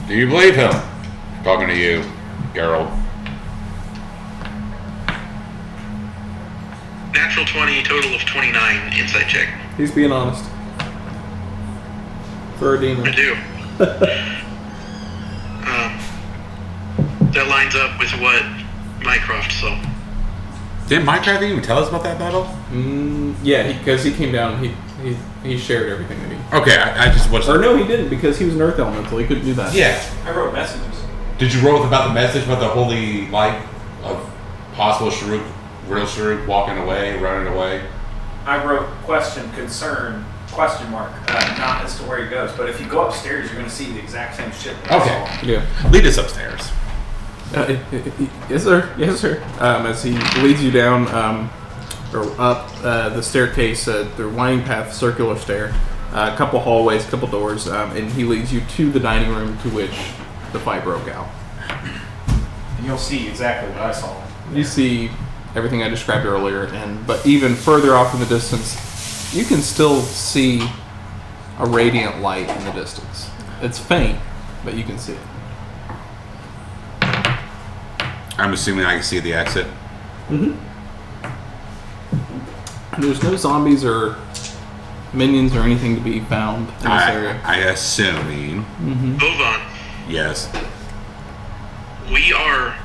Do you believe him? Talking to you, girl. Natural 20, total of 29, insight check. He's being honest. For a demon. I do. That lines up with what Mycroft saw. Didn't Minecraft even tell us about that battle? Yeah, because he came down and he shared everything that he... Okay, I just watched... Or no, he didn't, because he was an Earth Elemental. He couldn't do that. Yeah. I wrote messages. Did you roll about the message about the holy light of possible real Sharuk walking away, running away? I wrote question, concern, question mark, not as to where he goes. But if you go upstairs, you're going to see the exact same shit that I saw. Yeah. Lead us upstairs. Yes, sir. As he leads you down or up the staircase, the winding path, circular stair, a couple hallways, a couple doors, and he leads you to the dining room to which the fight broke out. And you'll see exactly what I saw. You see everything I described earlier, but even further off in the distance, you can still see a radiant light in the distance. It's faint, but you can see it. I'm assuming I can see the exit. There's no zombies or minions or anything to be found in this area. I assuming. Bovan, Yes. we are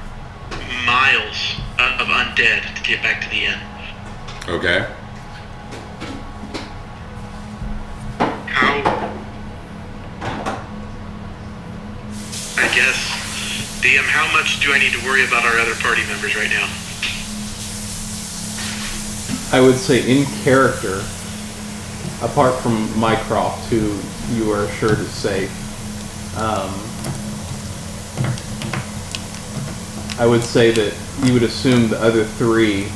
miles of undead to get back to the inn. Okay. DM, how much do I need to worry about our other party members right now? I would say in character, apart from Mycroft, who you are assured is safe, I would say that you would assume the other three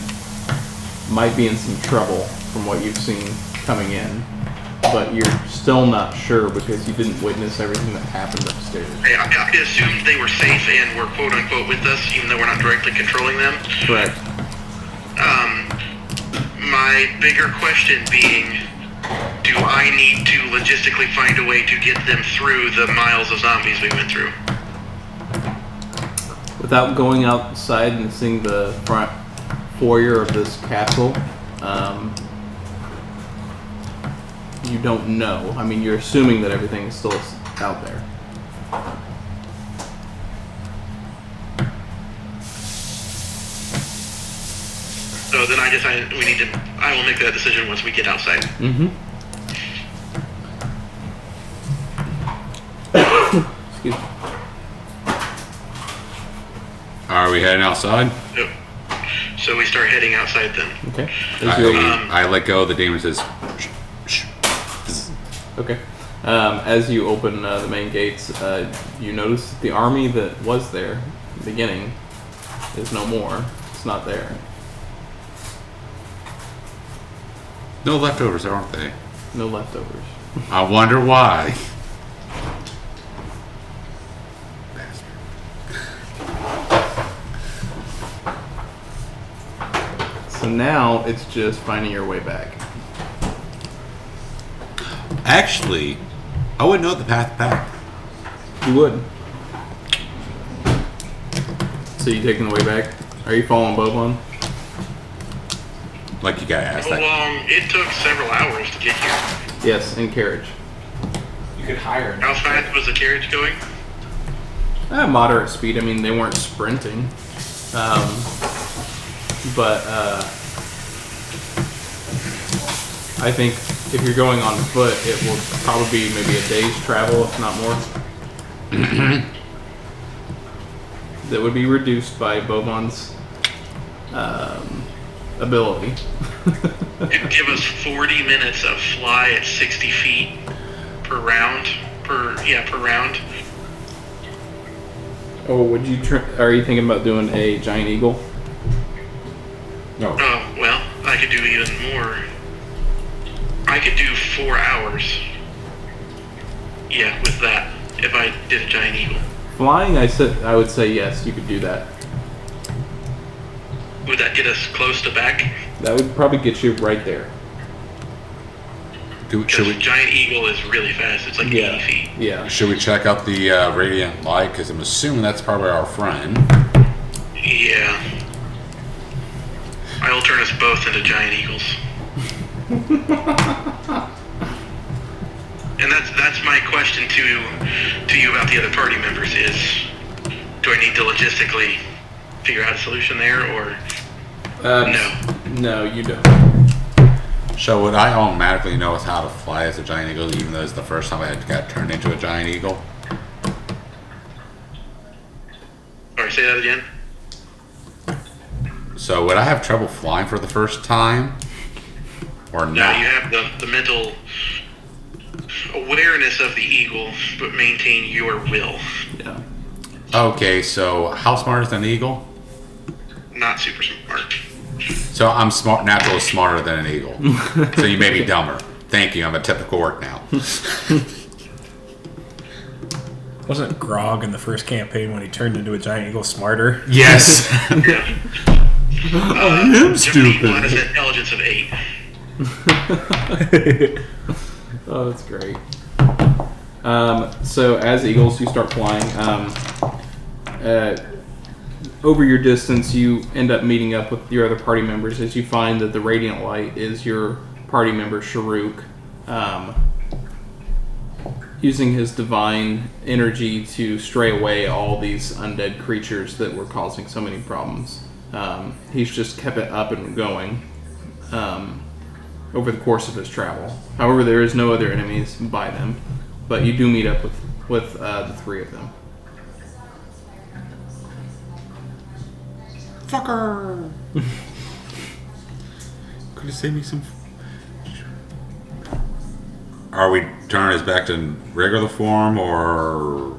might be in some trouble from what you've seen coming in, but you're still not sure because you didn't witness everything that happened upstairs. I assumed they were safe and were quote unquote with us, even though we're not directly controlling them. Correct. My bigger question being, do I need to logistically find a way to get them through the miles of zombies we went through? Without going outside and seeing the front foyer of this castle, you don't know. I mean, you're assuming that everything is still out there. So then I will make that decision once we get outside. Mm-hmm. Excuse me. Are we heading outside? Yep. So we start heading outside then. Okay. I let go. The demon says, shh. Okay. As you open the main gates, you notice that the army that was there at the beginning is no more. It's not there. No leftovers, aren't they? No leftovers. I wonder why. So now it's just finding your way back. Actually, I wouldn't know the path back. You would. So you taking the way back? Are you following Bobon? Like you gotta ask How that. long? It took several hours to get here. Yes, in carriage. You could hire an How fast was the carriage going? Moderate speed. I mean, they weren't sprinting. But I think if you're going on foot, it will probably be maybe a day's travel, if not more. That would be reduced by Bobon's ability. It'd give us 40 minutes of fly at 60 feet per round. Per round. Oh, would you? Are you thinking about doing a giant eagle? No. Oh, well, I could do even more. I could do 4 hours. Yeah, with that, if I did a giant eagle. Flying, I would say yes, you could do that. Would that get us close to back? That would probably get you right there. Should Because we giant eagle is really fast. It's like 80 feet. Yeah. should we check out the radiant light? Because I'm assuming that's probably our friend. Yeah. I will turn us both into giant eagles. And that's my question to you about the other party members is, do I need to logistically figure out a solution there, or no? No, you don't. So would I automatically know how to fly as a giant eagle, even though it's the first time I got turned into a giant eagle? Sorry, say that again. So would I have trouble flying for the first time? Or No, not? you have the mental awareness of the eagle, but maintain your will. Yeah. Okay, so how smart is an eagle? Not super smart. So I'm smart. Natural is smarter than an eagle. So you made me dumber. Thank you. I'm a typical orc now. Wasn't Grog in the first campaign when he turned into a giant eagle smarter? Yes. Yeah. I am Different eagle has an intelligence of 8. Oh, that's great. So as eagles, you start flying. Over your distance, you end up meeting up with your other party members as you find that the radiant light is your party member Sharuk, using his divine energy to stray away all these undead creatures that were causing so many problems. He's just kept it up and going over the course of his travel. However, there is no other enemies by them, but you do meet up with the 3 of them. Fucker. Could you save me some? Are we turning us back to regular form, or?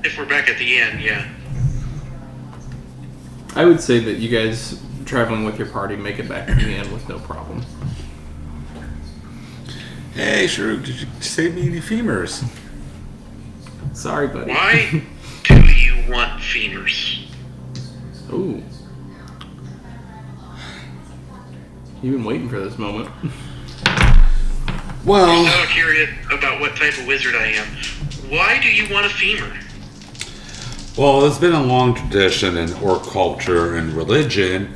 If we're back at the inn, yeah. I would say that you guys traveling with your party make it back to the inn with no problem. Hey, Shrug, did you save me any femurs? Sorry, buddy. Why do you want femurs? Ooh. You've been waiting for this moment. Well, I'm so curious about what type of wizard I am. Why do you want a femur? well, it's been a long tradition in orc culture and religion.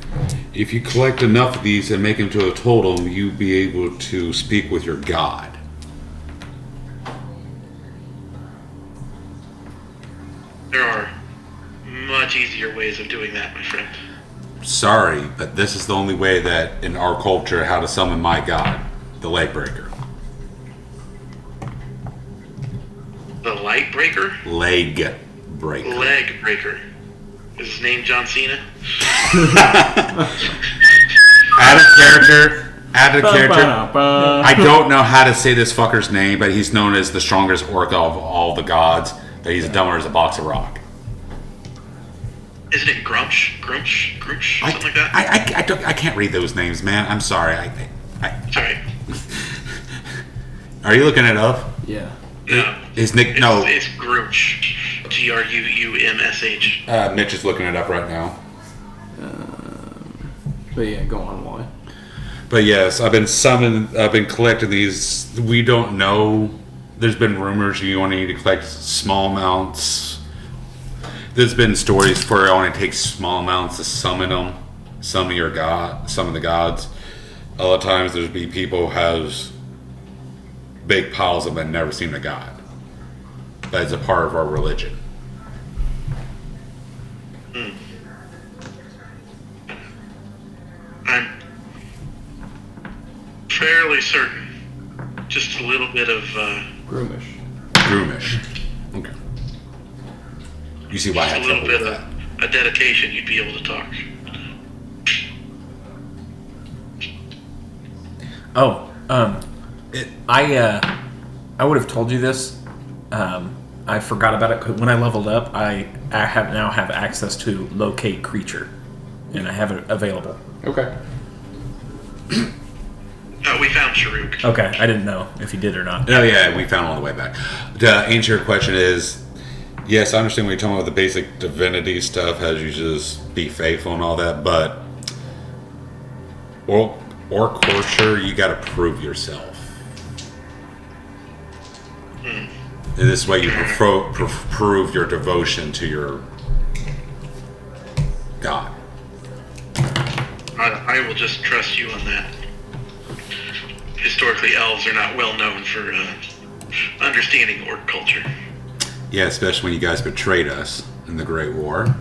If you collect enough of these and make them to a totem, you'll be able to speak with your god. There are much easier ways of doing that, my friend. Sorry, but this is the only way that in our culture how to summon my god, the Lightbreaker. The light breaker? Leg breaker. Leg breaker. Is his name John Cena? Add a character. Ba-ba-da-ba. I don't know how to say this fucker's name, but he's known as the strongest orc of all the gods. That he's dumber as a box of rock. Isn't it Grumsh? Something like that? I can't read those names, man. I'm sorry. Sorry. Are you looking it up? Yeah. No. His nick? No. It's Grumsh. Grumsh. Mitch is looking it up right now. But yeah, go on, Wally. But yes, I've been collecting these. We don't know. There's been rumors you only need to collect small amounts. There's been stories where it only takes small amounts to summon them. Summon the gods. Other times there's be people who has big piles of them and never seen a god. That's a part of our religion. I'm fairly certain. Just a little bit of, Groomish. Groomish. Okay. You see why I just have a little trouble bit with of that. a dedication, you'd be able to talk. Oh, I would have told you this. I forgot about it. 'Cause when I leveled up, I now have access to locate creature, and I have it available. Okay. We found Sharuk. Okay, I didn't know if you did or not. Oh yeah, we found it on the way back. To answer your question is, yes, I understand what you're talking about the basic divinity stuff, how you just be faithful and all that, but or culture, you got to prove yourself. And this way you prove your devotion to your God. I will just trust you on that. Historically, elves are not well known for understanding orc culture. Yeah, especially when you guys betrayed us in the Great War.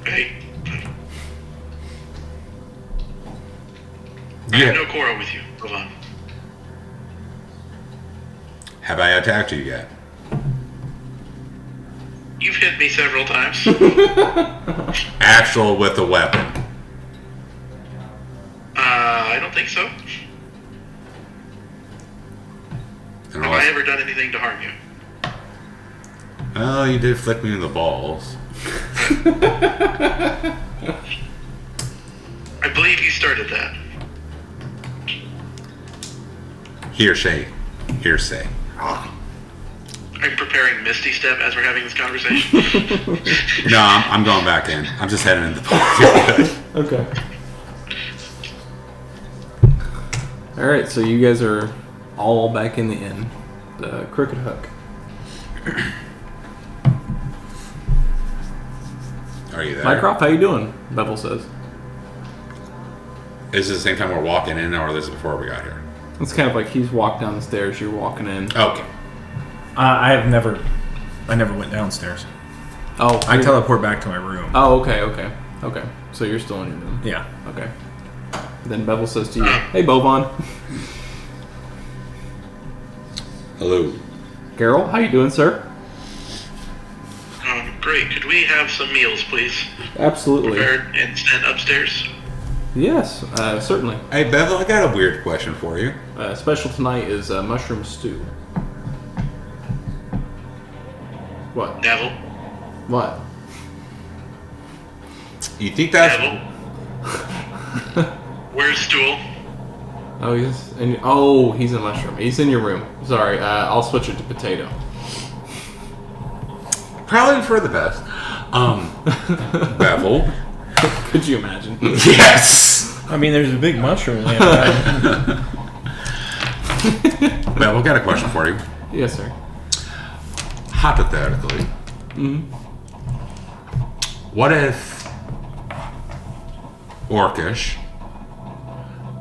Hey, I Yeah. have no quarrel with you. Move on. Have I attacked you yet? You've hit me several times. Actual with a weapon. I don't think so. And Have I ever done anything to harm you? Oh, you did flick me in the balls. I believe you started that. Hearsay. I'm preparing Misty Step as we're having this conversation. No, I'm going back in. I'm just heading in the park. Okay. Alright, so you guys are all back in the inn. The Crooked Hook. Are you there? Mycroft, how you doing? Bevel says. Is it the same time we're walking in, or this is before we got here? It's kind of like he's walked down the stairs, you're walking in. Okay. I never went downstairs. Oh, I teleport back to my room. Oh, okay. So you're still in your room. Yeah. Okay. Then Bevel says to you, "Hey, Bovan." Hello. Carol, how you doing, sir? Great. Could we have some meals, please? Absolutely. Prepared and sent upstairs? Yes, certainly. Hey, Bevel, I got a weird question for you. Special tonight is mushroom stew. What? Neville? What? You think that's... Neville? Where's Stool? Oh, he's a mushroom. He's in your room. Sorry, I'll switch it to potato. Probably for the best. Bevel. Could you imagine? Yes! I mean, there's a big mushroom laying around. Bevel, got a question for you. Yes, sir. Hypothetically, what if Orcish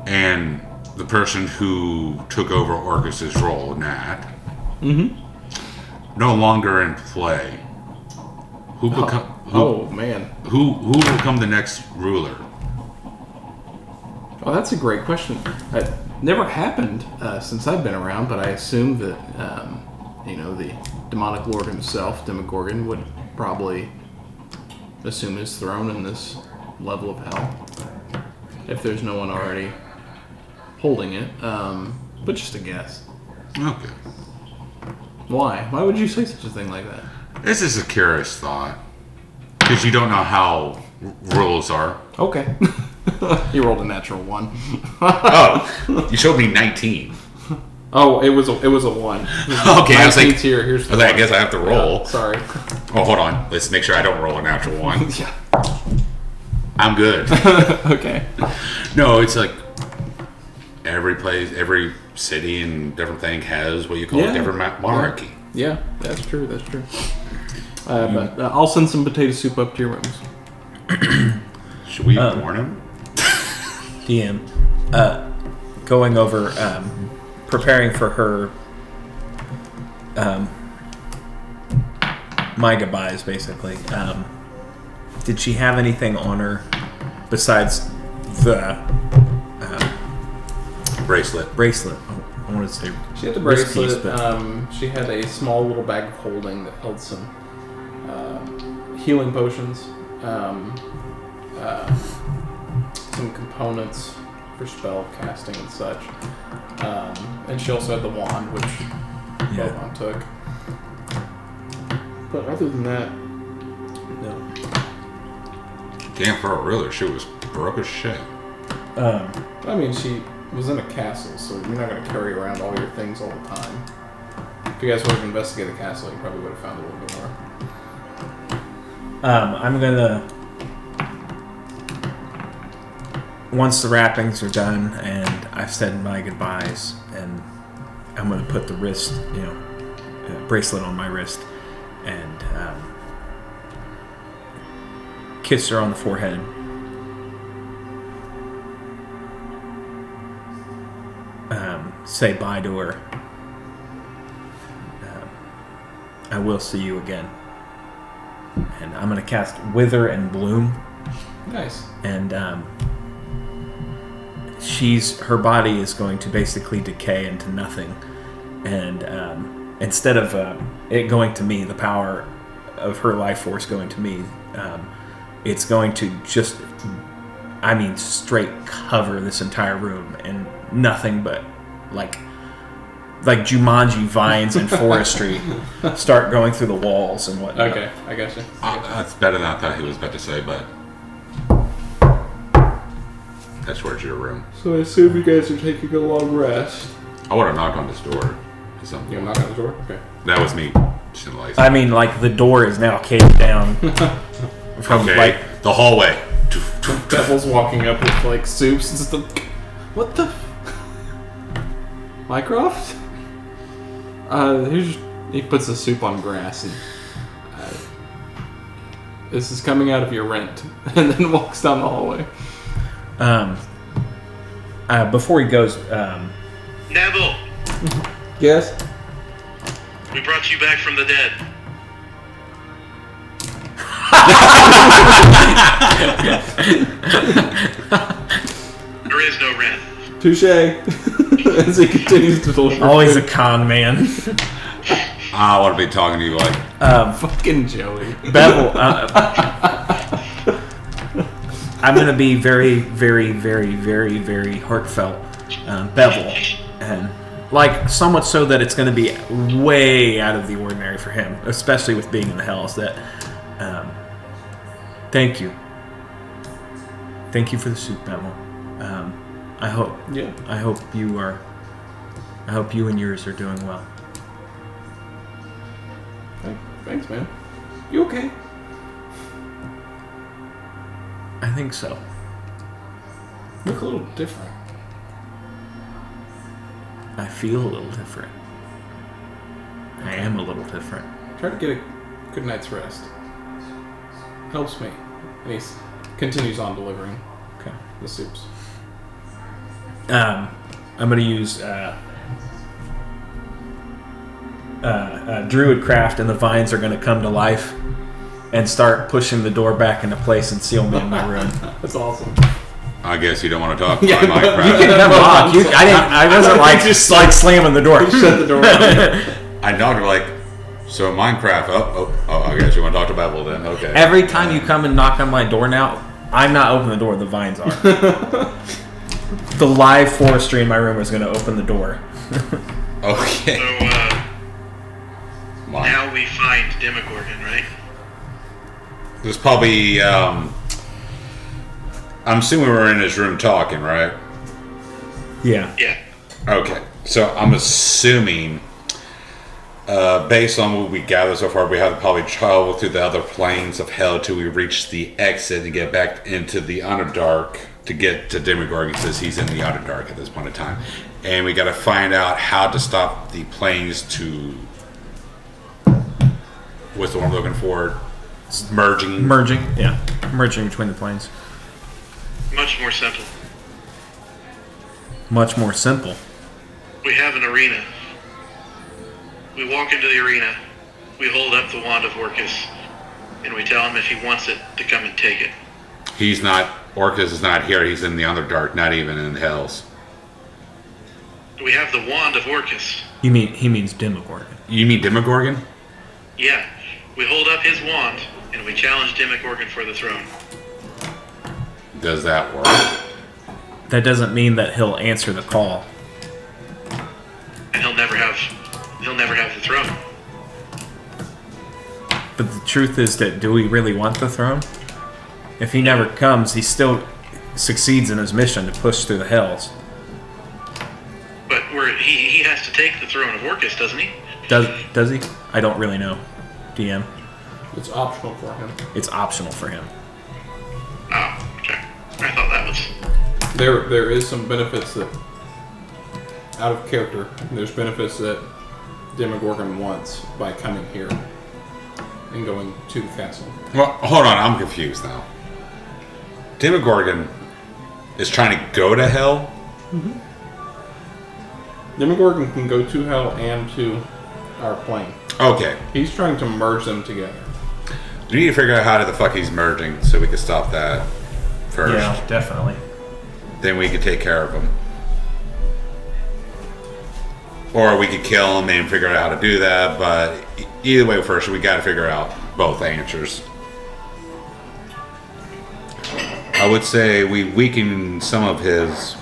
and the person who took over Orcus's role, Nat, no longer in play? Who become? Man. Who will become the next ruler? Oh, that's a great question. That never happened since I've been around, but I assume that the demonic lord himself, Demogorgon, would probably assume his throne in this level of hell, if there's no one already holding it. But just a guess. Okay. Why? Why would you say such a thing like that? This is a curious thought. Because you don't know how rules are. Okay. You rolled a natural 1. Oh, you showed me 19. Oh, it was a 1. Okay, I was like, here. Here's the I guess I have to roll. Yeah, sorry. Oh, hold on. Let's make sure I don't roll a natural 1. Yeah. I'm good. Okay. No, it's like every place, every city and different thing has what you call a different monarchy. Yeah, that's true. That's true. But I'll send some potato soup up to your rooms. Should we warn him? DM. Going over, preparing for her, my goodbyes, basically. Did she have anything on her besides the Bracelet. I wanted to say She had the wrist bracelet. piece, but- She had a small little bag of holding that held some healing potions, some components for spell casting and such. And she also had the wand, which Boban took. But other than that, no. Damn, for a ruler, she was broke as shit. I mean, she was in a castle, so you're not going to carry around all your things all the time. If you guys would have investigated the castle, you probably would have found a little bit more. I'm gonna, once the wrappings are done and I've said my goodbyes, and I'm gonna put the wrist, bracelet on my wrist, and kiss her on the forehead. Say bye to her. I will see you again. And I'm going to cast Wither and Bloom. Nice. And her body is going to basically decay into nothing. And instead of it going to me, the power of her life force going to me, it's going to just, straight cover this entire room, and nothing but like Jumanji vines and forestry start going through the walls and whatnot. Okay, I gotcha. That's better than I thought he was about to say, but that's towards your room. So I assume you guys are taking a long rest. I want to knock on this door. You knock on the door? Okay. That was me. Like the door is now caved down from the hallway. Devil's walking up with soups and stuff. What the? Mycroft? He puts the soup on grass and this is coming out of your rent, and then walks down the hallway. Before he goes, Neville, Yes? we brought you back from the dead. There is no rent. Touche. As he continues to deliver. always a con man. I want to be talking to you like Fucking Joey. Bevel, I'm going to be very, very, very, very, very heartfelt. Bevel. And like, somewhat so that it's going to be way out of the ordinary for him, especially with being in the Hells. That, thank you. Thank you for the soup, Bevel. I hope you and yours are doing well. Thanks, man. You okay? I think so. Look a little different. I feel a little different. I am a little different. Try to get a good night's rest. Helps me. And he continues on delivering the soups. I'm going to use Druidcraft, and the vines are going to come to life and start pushing the door back into place and seal me in my room. That's awesome. I guess you don't want to talk Yeah, about Minecraft. you can come on. I wasn't like slamming the door. Shut the door. I knocked her like, so Minecraft. Oh, I guess you want to talk to Bevel then. Okay. Every time you come and knock on my door now, I'm not opening the door. The vines are. The live forestry in my room is going to open the door. Okay. So, now we find Demogorgon, right? There's probably, I'm assuming we're in his room talking, right? Yeah. Yeah. Okay. So I'm assuming, based on what we gather so far, we have to probably travel through the other planes of hell till we reach the exit and get back into the Underdark to get to Demogorgon, since he's in the Underdark at this point in time. And we got to find out how to stop the planes to... What's the one I'm looking for? Merging, yeah. Merging between the planes. Much more simple. Much more simple. We have an arena. We walk into the arena, we hold up the wand of Orcus, and we tell him if he wants it to come and take it. He's not... Orcus is not here. He's in the Underdark, not even in Hells. We have the wand of Orcus. He means Demogorgon. You mean Demogorgon? Yeah. We hold up his wand, and we challenge Demogorgon for the throne. Does that work? That doesn't mean that he'll answer the call. And he'll never have the throne. But the truth is that, do we really want the throne? If he never comes, he still succeeds in his mission to push through the Hells. But he has to take the throne of Orcus, doesn't he? Does he? I don't really know. DM. It's optional for him. It's optional for him. Oh, okay. I thought that was... There is some benefits that, out of character, there's benefits that Demogorgon wants by coming here and going to the castle. Well, hold on. I'm confused now. Demogorgon is trying to go to hell? Mm-hmm. Demogorgon can go to hell and to our plane. Okay. He's trying to merge them together. We need to figure out how the fuck he's merging so we can stop that first. Yeah, definitely. Then we can take care of him. Or we could kill him and figure out how to do that, but either way, first we got to figure out both answers. I would say we weaken some of his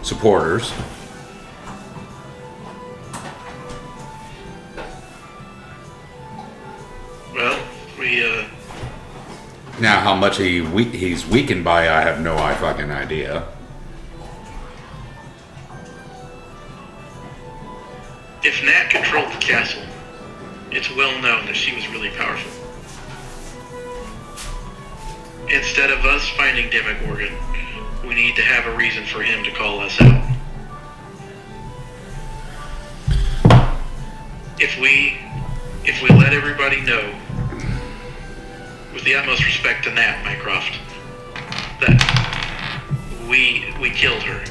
supporters. Well, Now, how much he's weakened by, I have no fucking idea. if Nat controlled the castle, it's well known that she was really powerful. Instead of us finding Demogorgon, we need to have a reason for him to call us out. If we let everybody know, with the utmost respect to Nat Mycroft, that we killed her,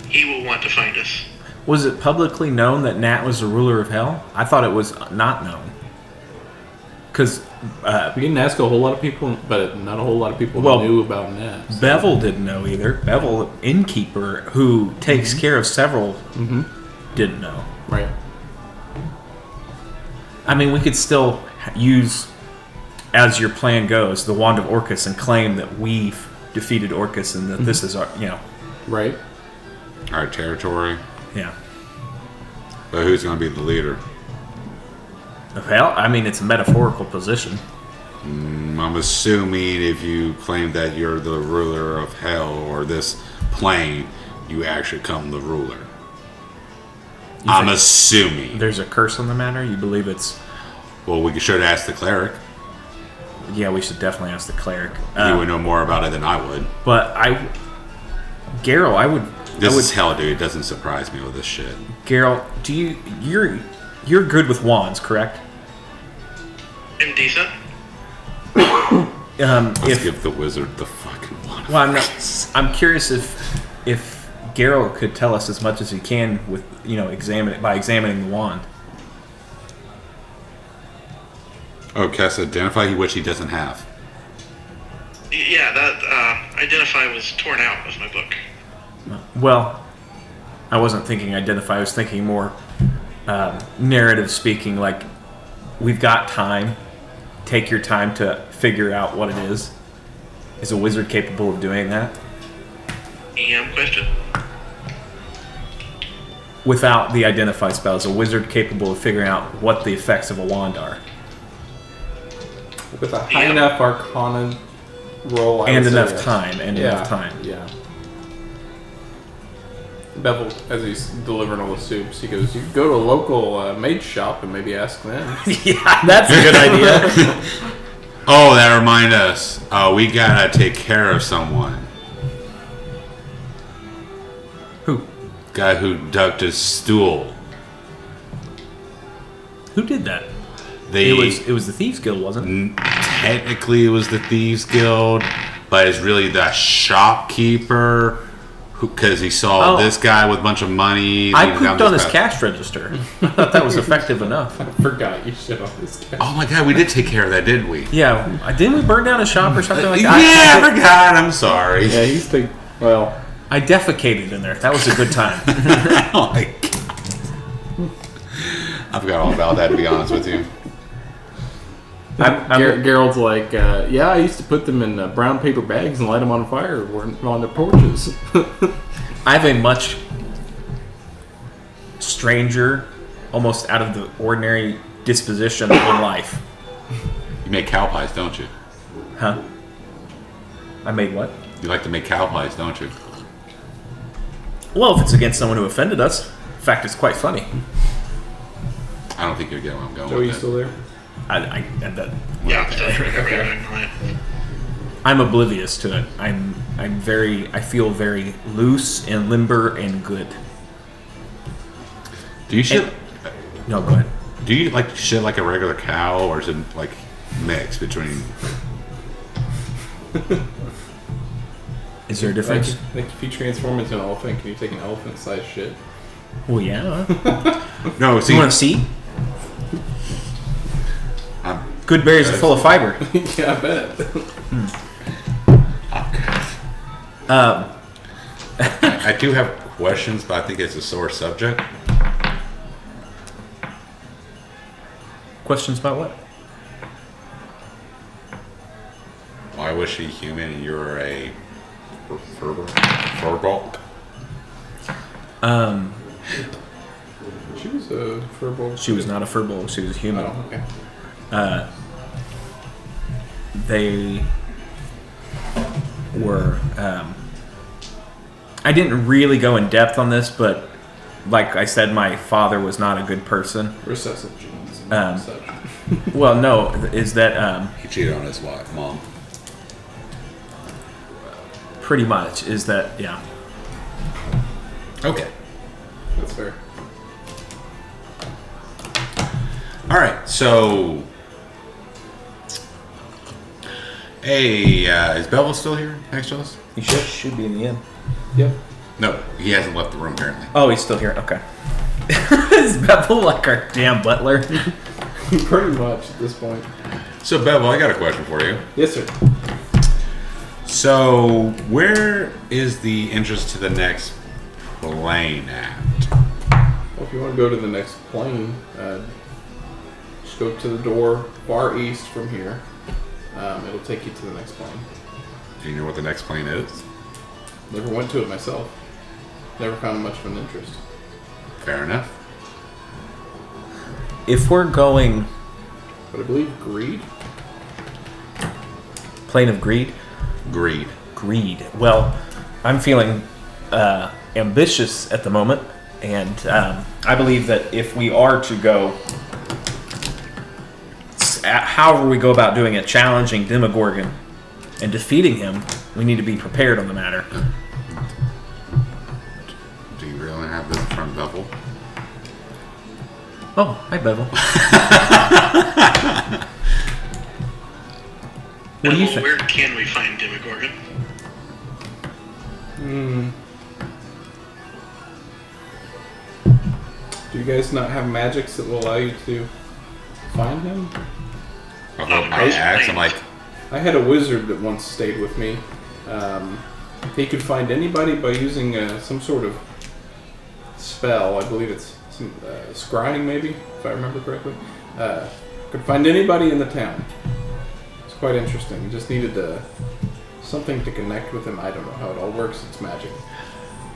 he will want to find us. Was it publicly known that Nat was the ruler of hell? I thought it was not known. Because We didn't ask a whole lot of people, but not a whole lot of people knew about Nat. So. Bevel didn't know either. Bevel, innkeeper, who takes care of several, didn't know. Right. I mean, we could still use as your plan goes, the Wand of Orcus and claim that we've defeated Orcus and that this is our, Right. Our territory. yeah. But who's going to be the leader? Well, I mean, it's a metaphorical position. I'm assuming if you claim that you're the ruler of hell or this plane, you actually become the ruler. I'm assuming. There's a curse on the matter? You believe it's... Well, we should ask the cleric. Yeah, we should definitely ask the cleric. He would know more about it than I would. But Geralt, I would... This is hell, dude. It doesn't surprise me with this shit. Geralt, you're good with wands, correct? I'm decent. Let's give the wizard the fucking one. Well, I'm curious if Geralt could tell us as much as he can with by examining the wand. Oh, Cass, identify which he doesn't have. Yeah, that identify was torn out of my book. Well, I wasn't thinking identify. I was thinking more narrative speaking. Like, we've got time. Take your time to figure out what it is. Is a wizard capable of doing that? Question. Without the identify spell, is a wizard capable of figuring out what the effects of a wand are? With a high enough Arcana roll, I And would say enough yes. time. And enough time. Yeah. Bevel, as he's delivering all the soups, he goes, "You can go to a local maid shop and maybe ask them." Yeah, that's a good idea. Oh, that reminds us. We gotta take care of someone. Who? Guy who ducked his stool. Who did that? It It was the Thieves Guild, wasn't it? Technically, it was the Thieves Guild, but it's really the shopkeeper. Because he saw this guy with a bunch of money. I pooped on his cash register. I thought that was effective enough. I forgot you shit on this guy. Oh my god, we did take care of that, didn't we? Yeah, didn't we burn down a shop or something like that? Yeah, I forgot. I'm sorry. Yeah, he's the... Well... I defecated in there. That was a good time. Oh my god. I forgot all about that, to be honest with you. Gerald's like, yeah, I used to put them in brown paper bags and light them on fire on the porches. I have a much stranger, almost out of the ordinary disposition in life. You make cow pies, don't you? Huh? I made what? You like to make cow pies, don't you? Well, if it's against someone who offended us. In fact, it's quite funny. I don't think you're getting where I'm going Joe, with you it. still there? Yeah, I'm still recovering. I'm oblivious to it. I feel very loose and limber and good. Do you shit? No, go ahead. Do you like shit like a regular cow, or is it like mixed between? Is there a difference? Like if you transform into an elephant, can you take an elephant-sized shit? Well, yeah. No, Do see, you want to see? Good berries are full of fiber. Yeah, I bet. I do have questions, but I think it's a sore subject. Questions about what? Why was she human and you're a furball? She was a furball. She was not a furball. She was a human. Oh, okay. They were. I didn't really go in depth on this, but like I said, my father was not a good person. Recessive genes and such. Well, no, is that He cheated on his wife, mom. pretty much is that yeah. Okay. That's fair. All right. So, hey, is Bevel still here next to us? He should be in the inn. Yep. No, he hasn't left the room apparently. Oh, he's still here. Okay. Is Bevel like our damn butler? Pretty much at this point. So, Bevel, I got a question for you. Yes, sir. So, where is the entrance to the next plane at? Well, if you want to go to the next plane, just go to the door far east from here. It'll take you to the next plane. Do you know what the next plane is? Never went to it myself. Never found much of an interest. Fair enough. If we're going But I believe greed. plane of greed, Greed. Well, I'm feeling ambitious at the moment, and I believe that if we are to go, however we go about doing it, challenging Demogorgon and defeating him, we need to be prepared on the matter. Do you really have this in front of Bevel? Oh, hi, Bevel. What do you think? Where can we find Demogorgon? Do you guys not have magics that will allow you to find him? I hold my axe. I'm like, I had a wizard that once stayed with me. He could find anybody by using some sort of spell. I believe it's some scrying, maybe, if I remember correctly. Could find anybody in the town. It's quite interesting. He just needed something to connect with him. I don't know how it all works. It's magic.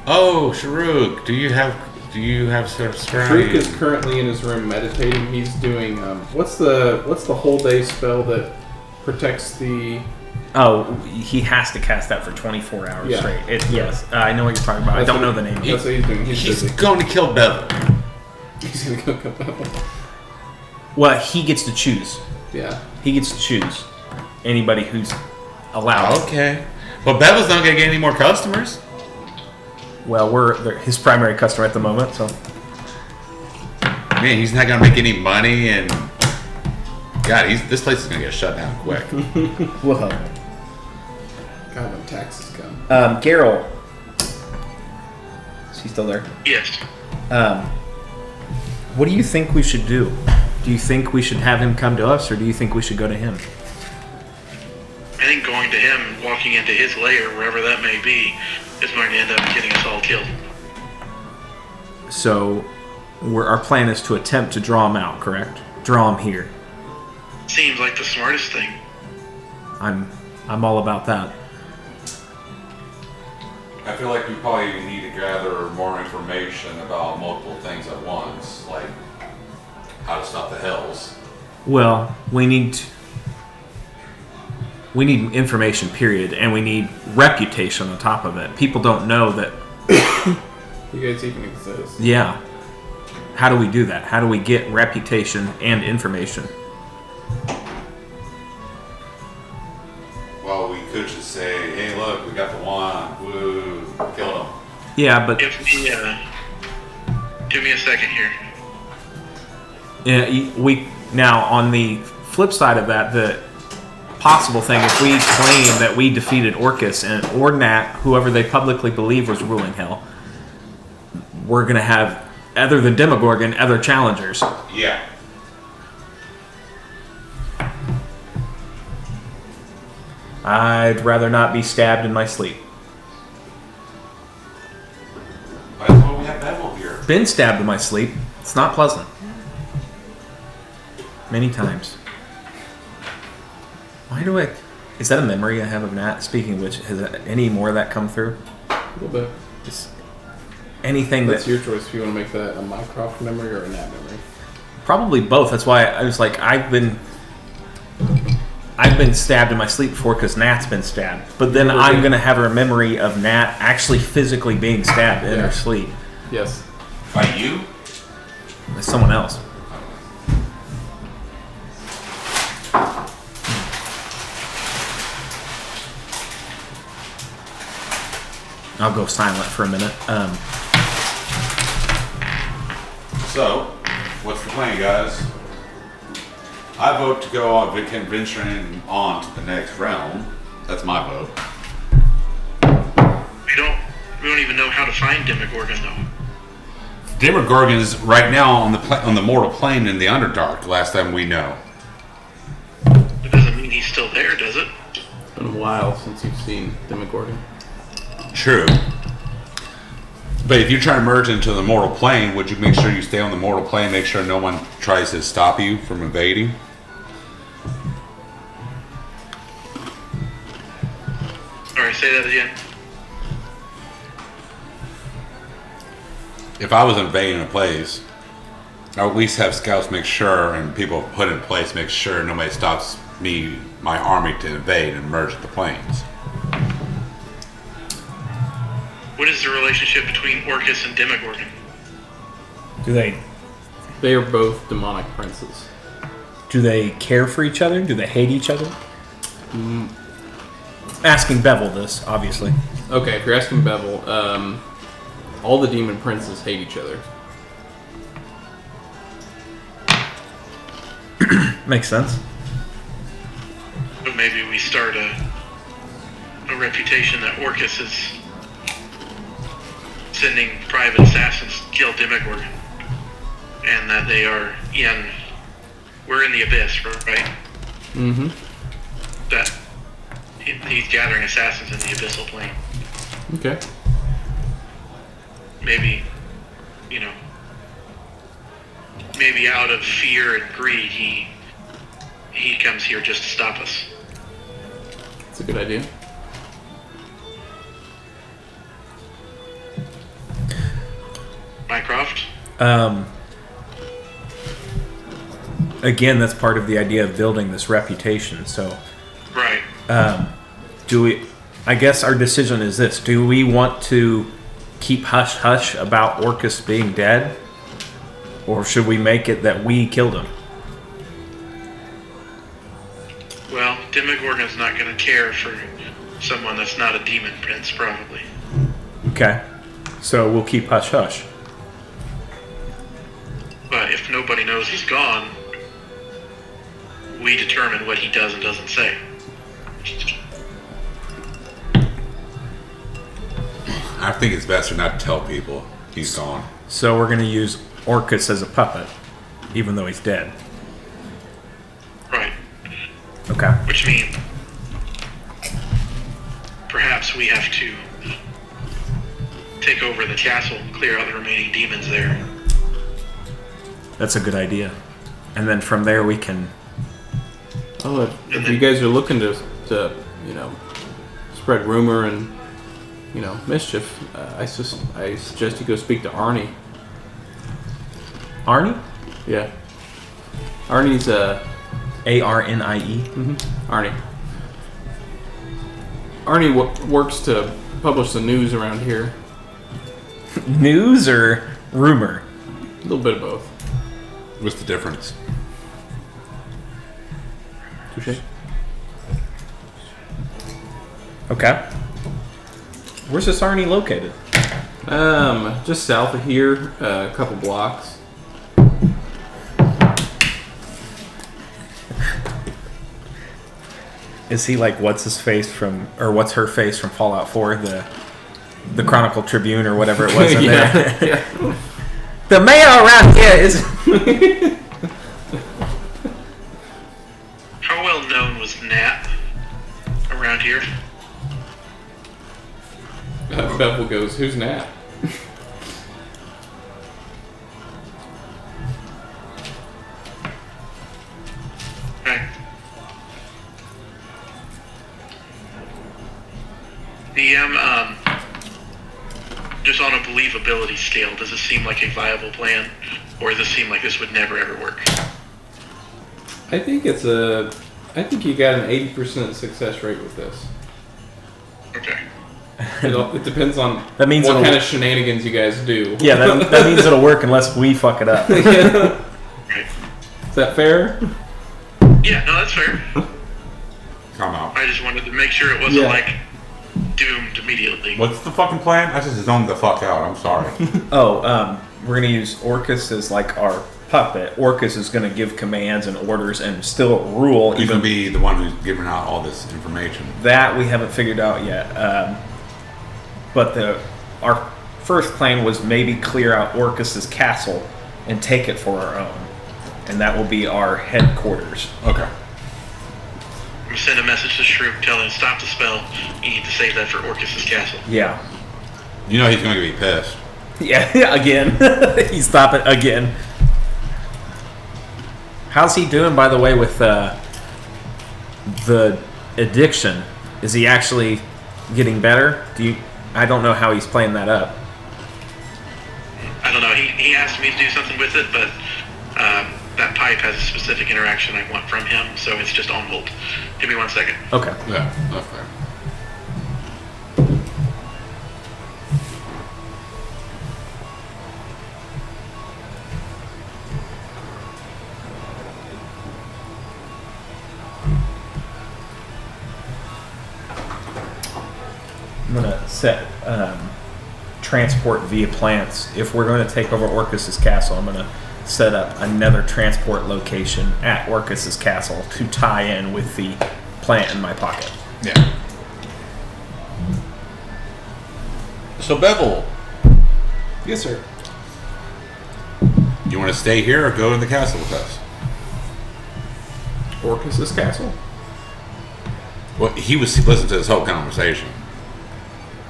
oh, Sharuk, do you have sort of Shriek is scrying? currently in his room meditating. He's doing what's the whole day spell that protects the Oh, he has to cast that for 24 hours Yeah. straight. Yes, I know what you're talking about. I don't know the name. That's what he's doing. He's He's busy. going to kill Bevel. He's gonna go cut that one. Well, he gets to choose. Yeah. He gets to choose anybody who's allowed. Okay. But Bevel's not going to get any more customers. Well, they're his primary customer at the moment, so Man, he's not going to make any money, and God, this place is going to get shut down quick. whoa. God, when taxes come. Geralt, is he still there? Yes. What do you think we should do? Do you think we should have him come to us, or do you think we should go to him? I think going to him, walking into his lair, wherever that may be, is going to end up getting us all killed. So, our plan is to attempt to draw him out, correct? Draw him here. Seems like the smartest thing. I'm all about that. I feel like we probably need to gather more information about multiple things at once, like how to stop the Hells. Well, we need information, period, and we need reputation on top of it. People don't know that. You guys even exist. Yeah. How do we do that? How do we get reputation and information? Well, we could just say, hey, look, we got the wand. Woo, killed him. Yeah, but Give me a second here. we now on the flip side of that, the possible thing, if we claim that we defeated Orcus or Nat, whoever they publicly believe was ruling hell, we're gonna have, other than Demogorgon, other challengers. Yeah. I'd rather not be stabbed in my sleep. Might as well we have Bevel here. Been stabbed in my sleep. It's not pleasant. Many times. Why do I... Is that a memory I have of Nat? Speaking of which, has any more of that come through? A little bit. Just anything That's that... your choice if you want to make that a Mycroft memory or a Nat memory. Probably both. That's why I was like, I've been stabbed in my sleep before because Nat's been stabbed. But then I'm going to have a memory of Nat actually physically being stabbed in her sleep. Yes. By you? By someone else. I'll go silent for a minute. So, what's the plan, guys? I vote to go on venturing on to the next realm. That's my vote. We don't even know how to find Demogorgon, though. Demogorgon's right now on the mortal plane in the Underdark. Last time we know. It doesn't mean he's still there, does it? It's been a while since you've seen Demogorgon. True. But if you're trying to merge into the mortal plane, would you make sure you stay on the mortal plane? Make sure no one tries to stop you from invading. say that again? If I was invading a place, I would at least have scouts make sure and people put in place make sure nobody stops my army to invade and merge the planes. What is the relationship between Orcus and Demogorgon? They are both demonic princes. Do they care for each other? Do they hate each other? Asking Bevel this, obviously. Okay, if you're asking Bevel, all the demon princes hate each other. Makes sense. So maybe we start a reputation that Orcus is sending private assassins to kill Demogorgon, and that we're in the abyss, right? Mm-hmm. That he's gathering assassins in the abyssal plane. Okay. Maybe, maybe out of fear and greed, he comes here just to stop us. That's a good idea. Mycroft? Again, that's part of the idea of building this reputation. So, Right. I guess our decision is this. Do we want to keep hush-hush about Orcus being dead? Or should we make it that we killed him? Well, Demogorgon's not going to care for someone that's not a demon prince, probably. Okay. So we'll keep hush-hush. But if nobody knows he's gone, we determine what he does and doesn't say. I think it's best to not tell people he's gone. So we're going to use Orcus as a puppet, even though he's dead. Right. Okay. Which means perhaps we have to take over the castle and clear out the remaining demons there. That's a good idea. And then from there we can... Oh, if you guys are looking to spread rumor and mischief, I suggest you go speak to Arnie. Arnie? Yeah, Arnie's A-R-N-I-E? Mm-hmm. Arnie works to publish the news around here. News or rumor? A little bit of both. What's the difference? Touché. Okay. Where's this Arnie located? Just south of here, a couple blocks. Is he like what's her face from Fallout 4, the Chronicle Tribune or whatever it was in there? Yeah. The mayor around here is... How well known was Nat around here? Bevel goes, "Who's Nat?" Okay. DM, just on a believability scale, does this seem like a viable plan? Or does this seem like this would never ever work? I think you got an 80% success rate with this. Okay. It depends on That means what it'll- kind of shenanigans you guys do. Yeah, that means it'll work unless we fuck it up. Yeah. Right. Is that fair? Yeah, no, that's fair. Come out. I just wanted to make sure it wasn't Yeah. like doomed immediately. What's the fucking plan? I just zoned the fuck out. I'm sorry. We're going to use Orcus as like our puppet. Orcus is going to give commands and orders and still rule. You Even can be the one who's giving out all this information. that we haven't figured out yet. But our first plan was maybe clear out Orcus's castle and take it for our own. And that will be our headquarters. Okay. I'm gonna send a message to Shroom telling him stop the spell. You need to save that for Orcus's castle. Yeah. You know he's going to be pissed. Yeah, again. He's stopping again. How's he doing, by the way, with the addiction? Is he actually getting better? I don't know how he's playing that up. I don't know. He asked me to do something with it, but that pipe has a specific interaction I want from him, so it's just on hold. Give me 1 second. Okay. Yeah, that's fair. I'm gonna set transport via plants. If we're going to take over Orcus's castle, I'm gonna set up another transport location at Orcus's castle to tie in with the plant in my pocket. Yeah. So Bevel, Yes, sir. you want to stay here or go in the castle with us? Orcus's castle. Well, he was listening to this whole conversation.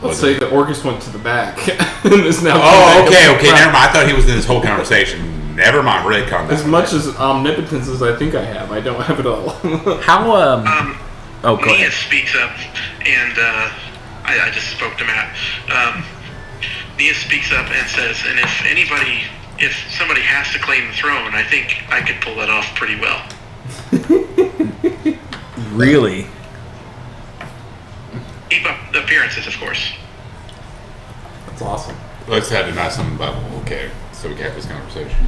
Let's say that Orcus went to the back and is now. Oh, okay, never mind. I thought he was in this whole conversation. Never mind, retcon that. As much as omnipotence as I think I have, I don't have it all. How Oh, go Nia ahead. speaks up, and I just spoke to Matt. Nia speaks up and says, and if somebody has to claim the throne, I think I could pull that off pretty well. Really? Keep up the appearances, of course. That's awesome. Let's have a nice one, Bevel. Okay, so we can have this conversation.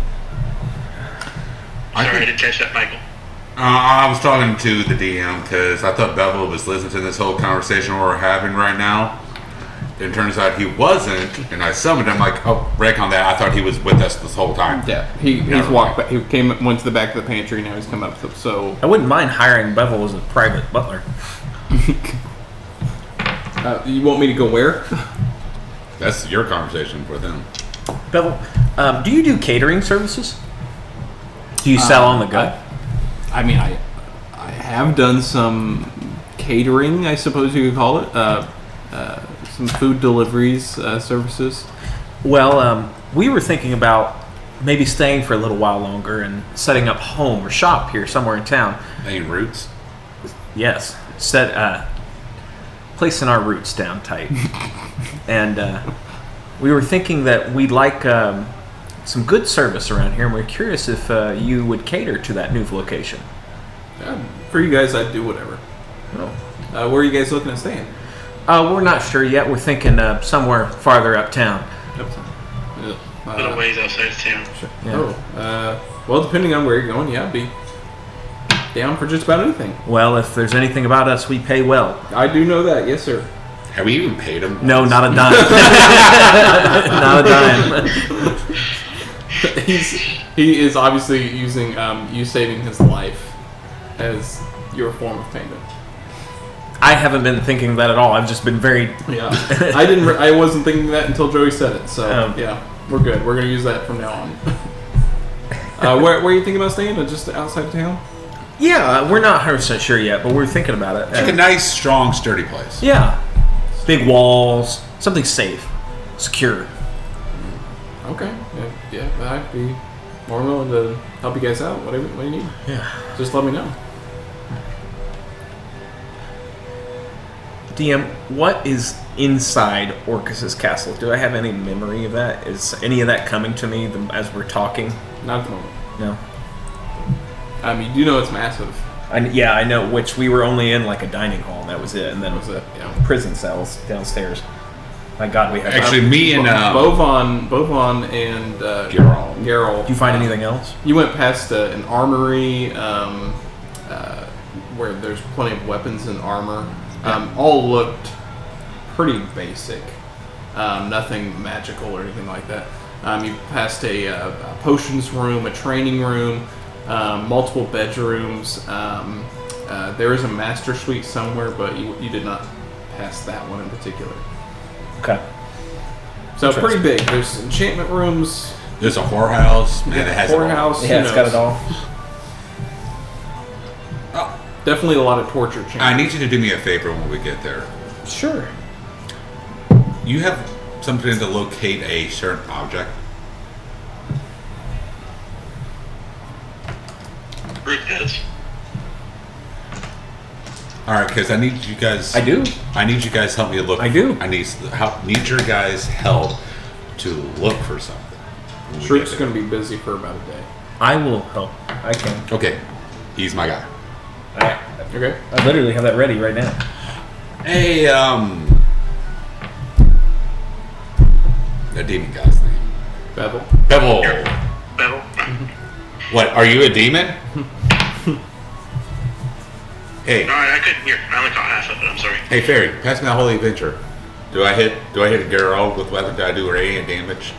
Sorry, I didn't catch that, Michael. I was talking to the DM because I thought Bevel was listening to this whole conversation we're having right now. It turns out he wasn't, and I summoned him like, oh, break on that. I thought he was with us this whole time. Yeah, he's Never walked mind. back. Went to the back of the pantry. Now he's come up. So I wouldn't mind hiring Bevel as a private butler. you want me to go where? That's your conversation with him. Bevel, do you do catering services? Do you sell on the go? I mean, I have done some catering, I suppose you could call it. Some food deliveries services. Well, we were thinking about maybe staying for a little while longer and setting up home or shop here somewhere in town. Any roots? Yes, placing our roots down tight. And we were thinking that we'd like some good service around here, and we're curious if you would cater to that new location. For you guys, I'd do whatever. Oh. Where are you guys looking at staying? We're not sure yet. We're thinking somewhere farther uptown. A little ways outside of town. Yeah. Well, depending on where you're going, yeah, I'd be down for just about anything. Well, if there's anything about us, we pay well. I do know that, yes, sir. Have we even paid him? No, not a dime. Not a dime. He is obviously using you saving his life as your form of payment. I haven't been thinking that at all. I've just been very... Yeah, I wasn't thinking that until Joey said it. So Yeah. we're good. We're gonna use that from now on. Where are you thinking about staying? Just outside of town? Yeah, we're not 100% sure yet, but we're thinking about it. Like a nice, strong, sturdy place. Yeah. Big walls, something safe, secure. Okay. Yeah, I'd be more willing to help you guys out. Whatever you need. Yeah. Just let me know. DM, what is inside Orcus's castle? Do I have any memory of that? Is any of that coming to me as we're talking? Not at the moment. No. You know it's massive. I know, which we were only in like a dining hall, and that was it. And then That was it, yeah. prison cells downstairs. My God, we have... Actually, me and Bovon and Geralt. Did you find anything else? You went past an armory where there's plenty of weapons and armor. All looked pretty basic. Nothing magical or anything like that. You passed a potions room, a training room, multiple bedrooms. There is a master suite somewhere, but you did not pass that one in particular. Okay. So pretty big. There's enchantment rooms. There's a whorehouse. Man, it has it all. Whorehouse. Yeah, it's got it all. Definitely a lot of torture chambers. I need you to do me a favor when we get there. Sure. You have something to locate a certain object. Group does. All right, because I need you guys. I do. I need you guys to help me look. I do. I need your guys' help to look for something. Shriek's going to be busy for about a day. I will help. I can. Okay, he's my guy. Okay. I literally have that ready right now. Hey, the demon guy's name. Bevel. Bevel. Bevel. What? Are you a demon? Hey. All right, I couldn't hear. I only caught half of it. I'm sorry. Hey, Fairy, pass me that holy adventure. Do I hit a girl with weapon? Do I do her any damage?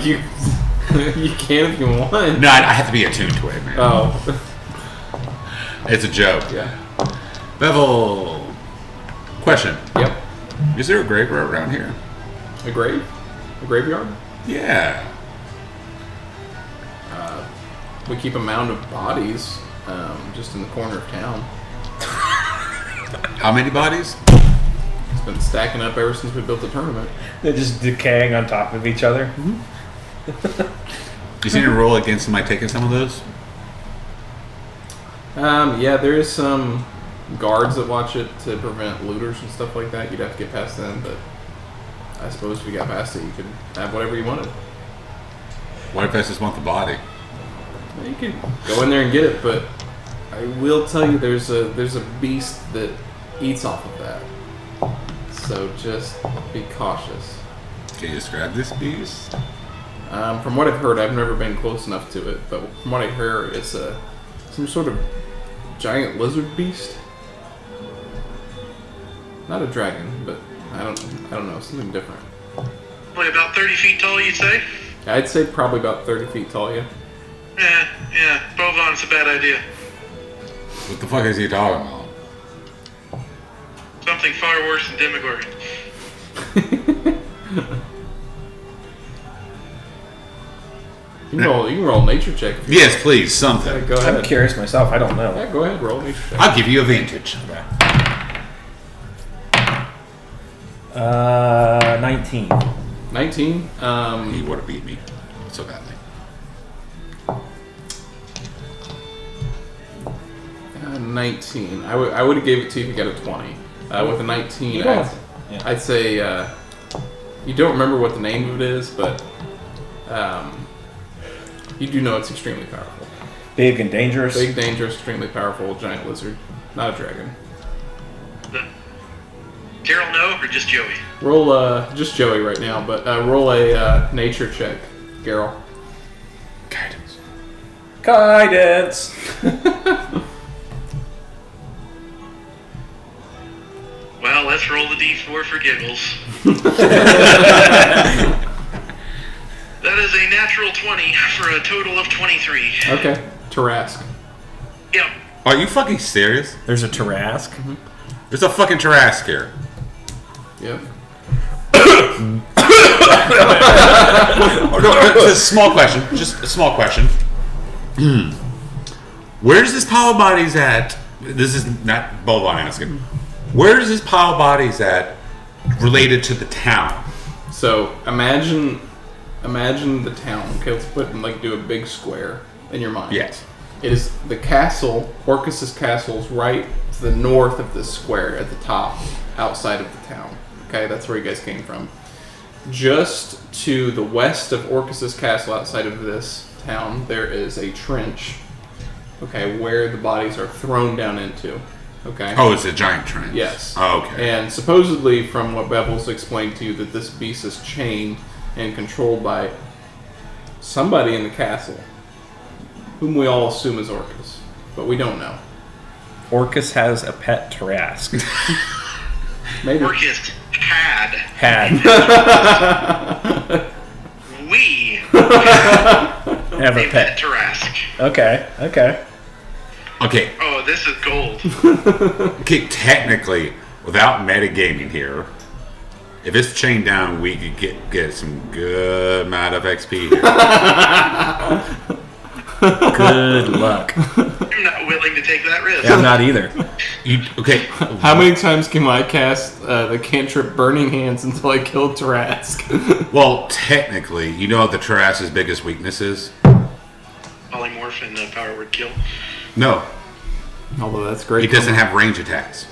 You can if you want. No, I have to be attuned to it, man. Oh. It's a joke. Yeah. Bevel. Question. Yep. Is there a graveyard around here? A grave? A graveyard? Yeah. We keep a mound of bodies just in the corner of town. How many bodies? It's been stacking up ever since we built the tournament. They're just decaying on top of each other. You seen a roll against somebody taking some of those? Yeah, there is some guards that watch it to prevent looters and stuff like that. You'd have to get past them, but I suppose if you got past it, you could have whatever you wanted. What if I just want the body? You could go in there and get it, but I will tell you there's a beast that eats off of that. So just be cautious. Can you describe this beast? From what I've heard, I've never been close enough to it, but from what I heard, it's some sort of giant lizard beast. Not a dragon, but I don't know, something different. Only about 30 feet tall, you'd say? I'd say probably about 30 feet tall, yeah. Yeah. Bovon's a bad idea. What the fuck is he talking about? Something far worse than Demogorgon. You can roll a nature check. If you Yes, please, something. want. Go I'm ahead. curious myself. I don't know. Yeah, go ahead, roll a nature check. I'll give you advantage. 19. 19. He would have beat me so badly. 19. I would have gave it to you if you got a 20. With a 19, You don't. I'd say you don't remember what the name of it is, but you do know it's extremely powerful. Big and dangerous. Big, dangerous, extremely powerful giant lizard. Not a dragon. Daryl, no, or just Joey? Roll just Joey right now, but roll a nature check, Garrel. Guidance. Guidance. Well, let's roll the d4 for giggles. That is a natural 20 for a total of 23. Okay, Tarask. Yep. Are you fucking serious? There's a Tarask. There's a fucking Tarask here. Yep. Oh, no, just a small question. Just a small question. Where's this pile of bodies at? This is not Boban asking. Where's this pile of bodies at related to the town? So imagine the town. Okay, let's do a big square in your mind. Yes. It is the castle. Orcus's castle is right to the north of this square at the top, outside of the town. Okay, that's where you guys came from. Just to the west of Orcus's castle, outside of this town, there is a trench. Okay, where the bodies are thrown down into. Okay. Oh, it's a giant trench. Yes. Oh, okay. And supposedly, from what Bevel's explained to you, that this beast is chained and controlled by somebody in the castle, whom we all assume is Orcus, but we don't know. Orcus has a pet Tarask. Maybe. Orcus had. We Have a a pet. Tarask. Okay. Okay. Oh, this is gold. Okay, technically, without metagaming here, if it's chained down, we could get some good amount of XP here. Good luck. I'm not willing to take that risk. Yeah, I'm not either. Okay. How many times can I cast the cantrip Burning Hands until I kill Tarask? Well, technically, you know what the Tarask's biggest weakness is? Polymorph and power word kill. No. Although that's great. He doesn't have range attacks.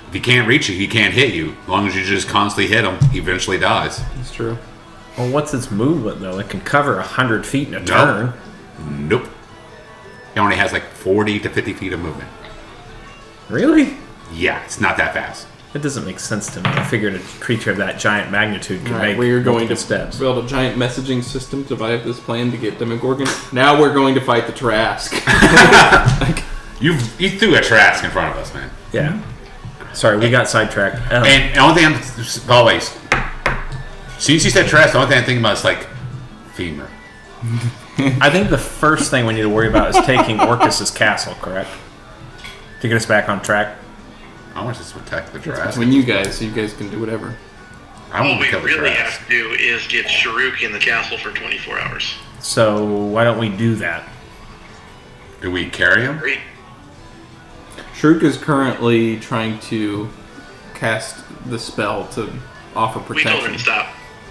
If he can't reach you, he can't hit you. As long as you just constantly hit him, he eventually dies. That's true. Well, what's its movement though? It can cover 100 feet in a turn. Nope. He only has like 40 to 50 feet of movement. Really? Yeah, it's not that fast. It doesn't make sense to me. I figured a creature of that giant magnitude could make we are going to steps. build a giant messaging system to develop this plan to get Demogorgon. Now we're going to fight the Trask. You threw a Trask in front of us, man. Yeah. Sorry, we got sidetracked. And the only thing always, since you said Trask, the only thing I'm thinking about is like femur. I think the first thing we need to worry about is taking Orcus's castle, correct? To get us back on track. I want us to protect the Trask. When you guys can do whatever. I What want to we kill the really Trask. have to do is get Sharuk in the castle for 24 hours. So why don't we do that? Do we carry him? Great. Shruk is currently trying to cast the spell to offer We told him protection. to stop.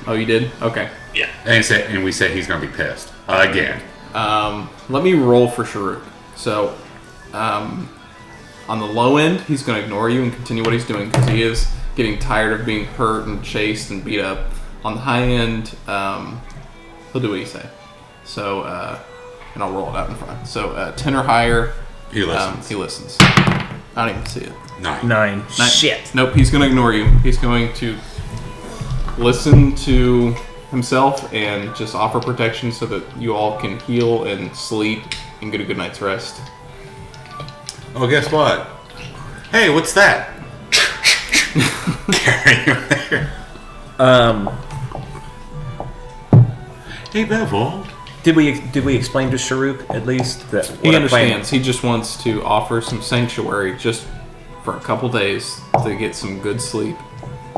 Oh, you did? Okay. Yeah. And we said he's going to be pissed again. Let me roll for Sharuk. So, on the low end, he's going to ignore you and continue what he's doing because he is getting tired of being hurt and chased and beat up. On the high end, he'll do what you say. So, and I'll roll it out in front. So, 10 or higher, He listens. he listens. I don't even see it. 9. 9. Shit. Nope, he's going to ignore you. He's going to listen to himself and just offer protection so that you all can heal and sleep and get a good night's rest. Oh, guess what? Hey, what's that? Carry him there. Hey, Bevel. Did we explain to Sharuk at least that He understands. He just wants to offer some sanctuary just for a couple days to get some good sleep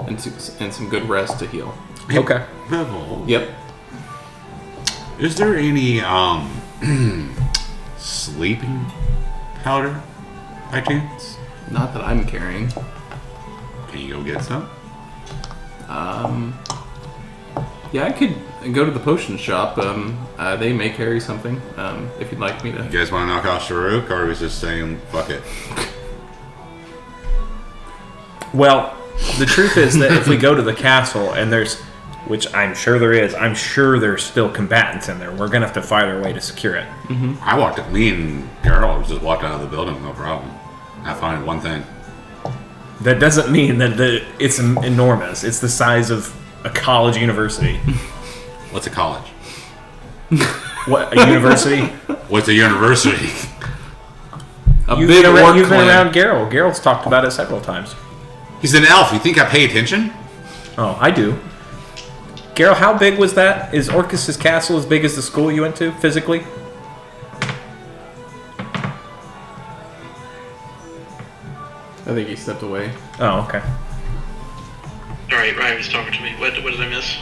and some good rest to heal. Okay. Bevel. Yep. Is there any sleeping powder by chance? Not that I'm carrying. Can you go get some? Yeah, I could go to the potion shop. They may carry something. If you'd like me to. You guys want to knock out Sharuk, or are we just saying fuck it? Well, the truth is that if we go to the castle and there's, which I'm sure there is, I'm sure there's still combatants in there. We're gonna have to fight our way to secure it. Me and Carol just walked out of the building, no problem. Not finding one thing. That doesn't mean that it's enormous. It's the size of a college university. What's a college? What, a university? What's a university? You've big been orc around clan. Geralt. Geralt's talked about it several times. He's an elf. You think I pay attention? Oh, I do. Geralt, how big was that? Is Orcus's castle as big as the school you went to, physically? I think he stepped away. Oh, okay. Alright, Ryan was talking to me. What did I miss?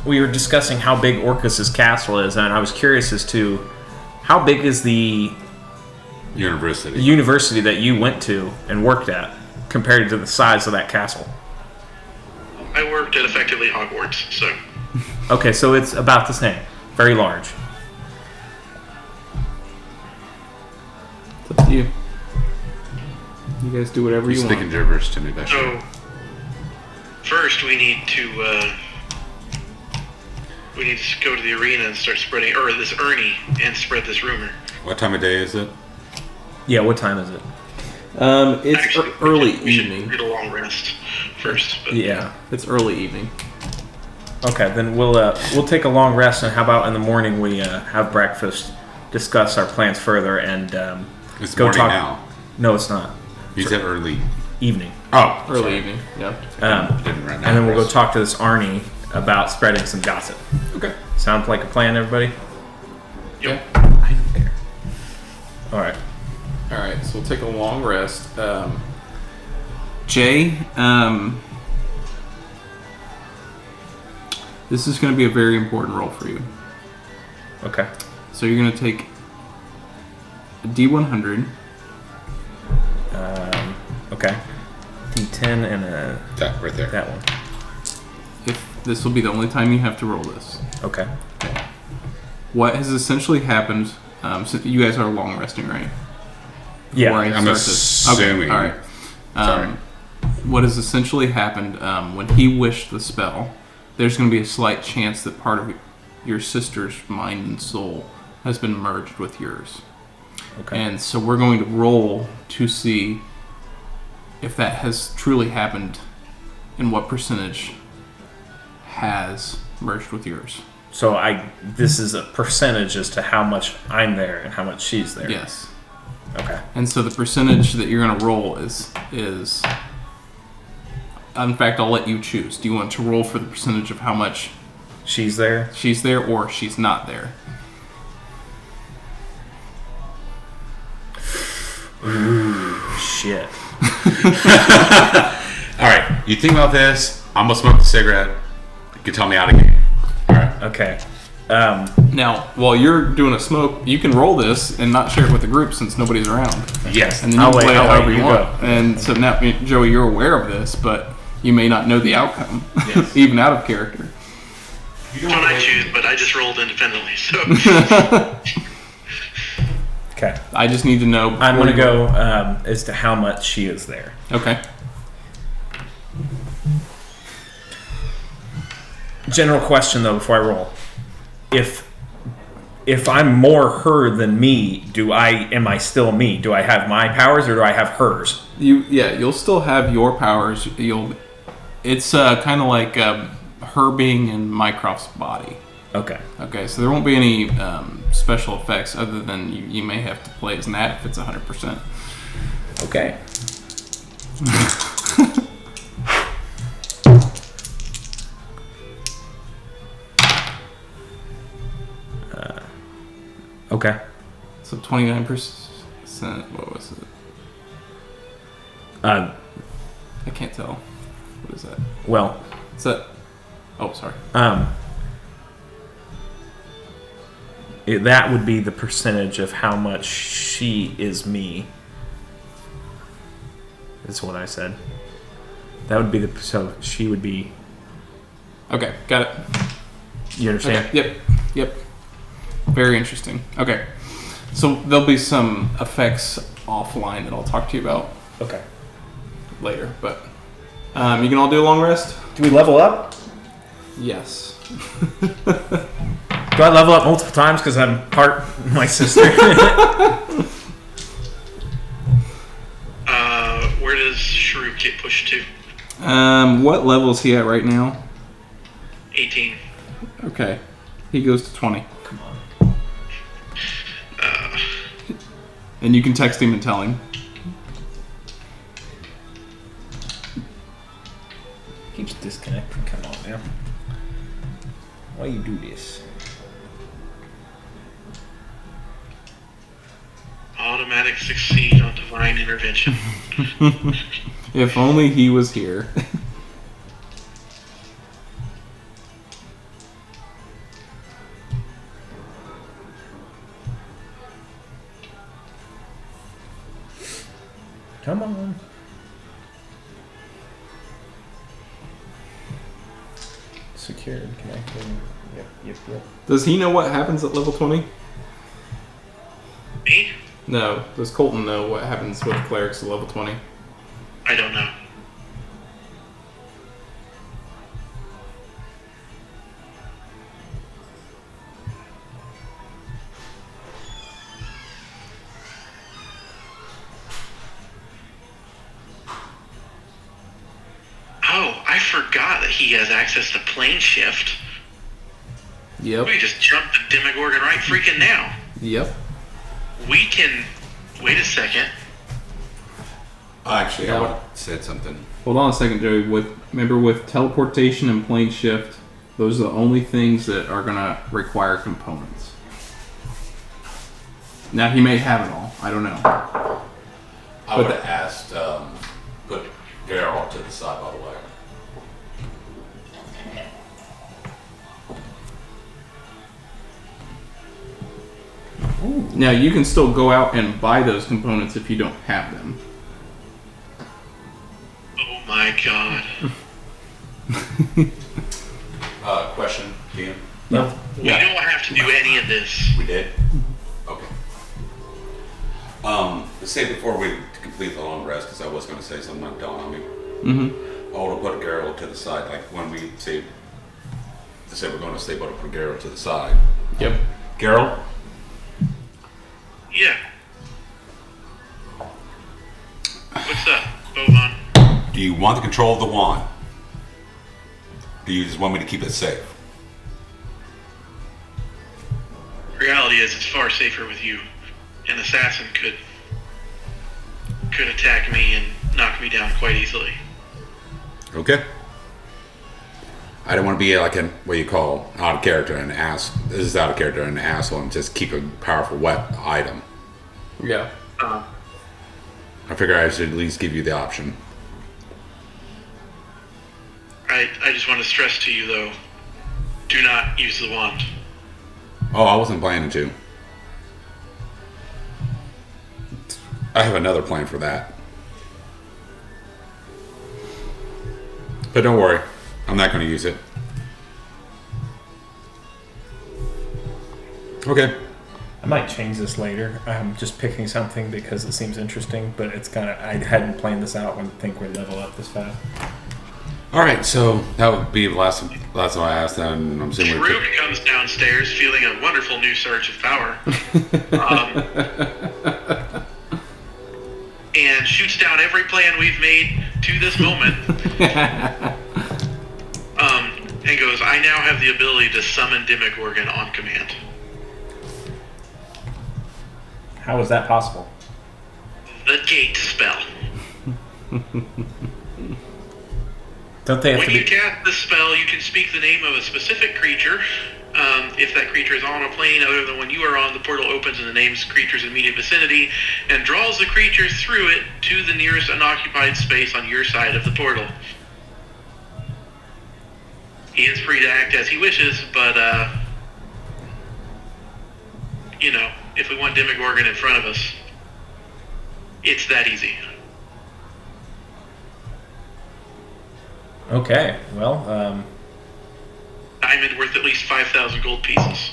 We were discussing how big Orcus's castle is, and I was curious as to how big is the university that you went to and worked at compared to the size of that castle. I worked at effectively Hogwarts, so Okay, so it's about the same. Very large. It's up to you. You guys do whatever He's you speaking want. gibberish to me, Bashir. so first we need to go to the arena and start spreading, or this Ernie, and spread this rumor. What time of day is it? Yeah, what time is it? It's Actually, early we should evening. get a long rest first. But Yeah. It's early evening. Okay, then we'll take a long rest, and how about in the morning we have breakfast, discuss our plans further, and It's go morning talk. now. No, it's not. You said early. Evening. Oh, Early sorry. evening. Yeah. Didn't write And then we'll go rest. talk to this Arnie about spreading some gossip. Okay. Sound like a plan, everybody? Yep. I don't care. All right. All right. So we'll take a long rest. Jay, this is going to be a very important role for you. Okay. So you're going to take a D100. Okay. D10 and That right there. that one. If this will be the only time you have to roll this. Okay. What has essentially happened So you guys are long resting, right? Yeah, Before I I'm start this. assuming. Okay, all right. Sorry. What has essentially happened when he wished the spell? There's going to be a slight chance that part of your sister's mind and soul has been merged with yours. Okay. And so we're going to roll to see if that has truly happened and what percentage has merged with yours. So this is a percentage as to how much I'm there and how much she's there. Yes. Okay. And so the percentage that you're going to roll is in fact, I'll let you choose. Do you want to roll for the percentage of how much She's there? she's there or she's not there? Shit. All right, you think about this. I'm gonna smoke a cigarette. You can tell me out again. All right. Okay. Now, while you're doing a smoke, you can roll this and not share it with the group since nobody's around. Yes. And then you I'll can play wait, it I'll however wait, you you want. go. And so now, Joey, you're aware of this, but you may not know the outcome, Yes. even out of character. That's what I choose, but I just rolled independently, so. Okay. I just need to know. I'm going to before go as to how much she is there. you- Okay. General question, though, before I roll. If I'm more her than me, am I still me? Do I have my powers or do I have hers? You'll still have your powers. It's kind of like her being in Mycroft's body. Okay. Okay, so there won't be any special effects other than you may have to play as Nat if it's 100%. Okay. Okay. So 29%. What was it? I can't tell. What is that? Well, Is that? Oh, sorry. that would be the percentage of how much she is me. That's what I said. That would be so she would be. Okay, got it. You understand? Okay. Yep. Very interesting. Okay, so there'll be some effects offline that I'll talk to you about Okay. later. But you can all do a long rest. Do we level up? Yes. Do I level up multiple times because I'm part my sister? Where does Shrew get pushed to? What level is he at right now? 18. Okay, he goes to 20. Come on. And you can text him and tell him. Keeps disconnecting. Come on now. Why you do this? Automatic succeed on divine intervention. If only he was here. Come on. Secured, connecting. Yep. Does he know what happens at level 20? Me? No. Does Colton know what happens with clerics at level 20? I don't know. Oh, I forgot that he has access to plane shift. Yep. We just jumped the Demogorgon right freaking now. Yep. We can... Wait a second. Actually, I Yeah. would have said something. Hold on a second, Joey. Remember, with teleportation and plane shift, those are the only things that are going to require components. Now, he may have it all. I don't know. I would have asked, put Daryl to the side, by the way. Now, you can still go out and buy those components if you don't have them. Oh my god. Question, DM? No. We don't have to do any of this. We did? Okay. Let's say before we complete the long rest, because I was going to say something that dawned on me. I want to put Geralt to the side, like when we say we're going to stay, but put Geralt to the side. Yep. Geralt? Yeah. What's up, Boban? Do you want the control of the wand? Do you just want me to keep it safe? Reality is, it's far safer with you. An assassin could attack me and knock me down quite easily. Okay. I don't want to be like what you call out of character, an ass. This is out of character, an asshole, and just keep a powerful item. Yeah. I figure I should at least give you the option. I just want to stress to you, though, do not use the wand. Oh, I wasn't planning to. I have another plan for that. But don't worry, I'm not going to use it. Okay. I might change this later. I'm just picking something because it seems interesting, but it's kind of, I hadn't planned this out when I think we'd level up this fast. All right, so that would be the last time I asked, and I'm assuming Root comes downstairs feeling a wonderful new surge of power. And shoots down every plan we've made to this moment. And goes, I now have the ability to summon Demogorgon on command. How is that possible? The gate spell. Don't they have When to you be... cast this spell, you can speak the name of a specific creature. If that creature is on a plane other than when you are on, the portal opens and the name's creature's immediate vicinity and draws the creature through it to the nearest unoccupied space on your side of the portal. He is free to act as he wishes, but, if we want Demogorgon in front of us, it's that easy. Okay, well, Diamond worth at least 5,000 gold pieces.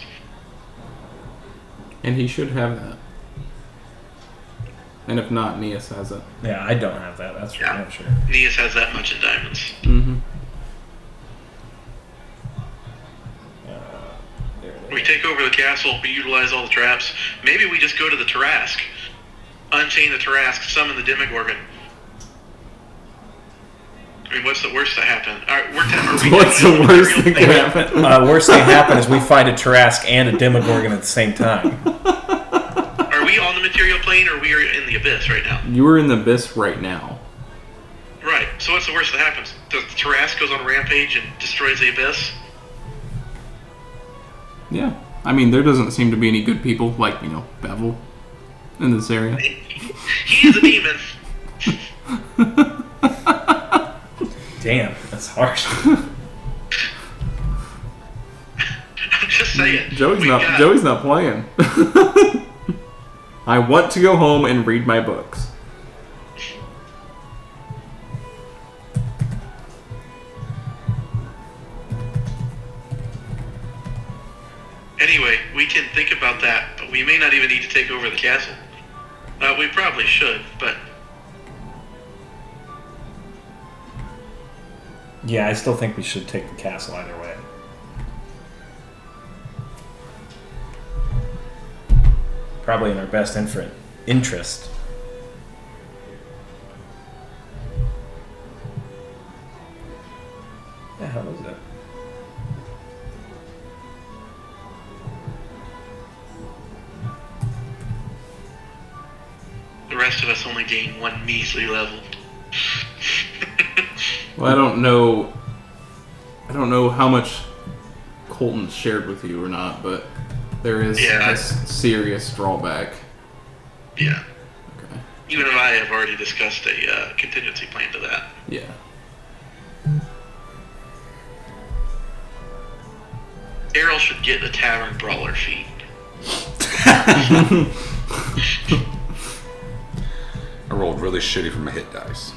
And he should have that. And if not, Neas has it. yeah, I don't have that, that's for Yeah. damn sure. Neas has that much in diamonds. Mm-hmm. There it We is. take over the castle, we utilize all the traps. Maybe we just go to the Tarask. Unchain the Tarask, summon the Demogorgon. I mean, what's the worst that happen? What's the worst that can happen? Worst thing happen is we fight a Tarask and a Demogorgon at the same time. Are we on the material plane or we are in the abyss right now? You are in the abyss right now. Right. So what's the worst that happens? The Tarask goes on a rampage and destroys the abyss? Yeah. I mean, there doesn't seem to be any good people like, Bevel in this area. He is a demon. Damn, that's harsh. I'm just saying. Joey's not playing. I want to go home and read my books. Anyway, we can think about that, but we may not even need to take over the castle. We probably should, but Yeah, I still think we should take the castle either way. Probably in our best interest. The hell is that? the rest of us only gain one measly level. Well, I don't know how much Colton shared with you or not, but there is a serious drawback. Yeah. Okay. You and I have already discussed a contingency plan to that. Yeah. Errol should get the Tavern Brawler feat. I rolled really shitty for my hit dice.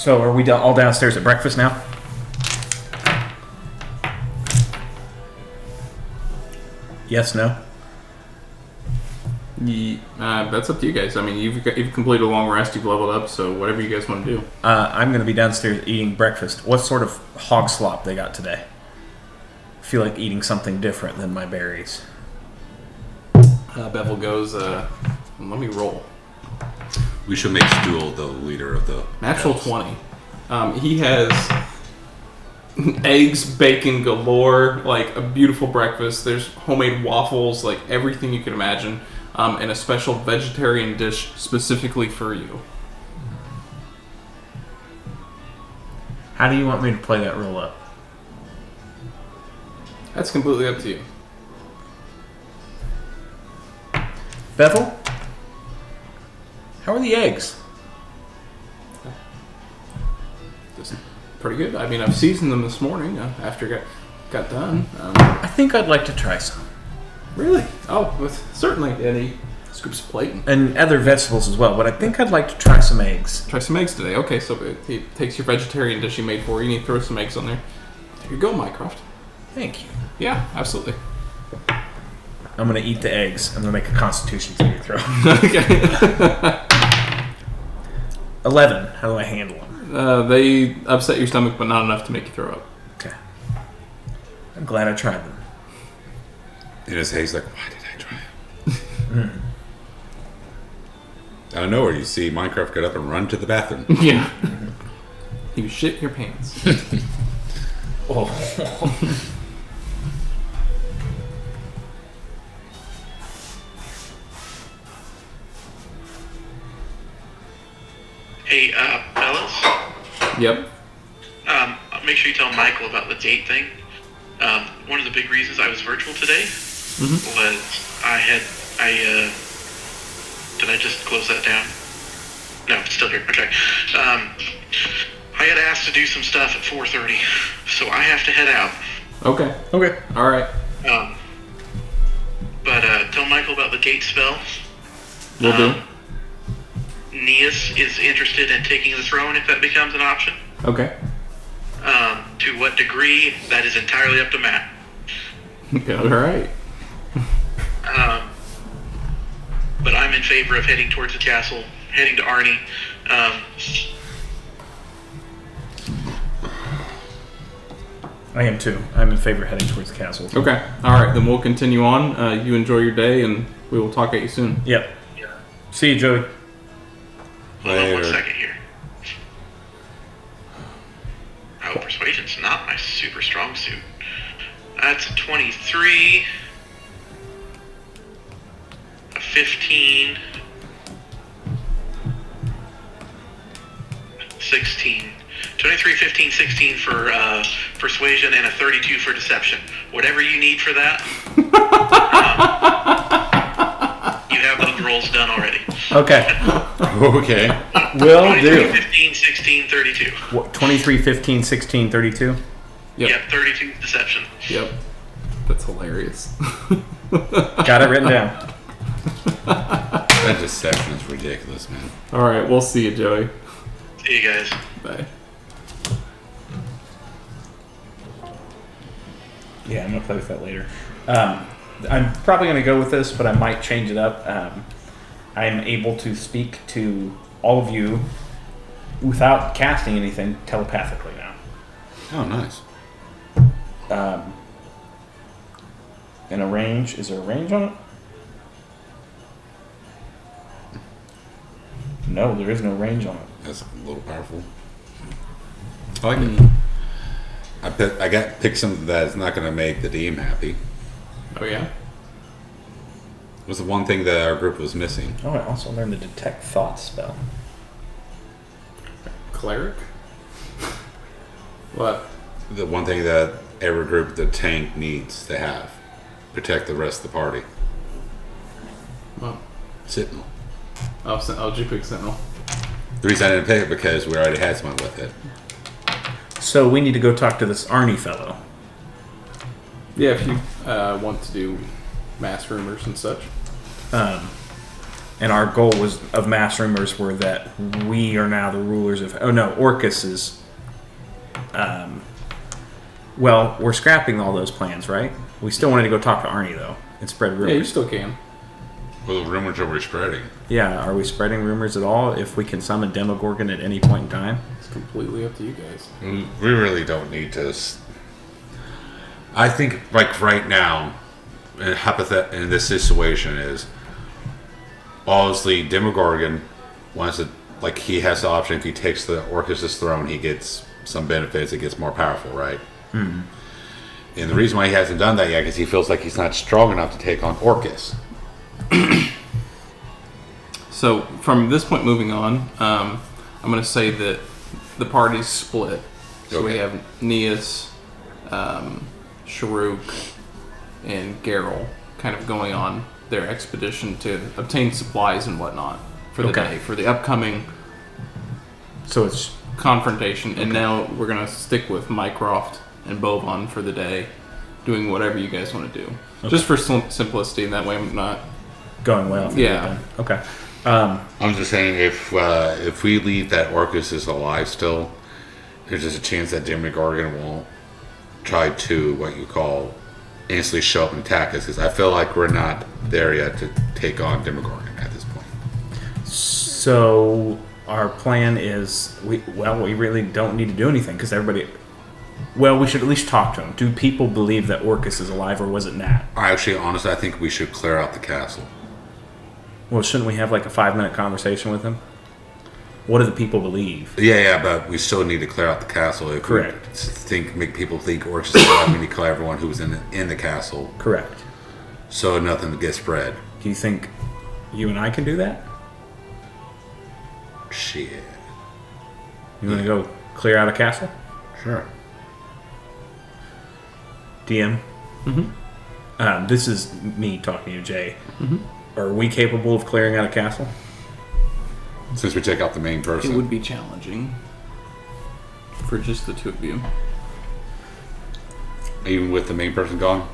So are we all downstairs at breakfast now? Yes, no? That's up to you guys. I mean, you've completed a long rest. You've leveled up. So whatever you guys want to do. I'm going to be downstairs eating breakfast. What sort of hog slop they got today? I feel like eating something different than my berries. Bevel goes, let me roll. We should make Stool the leader of the... Natural elves. 20. He has eggs, bacon galore, like a beautiful breakfast. There's homemade waffles, like everything you could imagine, and a special vegetarian dish specifically for you. How do you want me to play that roll up? That's completely up to you. Bevel? How are the eggs? Just pretty good. I mean, I've seasoned them this morning after I got done. I think I'd like to try some. Really? Oh, certainly. And he scoops a plate and And other vegetables as well, but I think I'd like to try some eggs. try some eggs today. Okay, so he takes your vegetarian dish he made for you and he throws some eggs on there. There you go, Mycroft. Thank you. Yeah, absolutely. I'm going to eat the eggs. I'm going to make a constitution saving throw. Okay. 11. How do I handle them? They upset your stomach, but not enough to make you throw up. Okay. I'm glad I tried them. In his head, he's like, why did I try it? Out of nowhere, you see Minecraft get up and run to the bathroom. Yeah. You shit your pants. Oh. Hey, fellas. Yep. Make sure you tell Michael about the date thing. One of the big reasons I was virtual today was did I just close that down? No, it's still here. Okay. I had asked to do some stuff at 4:30, so I have to head out. Okay. Okay. All right. But tell Michael about the gate spell. Will do. Neas is interested in taking the throne if that becomes an option. Okay. To what degree, that is entirely up to Matt. Okay. All right. But I'm in favor of heading towards the castle, heading to Arnie. I am too. I'm in favor of heading towards the castle. Okay. All right. Then we'll continue on. You enjoy your day, and we will talk at you soon. Yep. See you, Joey. Hold on one Later. second here. Oh, persuasion's not my super strong suit. That's a 23, a 15, 16. 23, 15, 16 for persuasion, and a 32 for deception. Whatever you need for that, you have those rolls done already. Okay. Okay. Will 23, do. 15, 16, 32. What, 23, 15, 16, 32? Yep. Yep, 32 deception. Yep. That's hilarious. Got it written down. That deception is ridiculous, man. All right. We'll see you, Joey. See you guys. Bye. Yeah, I'm going to play with that later. I'm probably going to go with this, but I might change it up. I'm able to speak to all of you without casting anything telepathically now. Oh, nice. And a range, is there a range on it? No, there is no range on it. That's a little powerful. I like it. I got pick something that's not going to make the DM happy. Oh yeah. Was the one thing that our group was missing. Oh, I also learned the detect thoughts spell. Cleric. What? The one thing that every group, the tank, needs to have. Protect the rest of the party. Well. Sentinel. Oh, did you pick Sentinel? The reason I didn't pick it because we already had someone with it. So we need to go talk to this Arnie fellow. Yeah, if you want to do mass rumors and such. And our goal of mass rumors were that we are now the rulers of... Oh, no, Orcus is... well, we're scrapping all those plans, right? We still wanted to go talk to Arnie, though, and spread rumors. Yeah, you still can. Well, the rumors are we spreading. Yeah, are we spreading rumors at all if we can summon Demogorgon at any point in time? It's completely up to you guys. We really don't need to. I think, like, right now, in this situation is, obviously, Demogorgon wants to, like, he has the option, if he takes the Orcus' throne, he gets some benefits, it gets more powerful, right? Mm-hmm. And the reason why he hasn't done that yet is he feels like he's not strong enough to take on Orcus. So, from this point moving on, I'm going to say that the party's split. So we have Neas, Sharuk, and Geralt kind of going on their expedition to obtain supplies and whatnot for the day, for the upcoming So it's confrontation. And now we're going to stick with Mycroft and Bovon for the day, doing whatever you guys want to do. Just for simplicity, and that way I'm not... going well. Yeah. Okay. I'm just saying, if we leave that Orcus is alive still, there's just a chance that Demogorgon won't try to, what you call, instantly show up and attack us, because I feel like we're not there yet to take on Demogorgon at this point. So our plan is, we really don't need to do anything, because everybody... Well, we should at least talk to him. Do people believe that Orcus is alive, or was it Nat? Honestly, I think we should clear out the castle. Well, shouldn't we have like a 5-minute conversation with him? What do the people believe? Yeah, but we still need to clear out the castle. If Correct. Make people think Orcus is alive, we need to kill everyone who was in the castle. Correct. So nothing gets spread. Do you think you and I can do that? Shit. You want to go clear out a castle? Sure. DM? Mm-hmm. This is me talking to Jay. Mm-hmm. Are we capable of clearing out a castle? Since we take out the main person. It would be challenging for just the two of you. Even with the main person gone?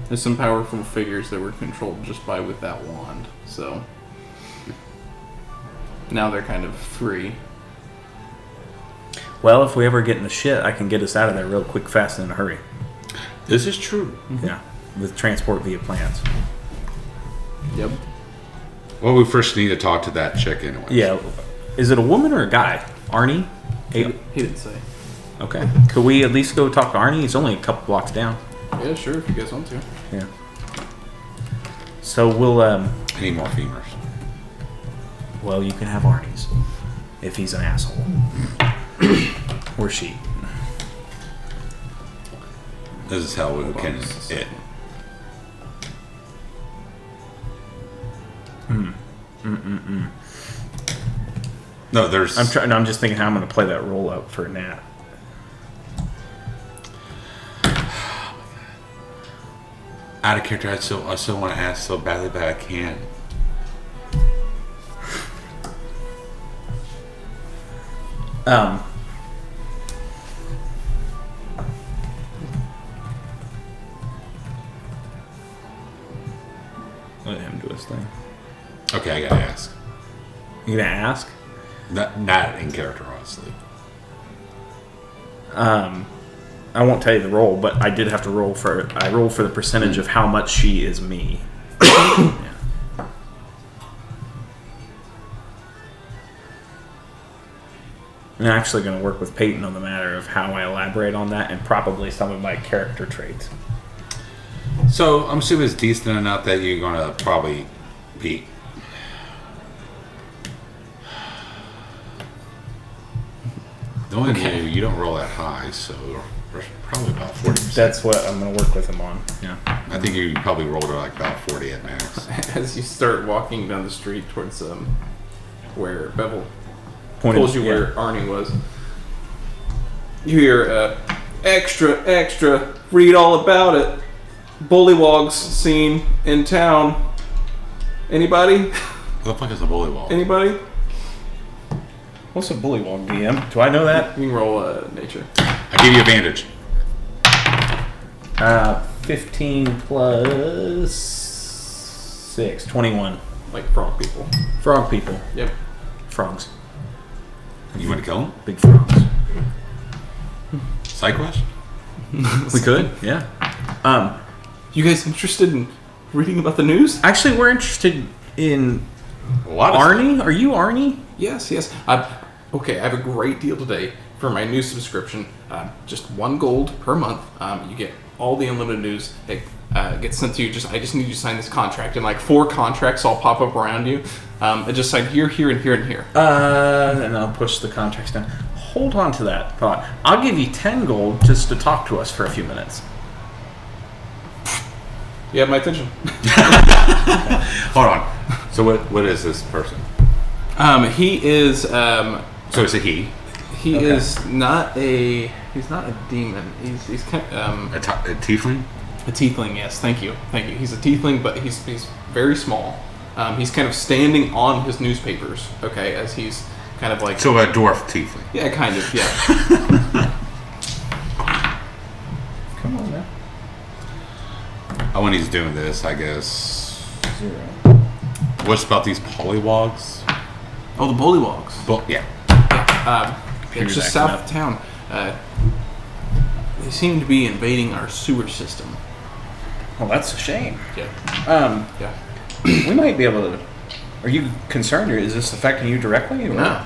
There's some powerful figures that were controlled just with that wand, so now they're kind of free. Well, if we ever get in the shit, I can get us out of there real quick, fast, and in a hurry. This is true. Yeah, with transport via plans. Yep. Well, we first need to talk to that chick anyway. Yeah. Is it a woman or a guy? Arnie? He didn't say. Okay. Could we at least go talk to Arnie? He's only a couple blocks down. Yeah, sure, if you guys want to. Yeah. So we'll, I need more femurs. well, you can have Arnie's. If he's an asshole. Or she. This is how we Hold on can just a it. second. No, there's. I'm just thinking how I'm going to play that roll up for Nat. Out of character, I still want to ask so badly, but I can't. Let him do his thing. Okay, I gotta ask. You gonna ask? Not in character, honestly. I won't tell you the roll, but I did have to roll for. I rolled for the percentage of how much she is me. Yeah. I'm actually going to work with Peyton on the matter of how I elaborate on that, and probably some of my character traits. So I'm assuming it's decent enough that you're gonna probably beat. The only thing you don't roll that high, so we're probably about 40%. That's what I'm going to work with him on. Yeah. I think you probably rolled it like about 40 at max. As you start walking down the street towards where Bevel Pointed- told you yeah. where Arnie was, you hear extra, read all about it. Bullywog's scene in town. Anybody? What the fuck is a bullywog? Anybody? What's a bullywog, DM? Do I know that? You can roll nature. I give you advantage. 15 plus 6, 21. Like frog people. Frog people. Yep. Frogs. You want to kill him? Big frogs. Side quest? We could, yeah. You guys interested in reading about the news? Actually, we're interested in A lot of Arnie. Are you Arnie? Yes. Okay, I have a great deal today for my news subscription. Just $1 gold per month. You get all the unlimited news. It gets sent to you. I just need you to sign this contract, and like 4 contracts all pop up around you. I just sign here, here, and here, and here. And I'll push the contracts down. Hold on to that thought. I'll give you 10 gold just to talk to us for a few minutes. You have my attention. Hold on. So what is this person? He is. So it's a he. He Okay. is not a. He's not a demon. He's kind of, A tiefling? a tiefling. Yes, thank you. He's a tiefling, but he's very small. He's kind of standing on his newspapers. Okay, as he's kind of like. So a dwarf tiefling. Yeah, kind of. Yeah. Come on, man. When he's doing this, I guess. 0. What's about these polywogs? Oh, the Bullywogs. Well, yeah. It's just acting south up. of town. They seem to be invading our sewer system. Well, that's a shame. Yeah. Yeah. We might be able to. Are you concerned, or is this affecting you directly? Or? No.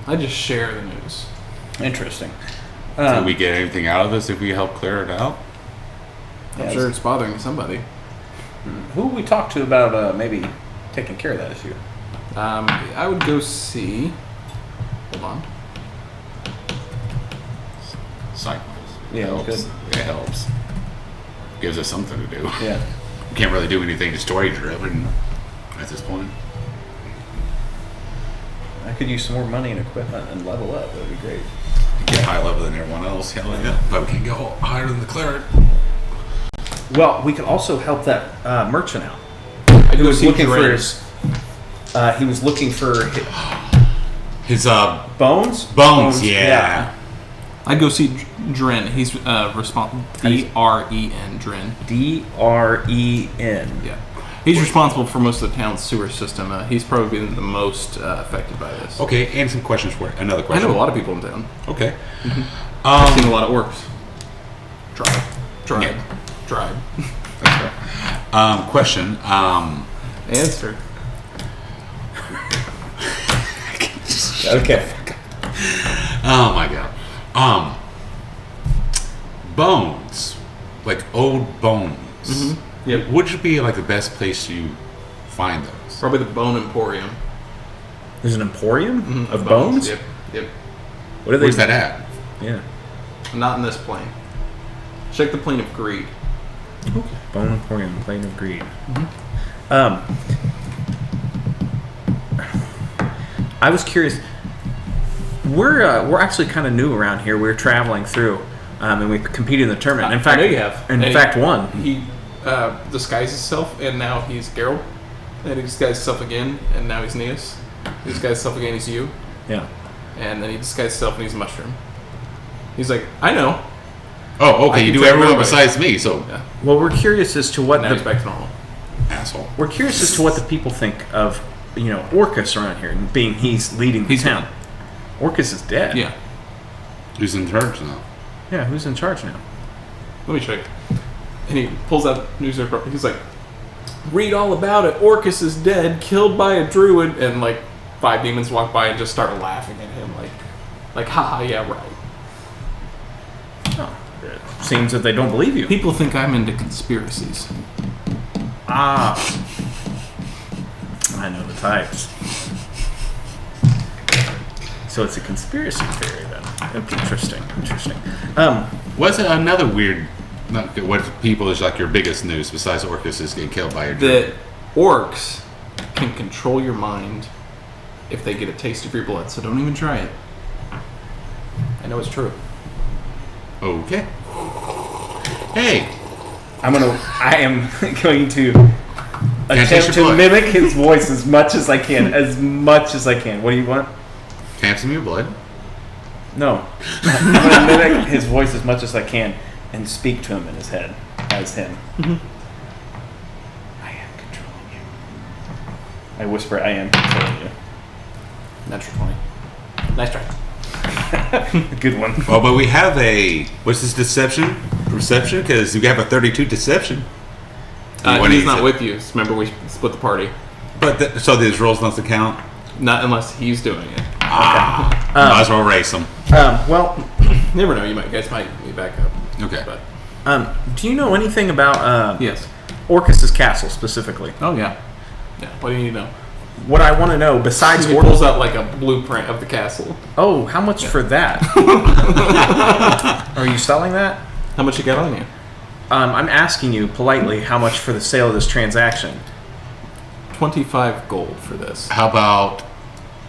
I just share the news. Interesting. Do we get anything out of this if we help clear it out? I'm sure it's bothering somebody. Who we talked to about maybe taking care of that issue? I would go see. Hold on. Side quest. Yeah, helps. good. It helps. Gives us something to do. Yeah. We can't really do anything to story driven at this point. I could use some more money and equipment and level up. That'd be great. Get high level than everyone else, hell yeah. But we can't go higher than the cleric. Well, we could also help that merchant out. I'd He go was see looking for Dren. his. He was looking for His bones. bones, yeah. I'd go see Dren. He's responsible. D-R-E-N. Dren. D-R-E-N. Yeah. He's responsible for most of the town's sewer system. He's probably been the most affected by this. Okay, and some questions for it. Another I question. know a lot of people in town. Okay. I've seen a lot of orcs. Tribe. Yeah. Tribe. Question. Answer. Okay. Oh my god. Bones, like old bones. Yep. Would be like the best place to find those? Probably the Bone Emporium. There's an emporium of bones. Yep. Yep. What are they? Where's that at? Yeah. Not in this plane. Check the plane of greed. Bone emporium, plane of greed. I was curious. We're actually kind of new around here. We're traveling through, and we competed in the tournament. In fact, I know you have. In And fact, won. He disguised himself, and now he's Geralt. And he disguised himself again, and now he's Neos. He disguised himself again, he's you. Yeah. And then he disguised himself, and he's Mushroom. He's like, I know. Oh, I okay. You can do tell everyone everybody. besides me, so Yeah. Well, we're curious as to what Now he's back to normal. asshole. we're curious as to what the people think of Orcus around here, and being he's leading the town. dead. Orcus is dead. Yeah. Who's in charge now? Yeah. Who's in charge now? Let me check. And he pulls out newspaper. He's like, read all about it. Orcus is dead, killed by a druid. And like 5 demons walk by and just start laughing at him. Like, haha, yeah, right. Oh, it seems that they don't believe you. People think I'm into conspiracies. Ah. I know the types. So it's a conspiracy theory then. Interesting. What's another weird? What people is like your biggest news besides Orcus is getting killed by a druid? That orcs can control your mind if they get a taste of your blood. So don't even try it. I know it's true. Okay. Hey, I am going to taste attempt your to blood. mimic his voice as much as I can. What do you want? can I have some of your blood? No. I'm going to mimic his voice as much as I can and speak to him in his head as him. I am controlling you. I whisper, I am controlling you. Natural 20. Nice try. Good one. Well, but we have what's this deception? Perception? Because we have a 32 deception. He's not with you. Remember, we split the party. But so these rolls not to count? Not unless he's doing it. Might as well race them. Well, Never know. You guys might be back up. Okay. But do you know anything about yes. Orcus's castle specifically? Oh yeah. Yeah. What do you need to know? What I want to know, besides He pulls out like a blueprint of the castle. Oh, how much for that? Are you selling that? How much you got on you? I'm asking you politely how much for the sale of this transaction. 25 gold for this. How about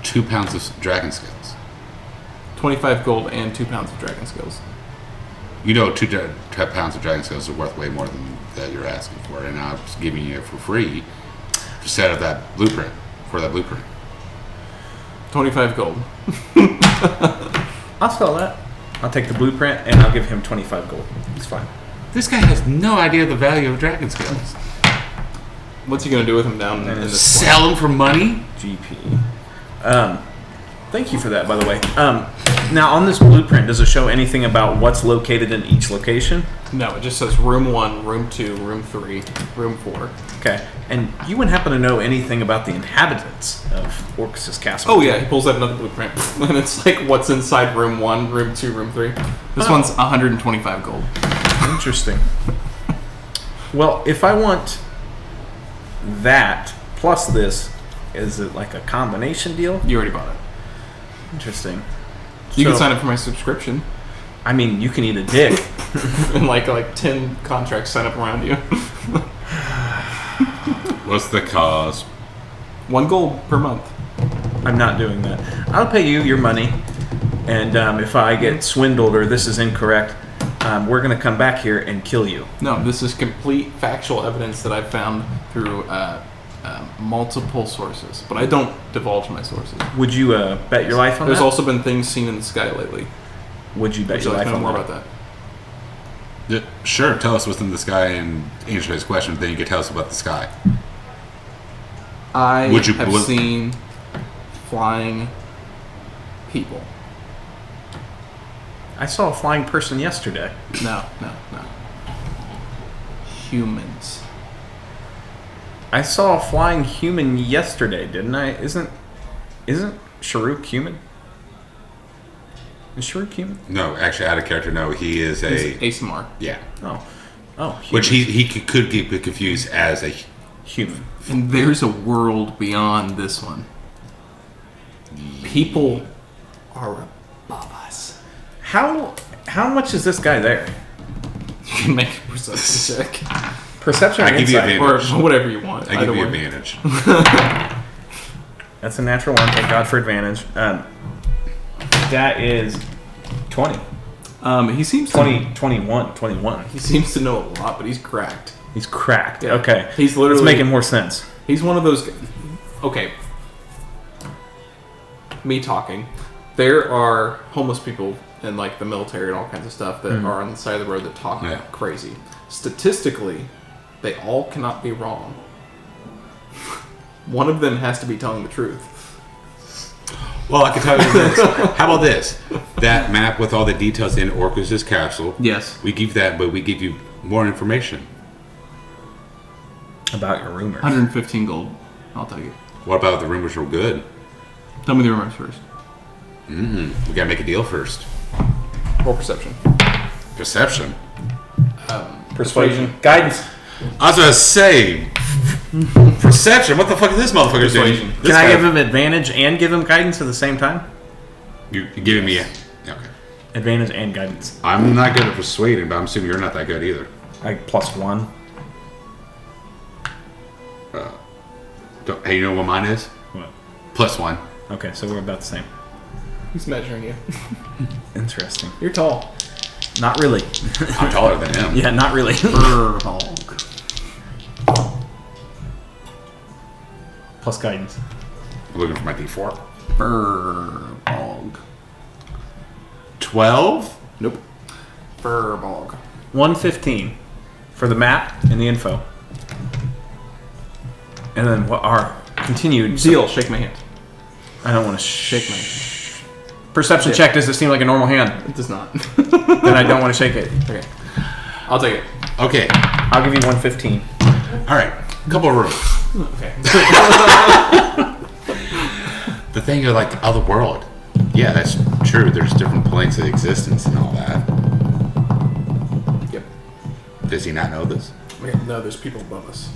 2 pounds of dragon scales? 25 gold and 2 pounds of dragon scales. You know, 2 pounds of dragon scales are worth way more than that you're asking for, and I'm just giving you it for free to set up that blueprint, for that blueprint. 25 gold. I'll sell that. I'll take the blueprint and I'll give him 25 gold. It's fine. This guy has no idea the value of dragon scales. What's he going to do with him down in this Sell them for money? GP. Thank you for that, by the way. Now, on this blueprint, does it show anything about what's located in each location? No, it just says room 1, room 2, room 3, room 4. Okay. And you wouldn't happen to know anything about the inhabitants of Orcus's castle? Oh yeah, he pulls out another blueprint. And it's like what's inside room 1, room 2, room 3. This one's 125 gold. Interesting. Well, if I want that plus this, is it like a combination deal? You already bought it. Interesting. You can sign up for my subscription. I mean, you can eat a dick. And like 10 contracts sign up around you. What's the cost? 1 gold per month. I'm not doing that. I'll pay you your money, and if I get swindled or this is incorrect, we're going to come back here and kill you. No, this is complete factual evidence that I've found through multiple sources. But I don't divulge my sources. Would you bet your life on There's that? also been things seen in the sky lately. Would you bet Would your you like life to know on more that? about that? Yeah, sure, tell us what's in the sky and answer his question, then you can tell us about the sky. I Would you- have would- seen flying people. I saw a flying person yesterday. No. Humans. I saw a flying human yesterday, didn't I? Isn't Sharuk human? Is Sharuk human? No, actually, out of character, no. He is He's ASMR. yeah. Oh, Which human. he could get confused as a... Human. And there's a world beyond this one. People are above us. How much is this guy there? You can make a perception check. Perception or I give you insight? advantage. Or whatever you want. I give Either you way. advantage. That's a natural one. Thank God for advantage. That is 20. He seems 21. He seems to know a lot, but he's cracked. He's cracked. Yeah. Okay. He's literally- It's making more sense. He's one of those. Okay. Me talking. There are homeless people in like the military and all kinds of stuff that are on the side of the road that talk Yeah. crazy. Statistically, they all cannot be wrong. One of them has to be telling the truth. Well, I can tell you this. How about this? That map with all the details in Orcus's castle. Yes. We give that, but we give you more information. About your rumors. 115 gold. I'll tell you. What about if the rumors were good? Tell me the rumors first. We gotta make a deal first. Or perception. Perception. Persuasion. Guidance. I was gonna say perception. What the fuck is this motherfucker doing? Can I give him advantage and give him guidance at the same time? You're giving me okay. Advantage and guidance. I'm not good at persuading, but I'm assuming you're not that good either. Like +1. Hey, you know what mine is? What? +1. Okay, so we're about the same. He's measuring you. Interesting. You're tall. Not really. I'm taller than him. Yeah, not really. Plus guidance. I'm looking for my D4. Furbog. 12? Nope. Furbog. 115 for the map and the info. And then what are continued. Zeal, shake my hand. I don't want to Shake my hand. Perception check. Does it seem like a normal hand? It does not. Then I don't want to shake it. Okay. I'll take it. Okay. I'll give you 115. All right. A couple of rules. Okay. The thing of like other world. Yeah, that's true. There's different planes of existence and all that. Yep. Does he not know this? No, there's people above us.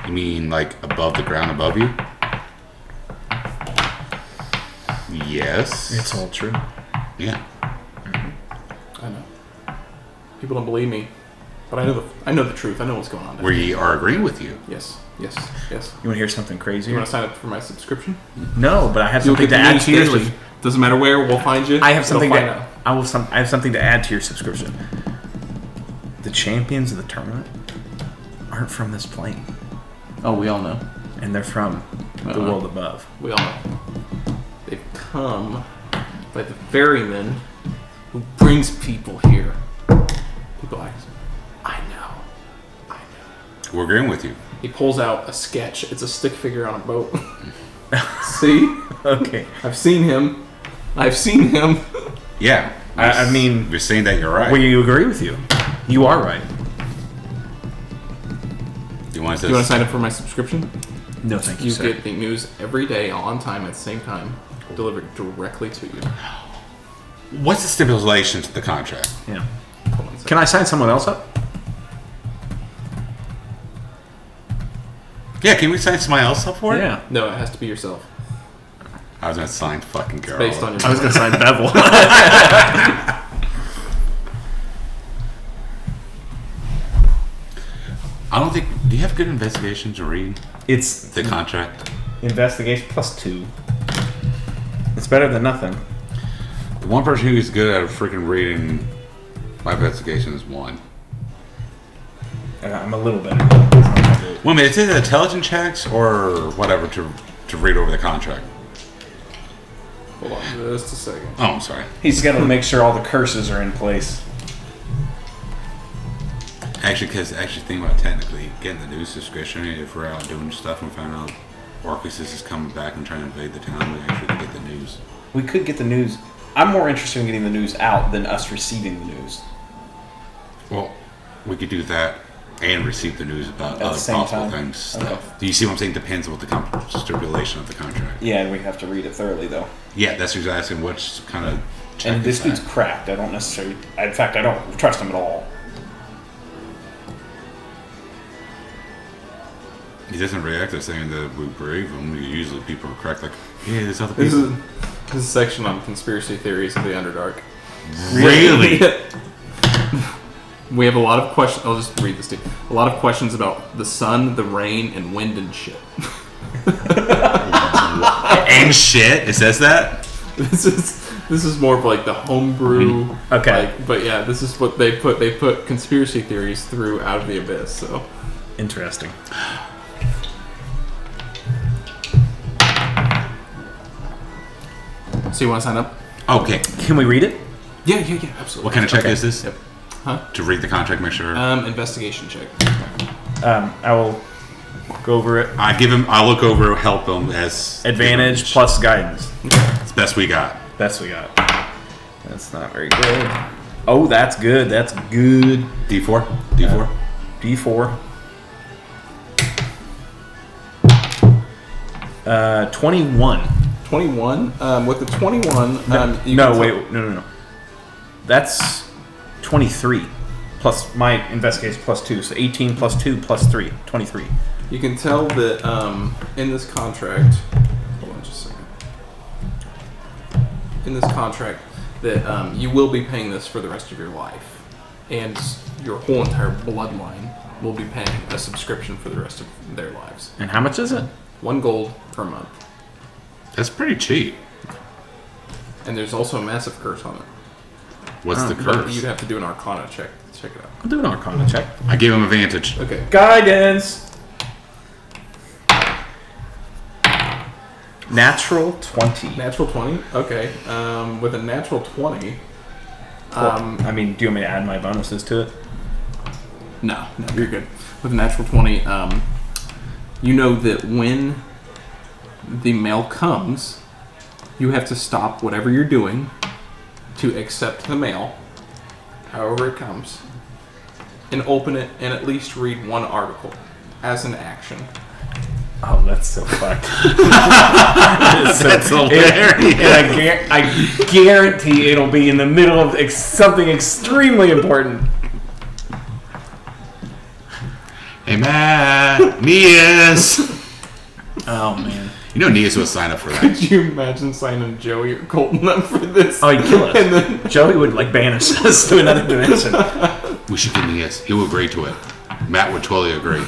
You mean like above the ground above you? Yes. It's all true. Yeah. I know. People don't believe me, but I know the truth. I know what's going on. We are agreeing with you. Yes. You want to hear something crazy? You want to sign up for my subscription? No, but I have You'll something get to the add news to your. daily. Doesn't matter where, we'll find you. I have something You'll to. find out. I have something to add to your subscription. The champions of the tournament aren't from this plane, Oh, we all know. and they're from the world above. We all know. They've come by the ferryman who brings people here. People ask, I know. We're agreeing with you. He pulls out a sketch. It's a stick figure on a boat. See? Okay. I've seen him. Yeah. I mean, You're saying that you're right. we agree with you. You are right. Do you want Do you want to sign up for my subscription? No, thank you, You sir. get the news every day on time at the same time, delivered directly to you. What's the stipulation to the contract? Yeah. Hold on a second. Can I sign someone else up? Yeah, can we sign somebody else up for it? Yeah. No, it has to be yourself. I was gonna sign fucking Carol. Based on your. I was gonna sign Bevel. I don't think. Do you have good investigation to read It's the contract? investigation +2. It's better than nothing. The one person who's good at freaking reading my investigation is one. I'm a little better. It's not that great. Wait a minute, is it intelligence checks or whatever to read over the contract? Hold on just a second. Oh, I'm sorry. He's got to make sure all the curses are in place. Actually, think about it, technically getting the news subscription. If we're out doing stuff and find out Orcus is coming back and trying to invade the town, we actually can get the news. We could get the news. I'm more interested in getting the news out than us receiving the news. Well, we could do that and receive the news about At the other same possible time? things. Stuff. Do you see what I'm saying? Depends on what the stipulation of the contract. Yeah, and we have to read it thoroughly, though. Yeah, that's what he's asking. Which kind of check And this is dude's that? cracked. I don't necessarily. In fact, I don't trust him at all. He doesn't react to saying that we brave him. Usually people are correct, like, yeah, there's other This people. is a section on conspiracy theories of the Underdark. Really? We have a lot of questions. I'll just read this to you. A lot of questions about the sun, the rain, and wind and shit. And shit, it says that? This is more of like the homebrew. Okay. But yeah, this is what they put. They put conspiracy theories through Out of the Abyss. So Interesting. you want to sign up? Okay. Can we read it? Yeah, absolutely. What kind of check Okay. is this? Yep. Huh? To read the contract, make sure. Investigation check. I will go over it. I'll look over, help him as Advantage plus guidance. It's the best we got. Best we got. That's not very good. Oh, that's good. That's good. D4? D4? D4. 21. 21. With the 21, you No, can wait. No. That's 23. Plus my investigation +2. So 18 +2 +3. 23. You can tell that in this contract. Hold on just a second. In this contract, that you will be paying this for the rest of your life, and your whole entire bloodline will be paying a subscription for the rest of their lives. And how much is it? 1 gold per month, That's pretty cheap. and there's also a massive curse on it. What's the But curse? you'd have to do an Arcana check. Check it out. I'll do an Arcana check. I give him advantage. Okay. Guidance. Natural 20. Natural 20. Okay. With a natural 20. I mean, do you want me to add my bonuses to it? No, you're good. With a natural 20, You know that when the mail comes, you have to stop whatever you're doing to accept the mail, however it comes, and open it and at least read one article as an action. Oh, that's so fucked. That's hilarious. And I guarantee it'll be in the middle of something extremely important. Hey, Matt. Nias. Oh, man. You know Nias would sign up for that. Could you imagine signing Joey or Colton up for this? Oh, he'd kill us. And then Joey would, banish us to another dimension. We should get Nias. He would agree to it. Matt would totally agree.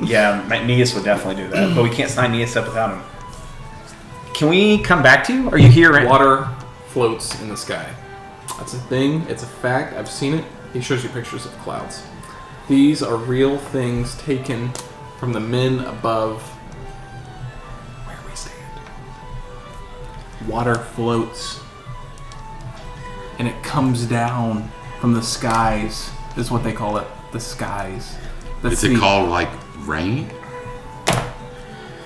Yeah, Nias would definitely do that. But we can't sign Nias up without him. Can we come back to you? Are you here right water floats in the sky. That's a thing. It's a fact. I've seen it. He shows you pictures of clouds. These are real things taken from the men above where we stand. Water floats. And it comes down from the skies, is what they call it. The skies. Is it called, rain?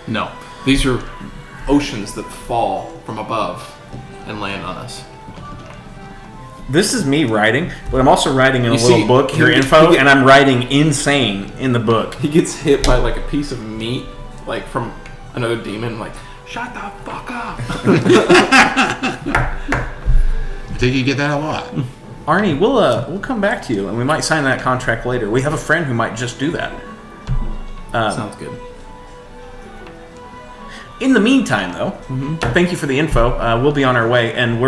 No. These are oceans that fall from above and land on us. This is me writing, but I'm also writing in a You little see, book, your info, and I'm writing insane in the book. He gets hit by a piece of meat, from another demon, shut the fuck up. I think you get that a lot. Arnie, we'll come back to you, and we might sign that contract later. We have a friend who might just do that. Sounds good. In the meantime, though, thank you for the info. We'll be on our way, and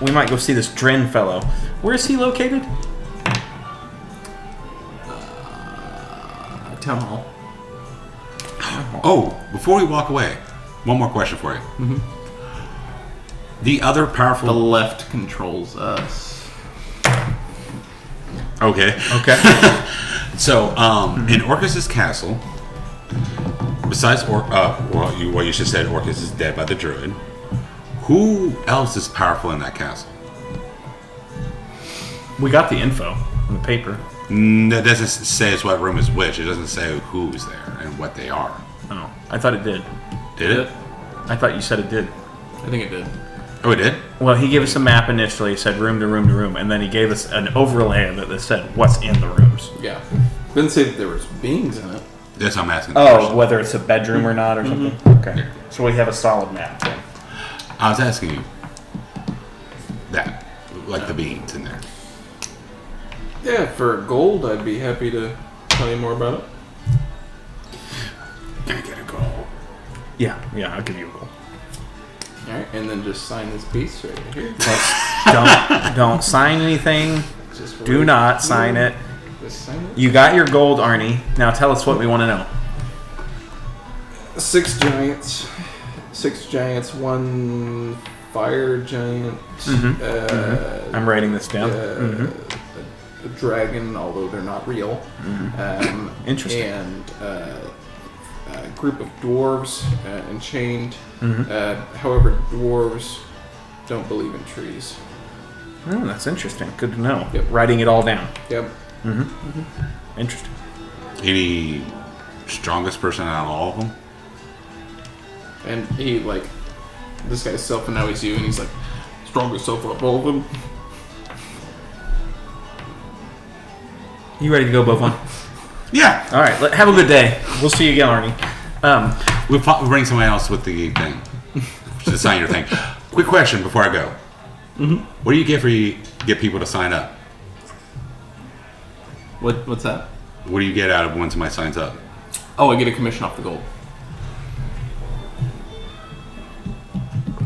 we might go see this Dren fellow. Where is he located? Town hall. Oh, before we walk away, one more question for you. Mm-hmm. The other powerful... The left controls us. Okay. So, in Orcus's castle, besides what you just said, Orcus is dead by the druid. Who else is powerful in that castle? We got the info in the paper. That doesn't say it's what room is which. It doesn't say who's there and what they are. Oh, I thought it did. Did it? I thought you said it did. I think it did. Oh, it did? Well, he gave us a map initially. He said room to room to room, and then he gave us an overlay of it that said what's in the rooms. Yeah. Didn't say that there was beings in it. That's what I'm asking. Oh, whether it's a bedroom or not or something? Okay. Yeah. So we have a solid map then. I was asking you that, the beings in there. Yeah, for gold, I'd be happy to tell you more about it. Can I get a goal? Yeah, I'll give you a goal. All right, and then just sign this piece right here. Don't sign anything. Do not sign it. Just sign it. You got your gold, Arnie. Now tell us what we want to know. 6 giants. 6 giants, 1 fire giant. I'm writing this down. A dragon, although they're not real. Interesting. And a group of dwarves enchained. However, dwarves don't believe in trees. Oh, that's interesting. Good to know. Yep. Writing it all down. Yep. Interesting. Any strongest person out of all of them? And he, this guy's self, and now he's you, and he's strongest self of all of them. You ready to go, Bovon? Yeah. All right. Have a good day. We'll see you again, Arnie. We'll bring somebody else with the thing. To sign your thing. Quick question before I go. What do you get get people to sign up? What's that? What do you get out of when somebody signs up? Oh, I get a commission off the gold.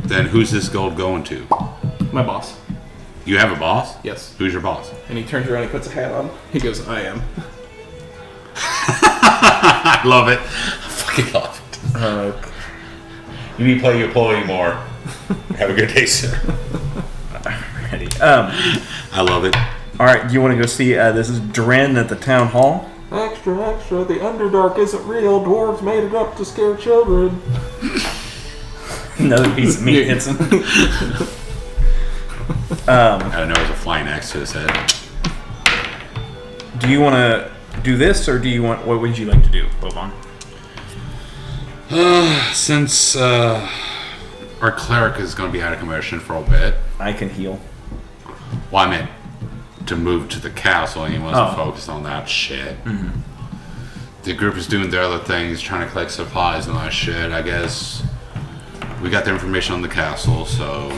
Then who's this gold going to? My boss. You have a boss? Yes. Who's your boss? And he turns around, he puts a hat on. He goes, I am. I love it. I fucking love it. You need to play your employee more. Have a good day, sir. Ready. I love it. All right. Do you want to go see? This is Dren at the town hall. Extra, extra. The Underdark isn't real. Dwarves made it up to scare children. Another piece of meat hits him. I don't know. There's a flying axe to his head. Do you want to do this, or do you want? What would you like to do, Bovon? Since our cleric is going to be out of commission for a bit, I can heal. well, I meant to move to the castle, and he wasn't Oh. focused on that shit. The group is doing their other things, trying to collect supplies and all that shit. I guess we got the information on the castle, so.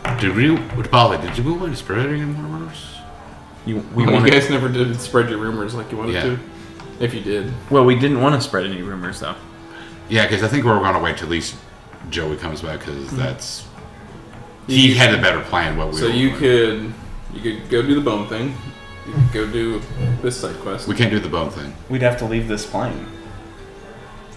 By the way, did you want to spread any rumors? We You wanted, guys never did spread your rumors like you wanted Yeah. to? If you did. well, we didn't want to spread any rumors, though. Yeah, because I think we're going to wait till at least Joey comes back, because that's. He had a better plan. What we So were you doing. could go do the bone thing. You could go do this side quest. We can't do the bone thing. We'd have to leave this plane.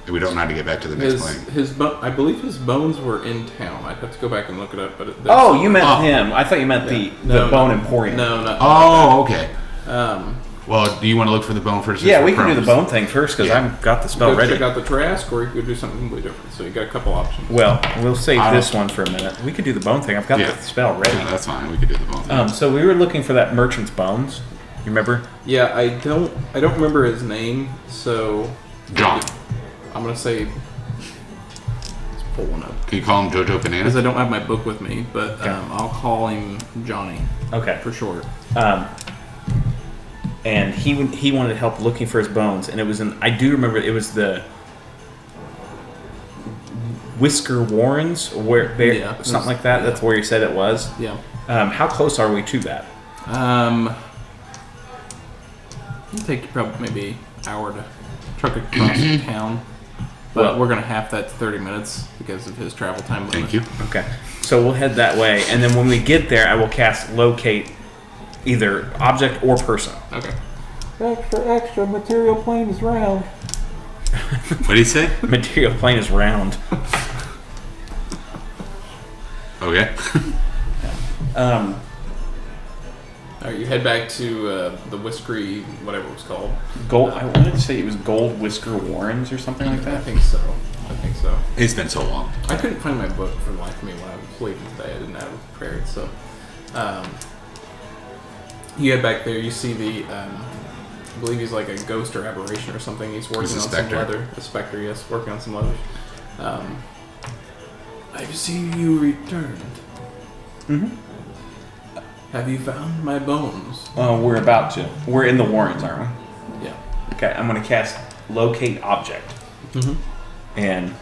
We don't know how to get back to the next plane. I believe his bones were in town. I'd have to go back and look it up. But Oh, you meant Oh. him. I thought you meant the No, Bone no. Emporium. No, not. Oh, okay. Um, Well, do you want to look for the bone first? Yeah, we can do the bone thing first, because Yeah. I've got the spell go ready. check out the Trask, or you could do something completely different. So you got a couple options. Well, we'll save I this don't- one for a minute. We could do the bone thing. I've got Yeah. the spell ready. Yeah, that's fine. We could do the bone thing. So we were looking for that merchant's bones. You remember? Yeah, I don't remember his name, so John. I'm gonna say. Let's pull one up Can you call him Jojo Banana? because I don't have my book with me, but Okay. I'll call him Johnny Okay. for short. And he wanted help looking for his bones, and it was I do remember it was the Whisker Warrens, Yeah, something like that. yeah. That's where he said it was. Yeah. How close are we to that? It'll take you probably maybe an hour to truck across town, but Well- we're gonna half that to 30 minutes because of his travel time limit. Thank you. Okay. So we'll head that way, and then when we get there, I will cast locate either object or person. Okay. Extra, material plane is round. What did he say? Material plane is round. Okay. All right, you head back to the Whiskery, whatever it was called. Gold. I wanted to say it was Gold Whisker Warrens or something like I that. think so. It's been so long. I couldn't find my book for the life of me when I was leaving today. I didn't have it prepared, so. You head back there. You see the. I believe he's like a ghost or aberration or something. He's working He's a on specter. some leather. A specter, yes, working on some leather. I see you returned. Mm-hmm. Have you found my bones? We're about to. We're in the Warrens, aren't we? Yeah. Okay. I'm going to cast locate object and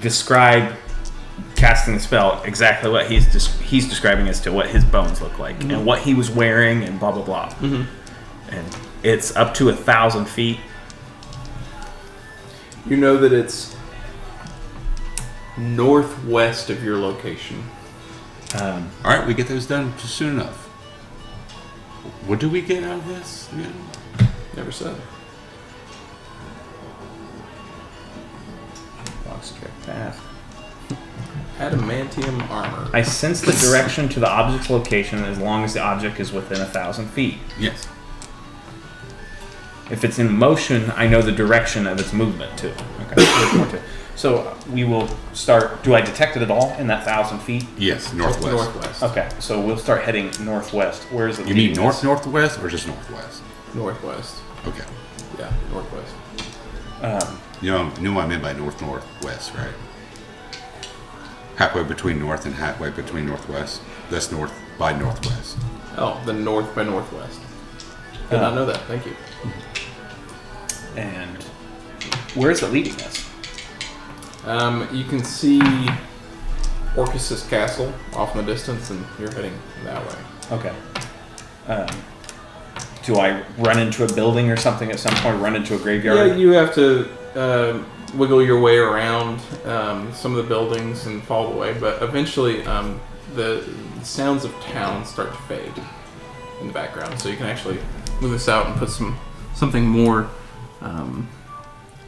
describe casting the spell exactly what he's describing as to what his bones look like and what he was wearing and blah blah blah. And it's up to 1,000 feet. You know that it's northwest of your location. All right, we get those done just soon enough. What do we get out of this again? Never said. Box check path. Adamantium armor. I sense the direction to the object's location as long as the object is within 1,000 feet. Yes. If it's in motion, I know the direction of its movement too. Okay. There's more to it. So we will start. Do I detect it at all in that 1,000 feet? Yes, northwest. Northwest. Okay. So we'll start heading northwest. Where is it? You mean leading north us? northwest or just northwest? Northwest. Okay. Yeah, northwest. You know what I meant by northwest, right? Halfway between north and halfway between northwest. That's north by northwest. Oh, the north by northwest. Did not know that. Thank you. And where is it leading us? You can see Orcus's castle off in the distance, and you're heading that way. Okay. Do I run into a building or something at some point? Run into a graveyard? Yeah, you have to wiggle your way around some of the buildings and follow the way, but eventually the sounds of town start to fade in the background, so you can actually move this out and put something more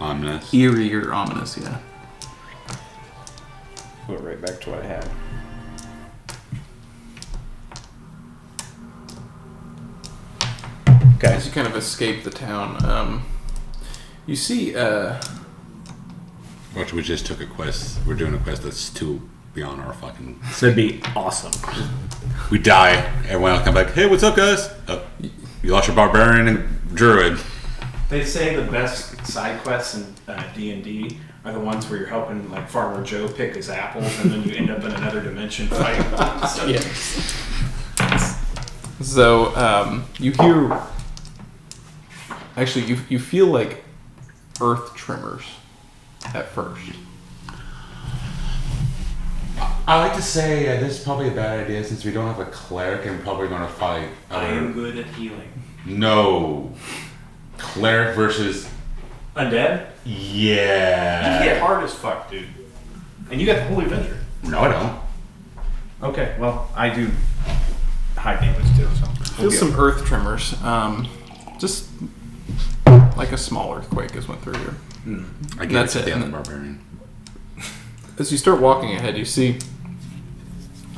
Ominous. eerie or ominous. Yeah. Put it right back to what I had. Okay. As you kind of escape the town, you see. Which we just took a quest. We're doing a quest that's too beyond our fucking. So it'd be awesome. We die. Everyone will come back. Hey, what's up, guys? Oh, you lost your barbarian and druid. They say the best side quests in D&D are the ones where you're helping like Farmer Joe pick his apples, and then you end up in another dimension fighting. So you hear. Actually, you feel like earth tremors at first. I like to say this is probably a bad idea since we don't have a cleric and probably going to fight. I am good at healing. No. Cleric versus Undead? Yeah. You get hard as fuck, dude. And you got the Holy Avenger. No, I don't. Okay, well, I do high damage too, so. Feel some earth tremors. Just like a small earthquake has went through here. I guess That's it's it. the other barbarian. As you start walking ahead, you see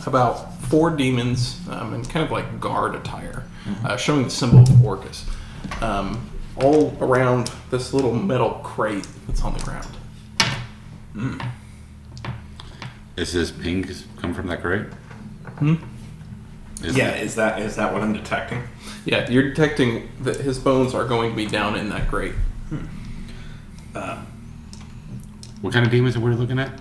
about 4 demons in kind of like guard attire, showing the symbol of Orcus, all around this little metal crate that's on the ground. Is this pink come from that crate? Is that what I'm detecting? Yeah, you're detecting that his bones are going to be down in that crate. What kind of demons are we looking at?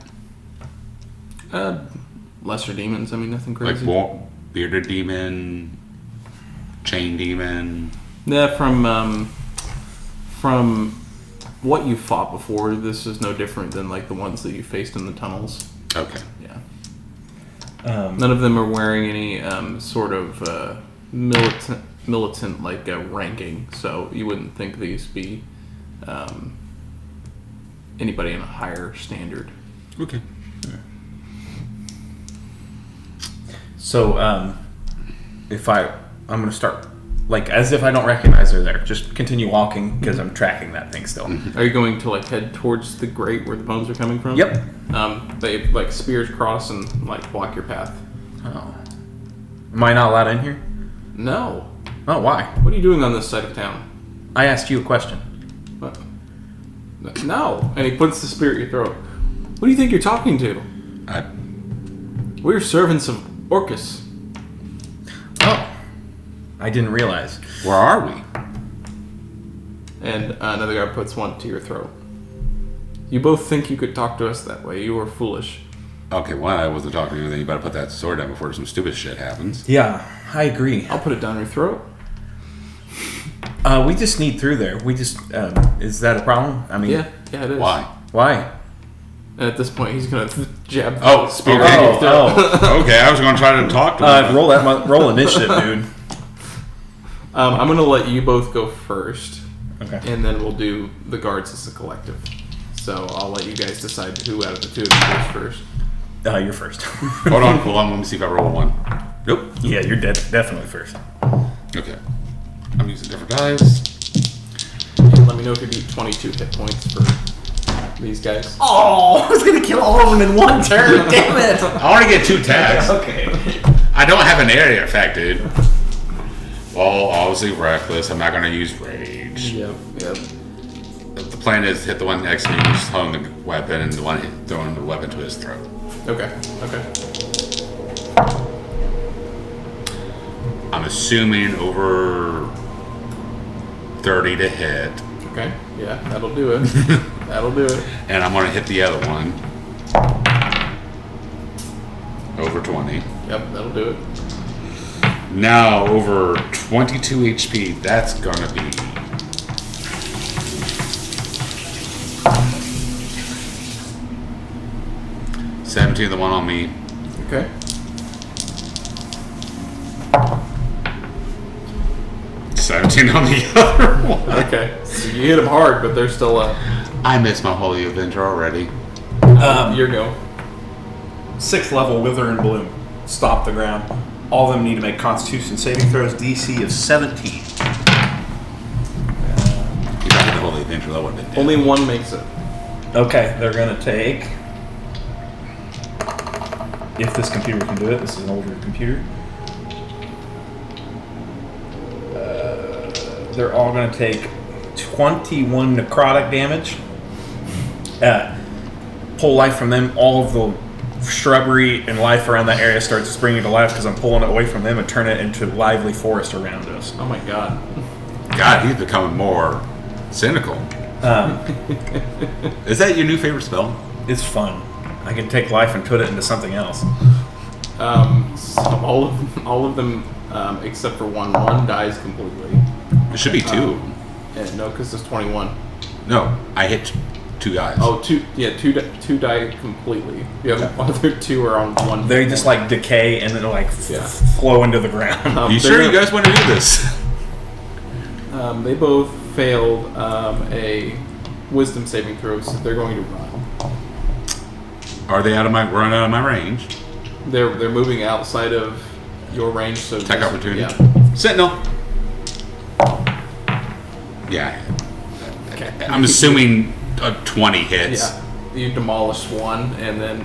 Lesser demons. I mean, nothing Like crazy. bearded demon, chain demon. Yeah, from what you fought before, this is no different than like the ones that you faced in the tunnels. Okay. Yeah. None of them are wearing any sort of militant like ranking, so you wouldn't think these be anybody in a higher standard. Okay. So, if I'm going to start, like, as if I don't recognize her there. Just continue walking, because I'm tracking that thing still. Are you going to like head towards the grate where the bones are coming from? Yep. They like spears cross and like block your path. Oh. Am I not allowed in here? No. Oh, why? What are you doing on this side of town? I asked you a question. What? No. And he puts the spear at your throat. What do you think you're talking to? We're servants of Orcus. Oh. I didn't realize. Where are we? And another guy puts one to your throat. You both think you could talk to us that way. You are foolish. Okay, well, I wasn't talking to you. Then you better put that sword down before some stupid shit happens. Yeah, I agree. I'll put it down your throat. We just sneak through there. We just, is that a problem? I mean, Yeah, it is. Why? Why? And at this point, he's gonna jab the Oh, spear okay. at your throat. Okay, I was going to try to talk to him. Roll initiative, dude. I'm gonna let you both go first, Okay. and then we'll do the guards as a collective. So I'll let you guys decide who out of the two of you goes first. You're first. Hold on. Let me see if I roll a 1. Nope. Yeah, you're definitely first. Okay. I'm using different dice. Let me know if you beat 22 hit points for these guys. Oh, I was gonna kill all of them in one turn. Damn it. I want to get 2 attacks. Okay. I don't have an area effect, dude. Well, obviously reckless. I'm not going to use rage. Yep. The plan is hit the one next to me who's throwing the weapon, and the one throwing the weapon to his throat. Okay. I'm assuming over 30 to hit, Okay. Yeah, that'll do it. That'll do it. and I'm going to hit the other one. Over 20. Yep, that'll do it. Now over 22 HP. That's going to be 17, the one on me. Okay. On the other one. Okay. So you hit him hard, but they're still up. I missed my Holy Avenger already. Your go. 6th level Wither and Bloom. Stop the ground. All of them need to make Constitution saving throws. DC of 17. If I hit the Holy Avenger, that would have been dead. Only one makes it. Okay, they're gonna take. If this computer can do it, this is an older computer. They're all going to take 21 necrotic damage. Pull life from them. All of the shrubbery and life around that area starts springing to life because I'm pulling it away from them and turn it into lively forest around us. Oh my god. God, he's becoming more Cynical. Um, Is that your new favorite spell? it's fun. I can take life and put it into something else. So all of them, except for one dies completely. It should be two. And no, because it's 21. No, I hit two guys. Oh, two die completely. The other two are on one. They just like decay and then like Yeah. flow into the ground. You sure you guys want to do this? They both failed a wisdom saving throw, so they're going to run. Are they run out of my range? They're moving outside of your range, so Attack opportunity. Yeah. Sentinel. Yeah. Okay. I'm assuming 20 hits. Yeah. You demolished one, and then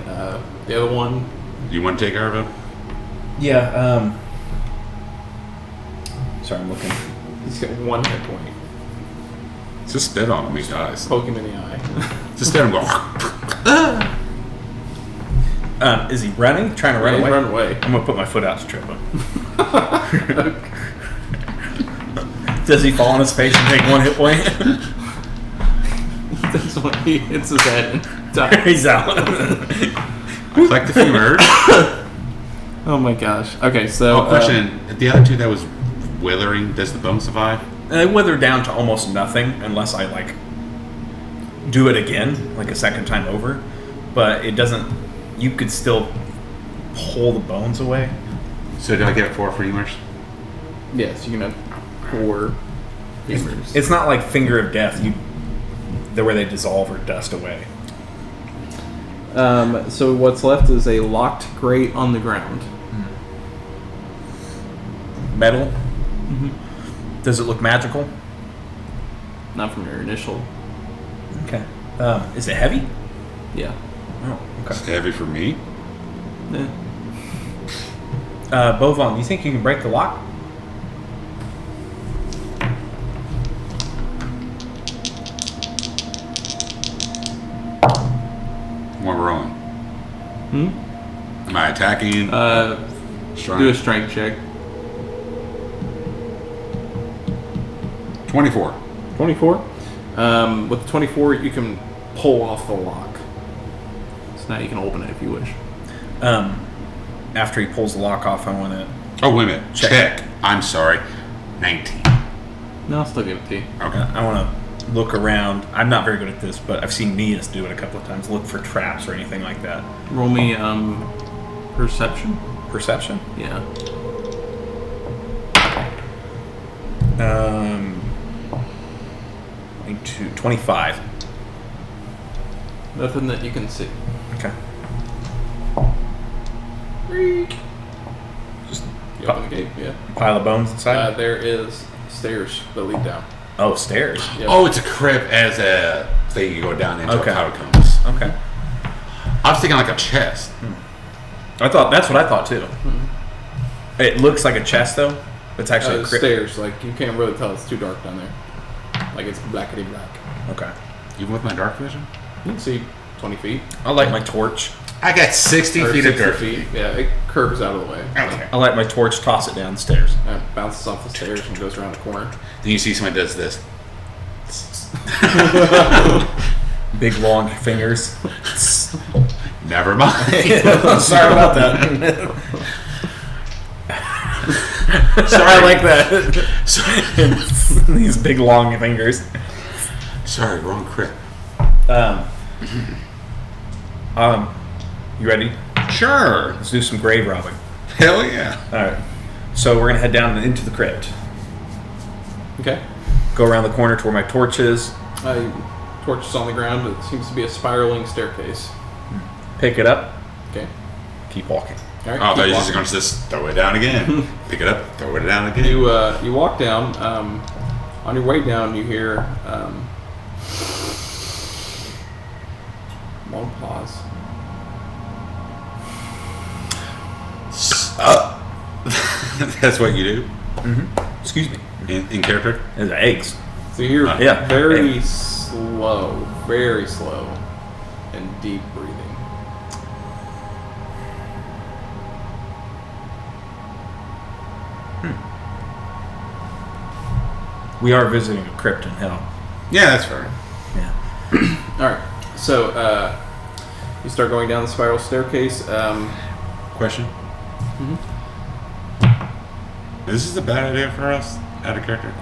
the other one. You want to take care of him? Yeah. Sorry, I'm looking. He's got 1 hit point. Just spit on him, he dies. Poke him in the eye. Just let him go. Is he running? Trying to run He's away? run away. I'm gonna put my foot out to trip him. Does he fall on his face and take 1 hit point? That's when he hits his head and dies. He's out. Collect a few herbs. Oh my gosh. Okay, so Question. The other two that was withering, does the bone survive? They wither down to almost nothing unless I like do it again, like a second time over. But it doesn't. You could still pull the bones away. So do I get 4 femurs? yes, you can have 4 femurs. It's not like Finger of Death. Where they dissolve or dust away. So what's left is a locked grate on the ground. Metal. Does it look magical? Not from your initial. Okay. Is it heavy? Yeah. Oh, It's okay. heavy for me. Yeah. Bovon, you think you can break the lock? What we're rolling? Am I attacking? Strike? Do a strength check. 24. 24. With 24, you can pull off the lock. So now you can open it if you wish. After he pulls the lock off, I want to. Oh, wait a minute. Check. Check. I'm sorry. 19. No, I'll still give it to you. Okay. I want to look around. I'm not very good at this, but I've seen Nias do it a couple of times. Look for traps or anything like that. Roll me perception. Perception. Yeah. 25. Nothing that you can see. Okay. Just You open the gate. Yeah. pile of bones inside. There is stairs that lead down. Oh, stairs. Yep. Oh, it's a crypt as a thing you go down into Okay. catacombs. Okay. I was thinking like a chest. That's what I thought too. It looks like a chest though. It's actually a crypt. Stairs. Like you can't really tell. It's too dark down there. Like it's blackety black. Okay. Even with my dark vision? You can see 20 feet. I light my torch. I got 60 Or feet of 60 dirt. feet. Yeah, it curves out of the way. Okay. I light my torch, toss it down the stairs. It bounces off the stairs and goes around the corner. Then you see somebody does this. Big long fingers. Never mind. Sorry about that. Sorry. I like that. Sorry. These big long fingers. Sorry, wrong crypt. You ready? Sure. Let's do some grave robbing. Hell yeah. All right. So we're gonna head down into the crypt. Okay. Go around the corner to where my torch is. Torch is on the ground. It seems to be a spiraling staircase. Pick it up. Okay. Keep walking. All right. Oh, I thought keep you were walking. just going to just throw it down again. Pick it up, throw it down again. You walk down. On your way down, you hear long pause. That's what you do Excuse me. in character? There's eggs. So you hear Yeah. very slow, and deep breathing. We are visiting a crypt in hell. Yeah, that's fair. Yeah. All right. So you start going down the spiral staircase. Question. This is a bad idea for us out of character.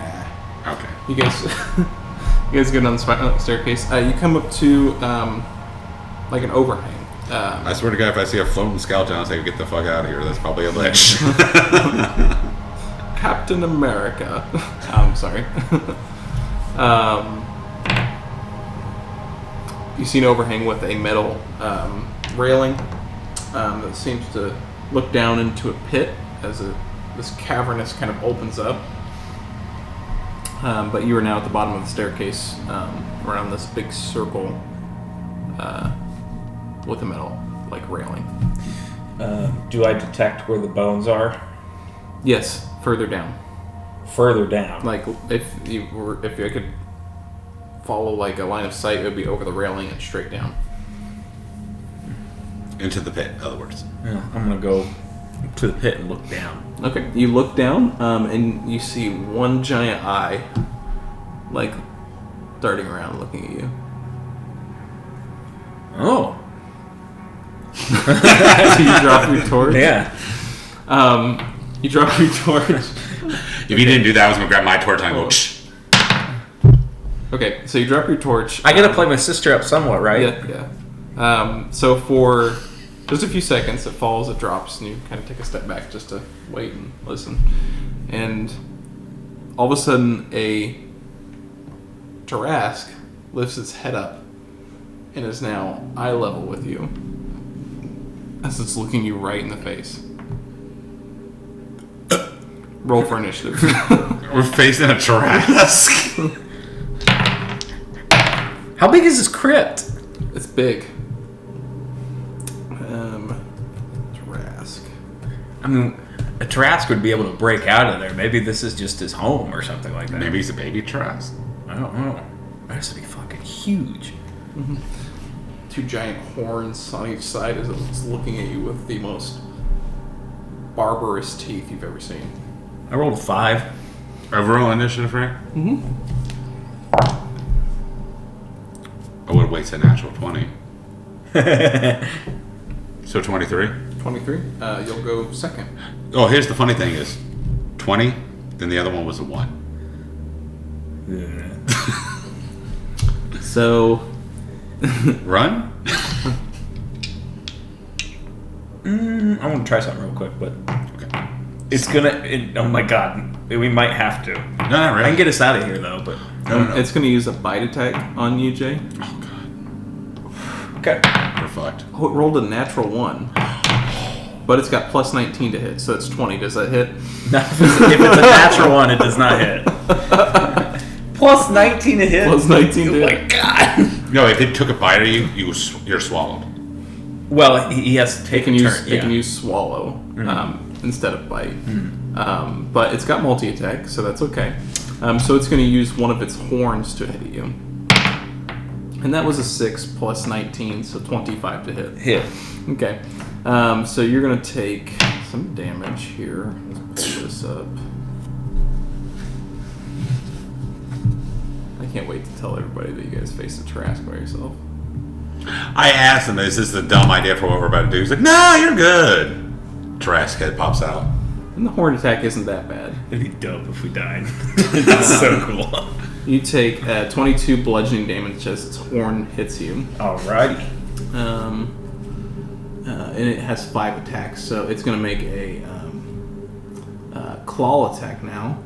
Okay. You guys, you guys go down the spiral staircase. You come up to like an overhang. I swear to God, if I see a floating skeleton, I'll say, "Get the fuck out of here." That's probably a ledge. Captain America. I'm sorry. You see an overhang with a metal railing that seems to look down into a pit as this cavernous kind of opens up. But you are now at the bottom of the staircase around this big circle with a metal railing. Do I detect where the bones are? Yes, further down. Further down. Like if you could follow like a line of sight, it would be over the railing and straight down. Into the pit, in other words. Yeah, I'm gonna go to the pit and look down. Okay, you look down and you see one giant eye, like darting around, looking at you. Oh. So you drop your torch. Yeah. You drop your torch. If you didn't do that, I was gonna grab my torch and I go. Shh. Okay, so you drop your torch. I gotta play my sister up somewhat, right? Yeah. So for just a few seconds, it falls, it drops, and you kind of take a step back just to wait and listen. And all of a sudden, a Tarrasque lifts its head up and is now eye level with you as it's looking you right in the face. Roll for initiative. We're facing a Tarrasque. How big is this crypt? It's big. Tarrasque. I mean, a Tarrasque would be able to break out of there. Maybe this is just his home or something like that. Maybe he's a baby Tarrasque. I don't know. That has to be fucking huge. Mm-hmm. Two giant horns on each side as it's looking at you with the most barbarous teeth you've ever seen. I rolled a 5. Overall initiative, Frank? Mm-hmm. I would wait to natural 20. So 23? 23. You'll go second. Oh, here's the funny thing is 20, then the other one was a 1. So... Run? I want to try something real quick, but Okay. it's gonna... oh my god. We might have to. No, not really. I can get us out of here, though, but... No. It's going to use a bite attack on you, Jay. Oh, God. Okay. We're fucked. Oh, it rolled a natural 1. But it's got plus 19 to hit, so it's 20. Does that hit? No, if it's a natural one, it does not hit. Plus 19 to hit? Plus 19 to Oh hit. my god. No, if it took a bite of you, you're swallowed. Well, he has to take a turn. It can use swallow instead of bite. But it's got multi-attack, so that's okay. So it's going to use one of its horns to hit you. And that was a 6 plus 19, so 25 to hit. Hit. Okay. So you're going to take some damage here. Let's pull this up. I can't wait to tell everybody that you guys faced a Tarrasque by yourself. I asked him, is this a dumb idea for what we're about to do? He's like, no, you're good. Tarrasque head pops out. And the horn attack isn't that bad. It'd be dope if we died. It's so cool. You take 22 bludgeoning damage as its horn hits you. Alrighty. And it has 5 attacks, so it's going to make a claw attack now.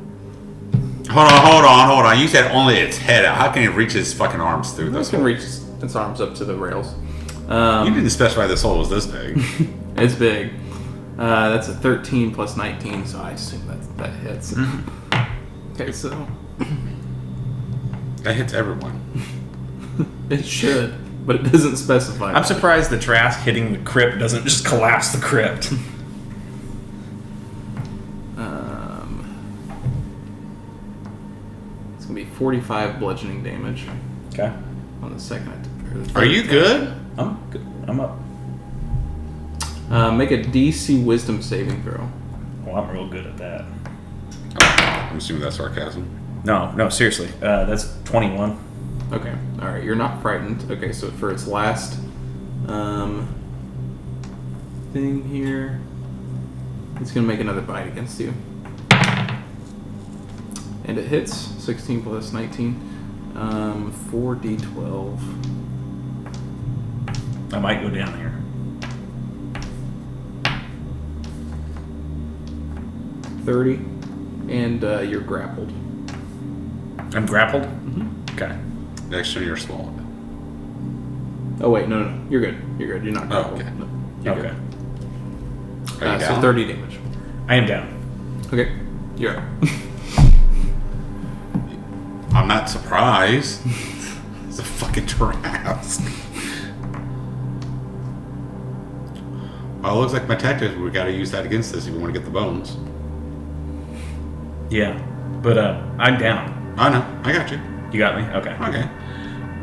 Hold on. You said only its head out. How can it reach its fucking arms through It's this? going to reach its arms up to the rails. You didn't specify this hole was this big. It's big. That's a 13 plus 19, so I assume that hits. Okay, so... That hits everyone. It should, but it doesn't specify. I'm surprised the Tarrasque hitting the crypt doesn't just collapse the crypt. It's going to be 45 bludgeoning damage Okay. on the second attack. Are you good? I'm good. I'm up. Make a DC Wisdom saving throw. Well, I'm real good at that. I'm assuming that's sarcasm. No, seriously. That's 21. Okay. All right. You're not frightened. Okay. So for its last thing here, it's gonna make another bite against you, and it hits 16 plus 19, 4d12. I might go down here. 30, and you're grappled. I'm grappled? Mm-hmm. Okay. Next turn, you're swallowed. Oh wait, no, you're good. You're good. You're not grappled. okay. No, you're Okay. good. Are you So down? 30 damage. I am down. Okay, you're up. I'm not surprised. It's a fucking Trask. Well, it looks like my tactics, we gotta use that against this if we want to get the bones. Yeah. But I'm down. I know, I got you. You got me? Okay. Okay.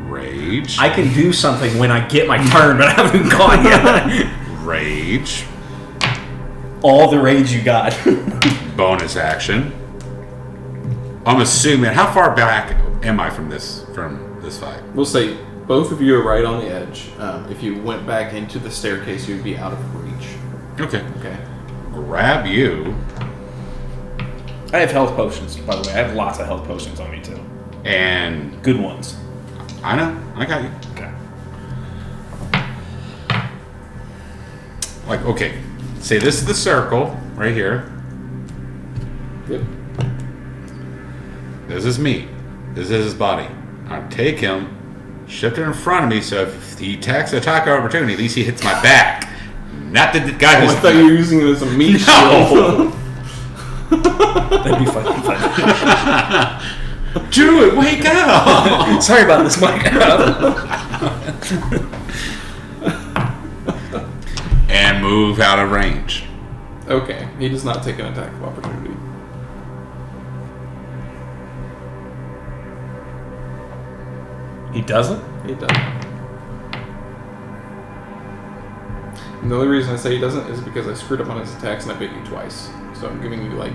Rage. I can do something when I get my turn, but I haven't gone yet. Rage. All the rage you got. Bonus action. I'm assuming, how far back am I from this fight? We'll say both of you are right on the edge. If you went back into the staircase, you'd be out of reach. Okay. Okay. Grab you I have health potions, by the way. I have lots of health potions on me, too. and Good ones. I know, I got you. Okay. Like, okay, say this is the circle right here. Yep. This is me. This is his body. I take him, shift it in front of me, so if he attacks an attack opportunity, at least he hits my back. Not the guy I who's. thought you were using it as a meat No. shield. That'd be fucking fun. Druid, wake up! Sorry about this, Mike. And move out of range. Okay, he does not take an attack of opportunity. He doesn't? He doesn't. And the only reason I say he doesn't is because I screwed up on his attacks and I bit you twice. So I'm giving you like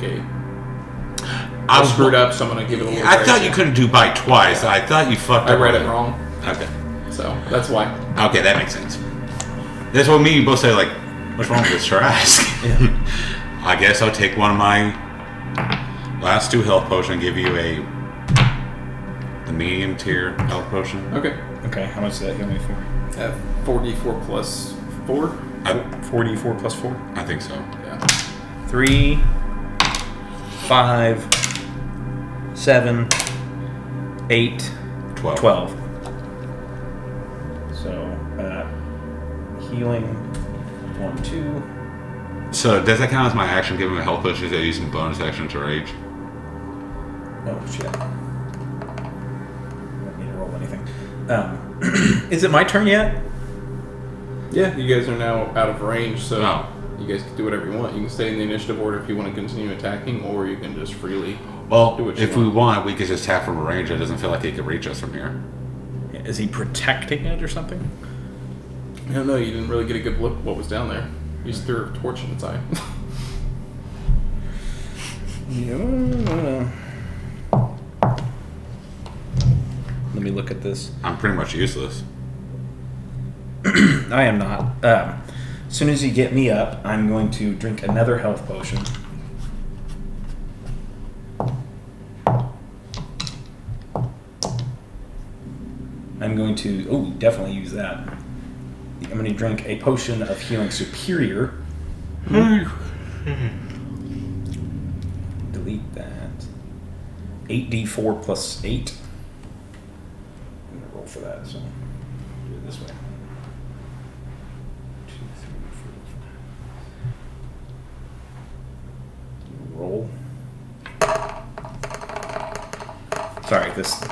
I screwed up, so I'm gonna give it a little. I thought you couldn't do bite twice. I thought you fucked I up. read it wrong, Okay. so that's why. Okay, that makes sense. That's what me and you both say, like, what's wrong with this Trask? Yeah. I guess I'll take one of my last 2 health potion and give you the medium tier health potion. Okay. Okay, how much does that heal me for? 4d4 plus 4. 4d4 plus 4? I think so. Yeah. 3, 5, 7, 8, 12. So, healing, 1, 2. So does that count as my action giving him a health potion? Is I using bonus action to rage? Oh, shit. Don't need to roll anything. Is it my turn yet? Yeah, you guys are now out of range, so Oh. you guys can do whatever you want. You can stay in the initiative order if you want to continue attacking, or you can just freely. Well, Do what you if we want, we could just tap from a range. It doesn't feel like he could reach us from here. Is he protecting it or something? I don't know. You didn't really get a good look at what was down there. You just threw a torch in its eye. Yeah. Let me look at this. I'm pretty much useless. I am not. As soon as you get me up, I'm going to drink another health potion. I'm going to, definitely use that. I'm going to drink a potion of healing superior. Delete that. 8d4 plus 8. I'm going to roll for that, so do it this way. 2, 3, 4, 5. Roll. Sorry, this.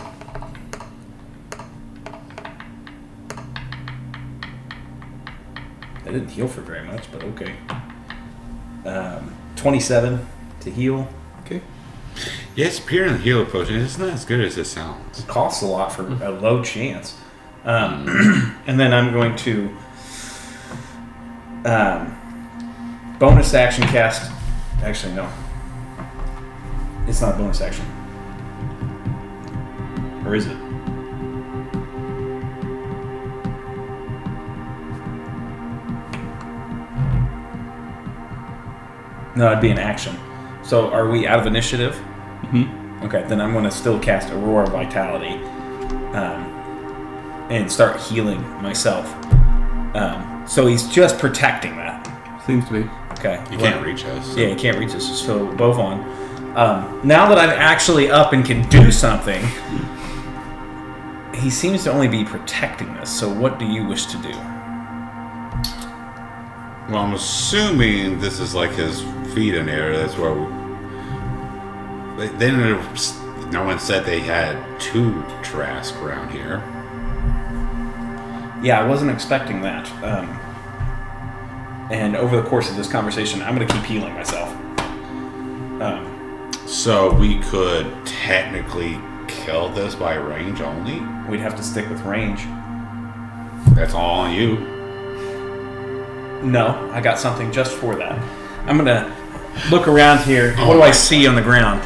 I didn't heal for very much, but okay. 27 to heal. Okay. Yeah, superior in the healer potion. It's not as good as it sounds. It costs a lot for a low chance. And then I'm going to bonus action cast. Actually, no. It's not bonus action. Or is it? No, it'd be an action. So are we out of initiative? Mm-hmm. Okay, then I'm going to still cast Aurora Vitality and start healing myself. So he's just protecting that. Seems to be. Okay. You can't reach us. Yeah, he can't reach us. So both on. Now that I'm actually up and can do something, he seems to only be protecting this. So what do you wish to do? Well, I'm assuming this is like his feeding area. That's where no one said they had 2 Trask around here. Yeah, I wasn't expecting that. And over the course of this conversation, I'm going to keep healing myself. So we could technically kill this by range only? We'd have to stick with range. That's all on you. No, I got something just for that. I'm going to look around here. What do I see on the ground?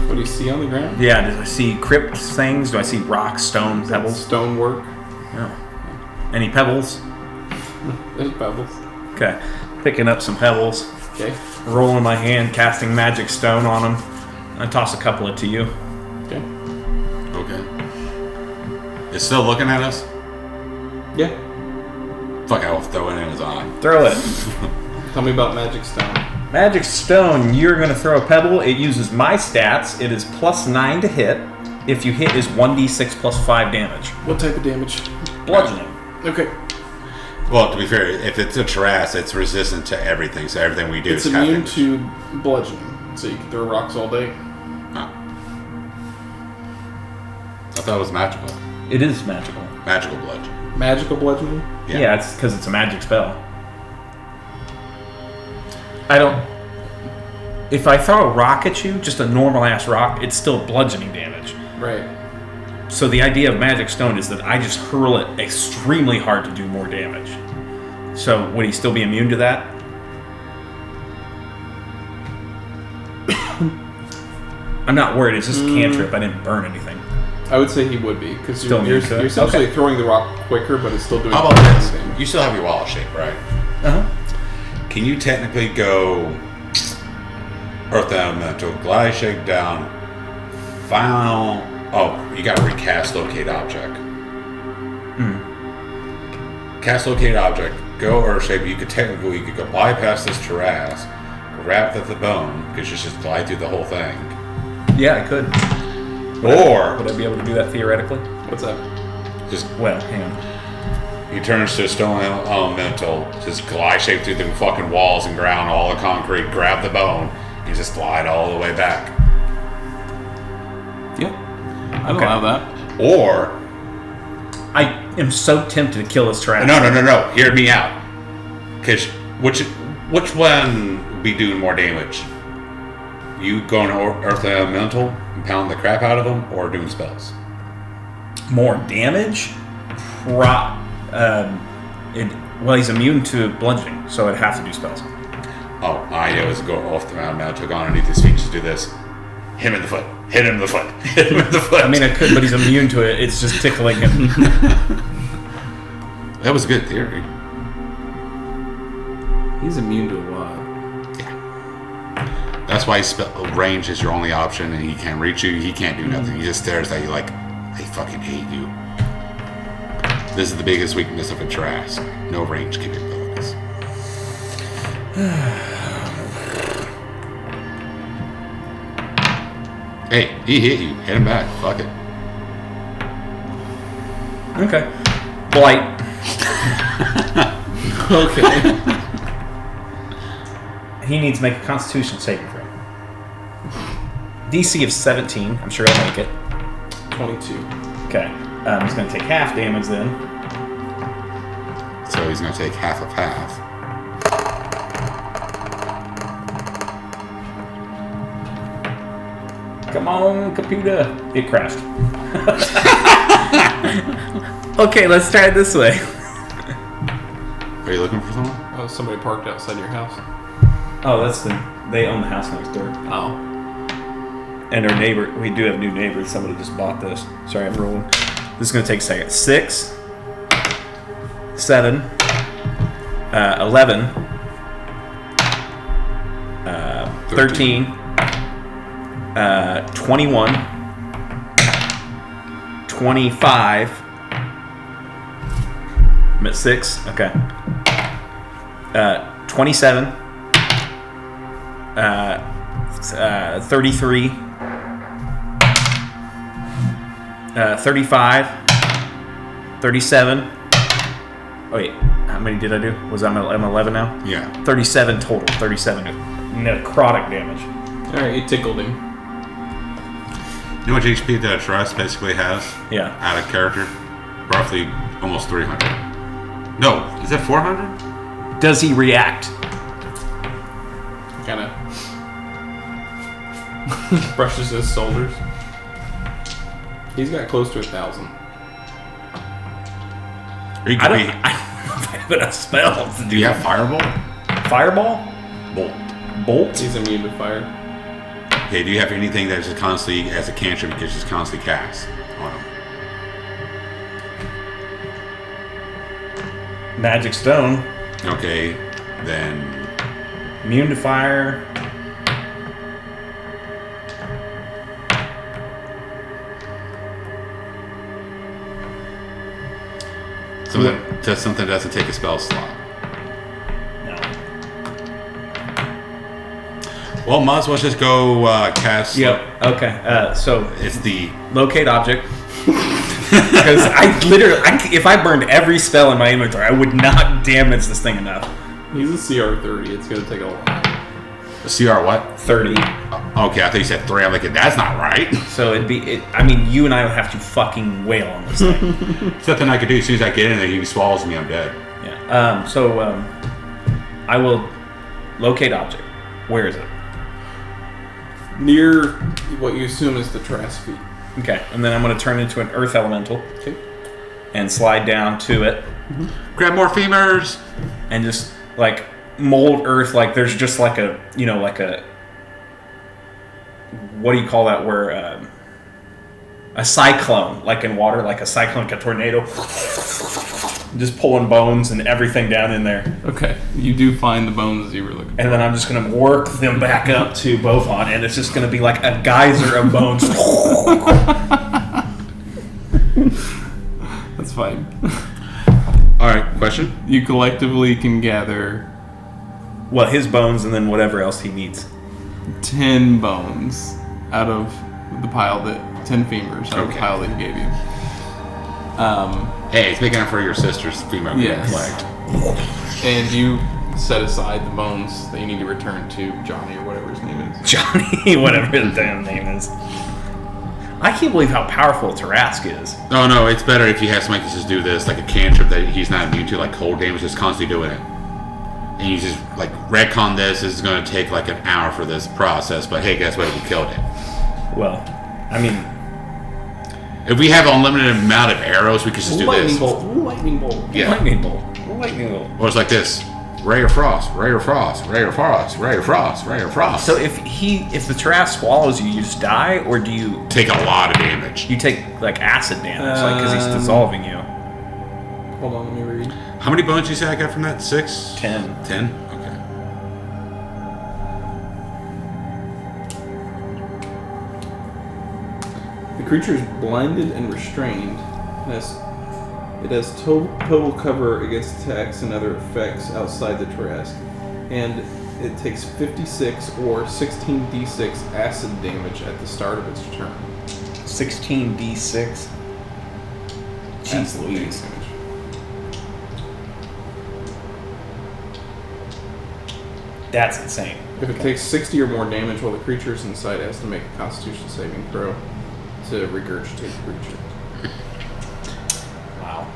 What do you see on the ground? Yeah, do I see crypt things? Do I see rocks, stone, pebbles? Stonework. No. Any pebbles? There's pebbles. Okay. Picking up some pebbles. Okay. Rolling my hand, casting magic stone on them. I toss a couple of to you. Okay. Okay. It's still looking at us? Yeah. Fuck, I'll throw it in his eye. Throw it. Tell me about magic stone. Magic stone, you're going to throw a pebble. It uses my stats. It is +9 to hit. If you hit, is 1d6 +5 damage. What type of damage? Bludgeoning. Okay. Well, to be fair, if it's a Trask, it's resistant to everything, so everything we do It's is half immune damage. to bludgeoning, so you can throw rocks all day. Oh. I thought it was magical. It is magical. Magical bludgeon. Magical bludgeoning? Yeah, it's because it's a magic spell. I don't... If I throw a rock at you, just a normal-ass rock, it's still bludgeoning damage. Right. So the idea of magic stone is that I just hurl it extremely hard to do more damage. So would he still be immune to that? I'm not worried. It's just a cantrip. I didn't burn anything. I would say he would be, because Still you're immune to it? essentially Okay. throwing the rock quicker, but it's still doing How about this? damage. You still have your wall shape, right? Uh-huh. Can you technically go Earth Elemental, Glide Shape down, Final... Oh, you gotta recast Locate Object. Cast Locate Object, go Earth Shape, you could go bypass this Trask, grab the bone, because you just glide through the whole thing. Yeah, I could. Or, Would I be able to do that theoretically? What's that? just Well, hang on. he turns to a Stone Elemental, just glide shape through the fucking walls and ground, all the concrete, grab the bone, and just glide all the way back. Yeah. I'd Okay. allow that. Or, I am so tempted to kill this trash. no, hear me out. Because which one would be doing more damage? You going to Earth Elemental and pound the crap out of them, or doing spells? More damage? Well, he's immune to bludgeoning, so I'd have to do spells. Oh, I always go off the mountain, go underneath his feet, just do this. Hit him in the foot. Hit him in the foot. Hit him in the foot. I mean, I could, but he's immune to it. It's just tickling him. That was a good theory. He's immune to a lot. That's why range is your only option, and he can't reach you. He can't do nothing. He just stares at you like, I fucking hate you. This is the biggest weakness of a Trask. No range capabilities. Hey, he hit you. Hit him back. Fuck it. Okay. Blight. Okay. He needs to make a Constitution saving throw. DC of 17. I'm sure he'll make it. 22. Okay. He's going to take half damage then. So he's going to take half of half. Come on, computer. It crashed. Okay, let's try it this way. Are you looking for someone? Oh, somebody parked outside your house. Oh, they own the house next door. Oh. And our neighbor, we do have new neighbors. Somebody just bought this. Sorry, I'm rolling. This is going to take a second. 6, 7, 11, 13. 21. 25. I'm at 6. Okay. 27. 33. 35. 37. Oh, wait. How many did I do? I'm 11 now? Yeah. 37 total. 37 necrotic damage. Alright, you tickled him. You know what HP that Trust basically has? Yeah. Out of character? Roughly almost 300. No, is that 400? Does he react? Kind of brushes his shoulders. He's got close to 1,000. Or you I could don't have enough spells to do do you have Fireball? Fireball? Bolt. Bolt? He's immune to fire. Okay, do you have anything that just constantly, as a cantrip, you can just constantly cast on him? Magic Stone. Okay, then Immune to fire. something doesn't take a spell slot. No. Well, might as well just go cast. Yep. Okay. So It's the locate object. Because if I burned every spell in my inventory, I would not damage this thing enough. He's a CR 30. It's going to take a lot. CR what? 30. Okay, I thought you said 3. I'm like, that's not right. So I mean, you and I would have to fucking wail on this thing. There's nothing I can do. As soon as I get in there, he swallows me, I'm dead. Yeah. I will locate object. Where is it? Near what you assume is the Trask feet. Okay. And then I'm going to turn into an earth elemental. Okay. And slide down to it. Grab more femurs. And just, like, mold earth. Like, there's just like a, what do you call that? Where, a cyclone, like in water, like a cyclone, like a tornado. Just pulling bones and everything down in there. Okay. You do find the bones you were looking for. And then I'm just going to work them back up to Beaufort, and it's just going to be like a geyser of bones. That's fine. Alright, question? You collectively can gather Well, his bones and then whatever else he needs. 10 bones out of the pile 10 femurs out of the Okay. pile that he gave you. Hey, it's making up for your sister's female Yes. flag. And you set aside the bones that you need to return to Johnny or whatever his name is. Johnny, whatever his damn name is. I can't believe how powerful Tarask is. Oh no, it's better if you have somebody that just do this, like a cantrip that he's not immune to, like cold damage, just constantly doing it. And you just, like, retcon this is going to take like an hour for this process, but hey, guess what? We killed it. Well, I mean... If we have unlimited amount of arrows, we could just do this. Lightning bolt. Yeah. Lightning bolt. Lightning bolt. Or it's like this. Ray of Frost, Ray of Frost, Ray of Frost, Ray of Frost, Ray of Frost. So if the Tarask swallows you, you just die, or do you take a lot of damage. you take like acid damage, like because he's dissolving you? Hold on, let me read. How many bones you say I got from that? 6? 10. 10? Okay. The creature is blinded and restrained. It has total cover against attacks and other effects outside the Trask. And it takes 56 or 16d6 acid damage at the start of its turn. 16d6. Jeez Acid Louise. damage. That's insane. If it takes 60 or more damage while the creature is inside, it has to make a Constitution saving throw to regurgitate the creature. Wow.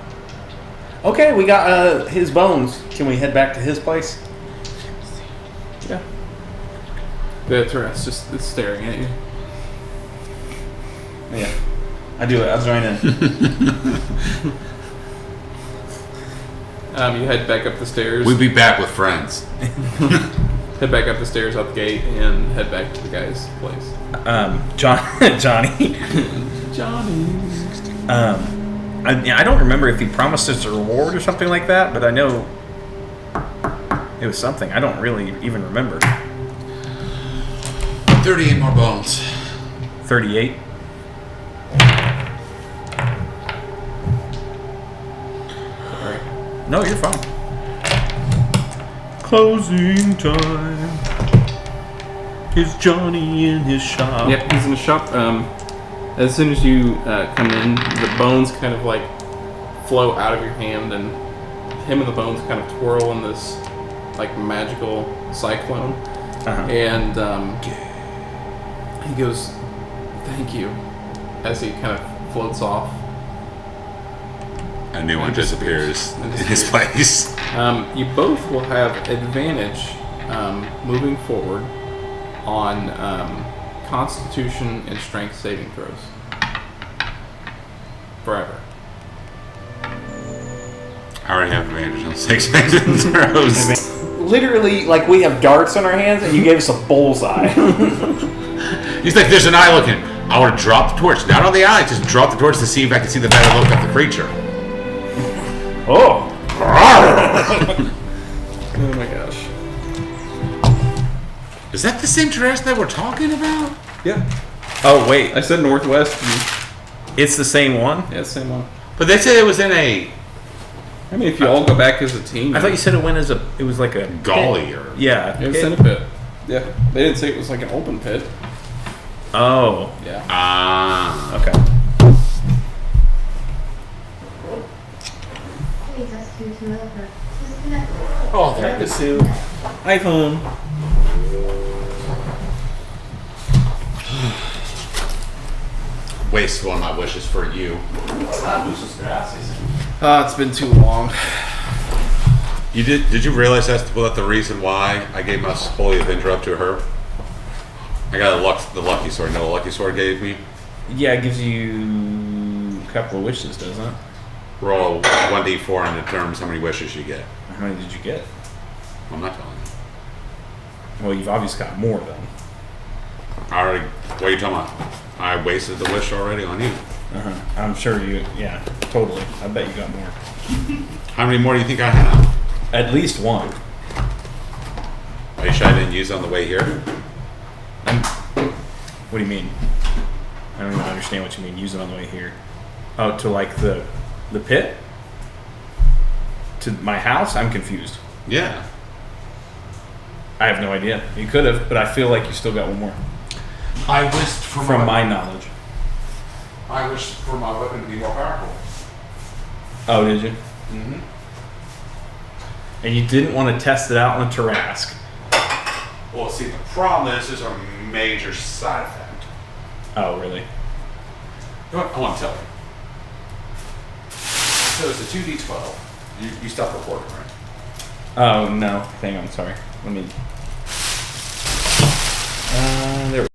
Okay, we got his bones. Can we head back to his place? Yeah. The Trask just is staring at you. Yeah. I do it. I'll join in. You head back up the stairs. We'll be back with friends. Head back up the stairs out the gate and head back to the guy's place. Johnny. Johnny. I don't remember if he promised us a reward or something like that, but I know it was something. I don't really even remember. 38 more bones. 38. Sorry. No, you're fine. Closing time. Is Johnny in his shop? Yep, he's in the shop. As soon as you come in, the bones kind of like flow out of your hand, and him and the bones kind of twirl in this like magical cyclone. And he goes, "Thank you," as he kind of floats off. A new one disappears in his place. You both will have advantage moving forward on Constitution and Strength saving throws. Forever. I already have advantage on 6 saving throws. Literally, like we have darts on our hands, and you gave us a bullseye. He's like, there's an eye looking. I want to drop the torch. Not on the eye, just drop the torch to see if I can see the better look at the creature. Oh. Oh my gosh. Is that the same terrace that we're talking about? Yeah. Oh, wait. I said northwest. It's the same one? Yeah, same one. But they said it was in a I mean, if you all go back as a team. I thought you said it went as it was like a gully or... Yeah. It was in a pit. Yeah. They didn't say it was like an open pit. Oh. Yeah. Ah. Okay. Oh, there it is. iPhone. Waste one of my wishes for you. It's been too long. You did you realize that's the reason why I gave my Holy Avenger up to her? I got the lucky sword. You know what the lucky sword gave me? Yeah, it gives you a couple of wishes, doesn't it? Roll 1d4 and determines how many wishes you get. How many did you get? I'm not telling you. Well, you've obviously got more then. I already. What are you talking about? I wasted the wish already on you. I'm sure you. Yeah, totally. I bet you got more. How many more do you think I have? At least one. Are you sure I didn't use it on the way here? What do you mean? I don't even understand what you mean. Use it on the way here. Oh, to like the pit? To my house? I'm confused. Yeah. I have no idea. You could have, but I feel like you still got one more. I wished for From my knowledge. I wished for my weapon to be more powerful. Oh, did you? Mm-hmm. And you didn't want to test it out on a Tarrasque. Well, see, the problem is there's a major side effect. Oh, really? You know what? I want to tell you. So it's a 2d12. You stopped recording, right? Oh, no. Hang on, sorry. Let me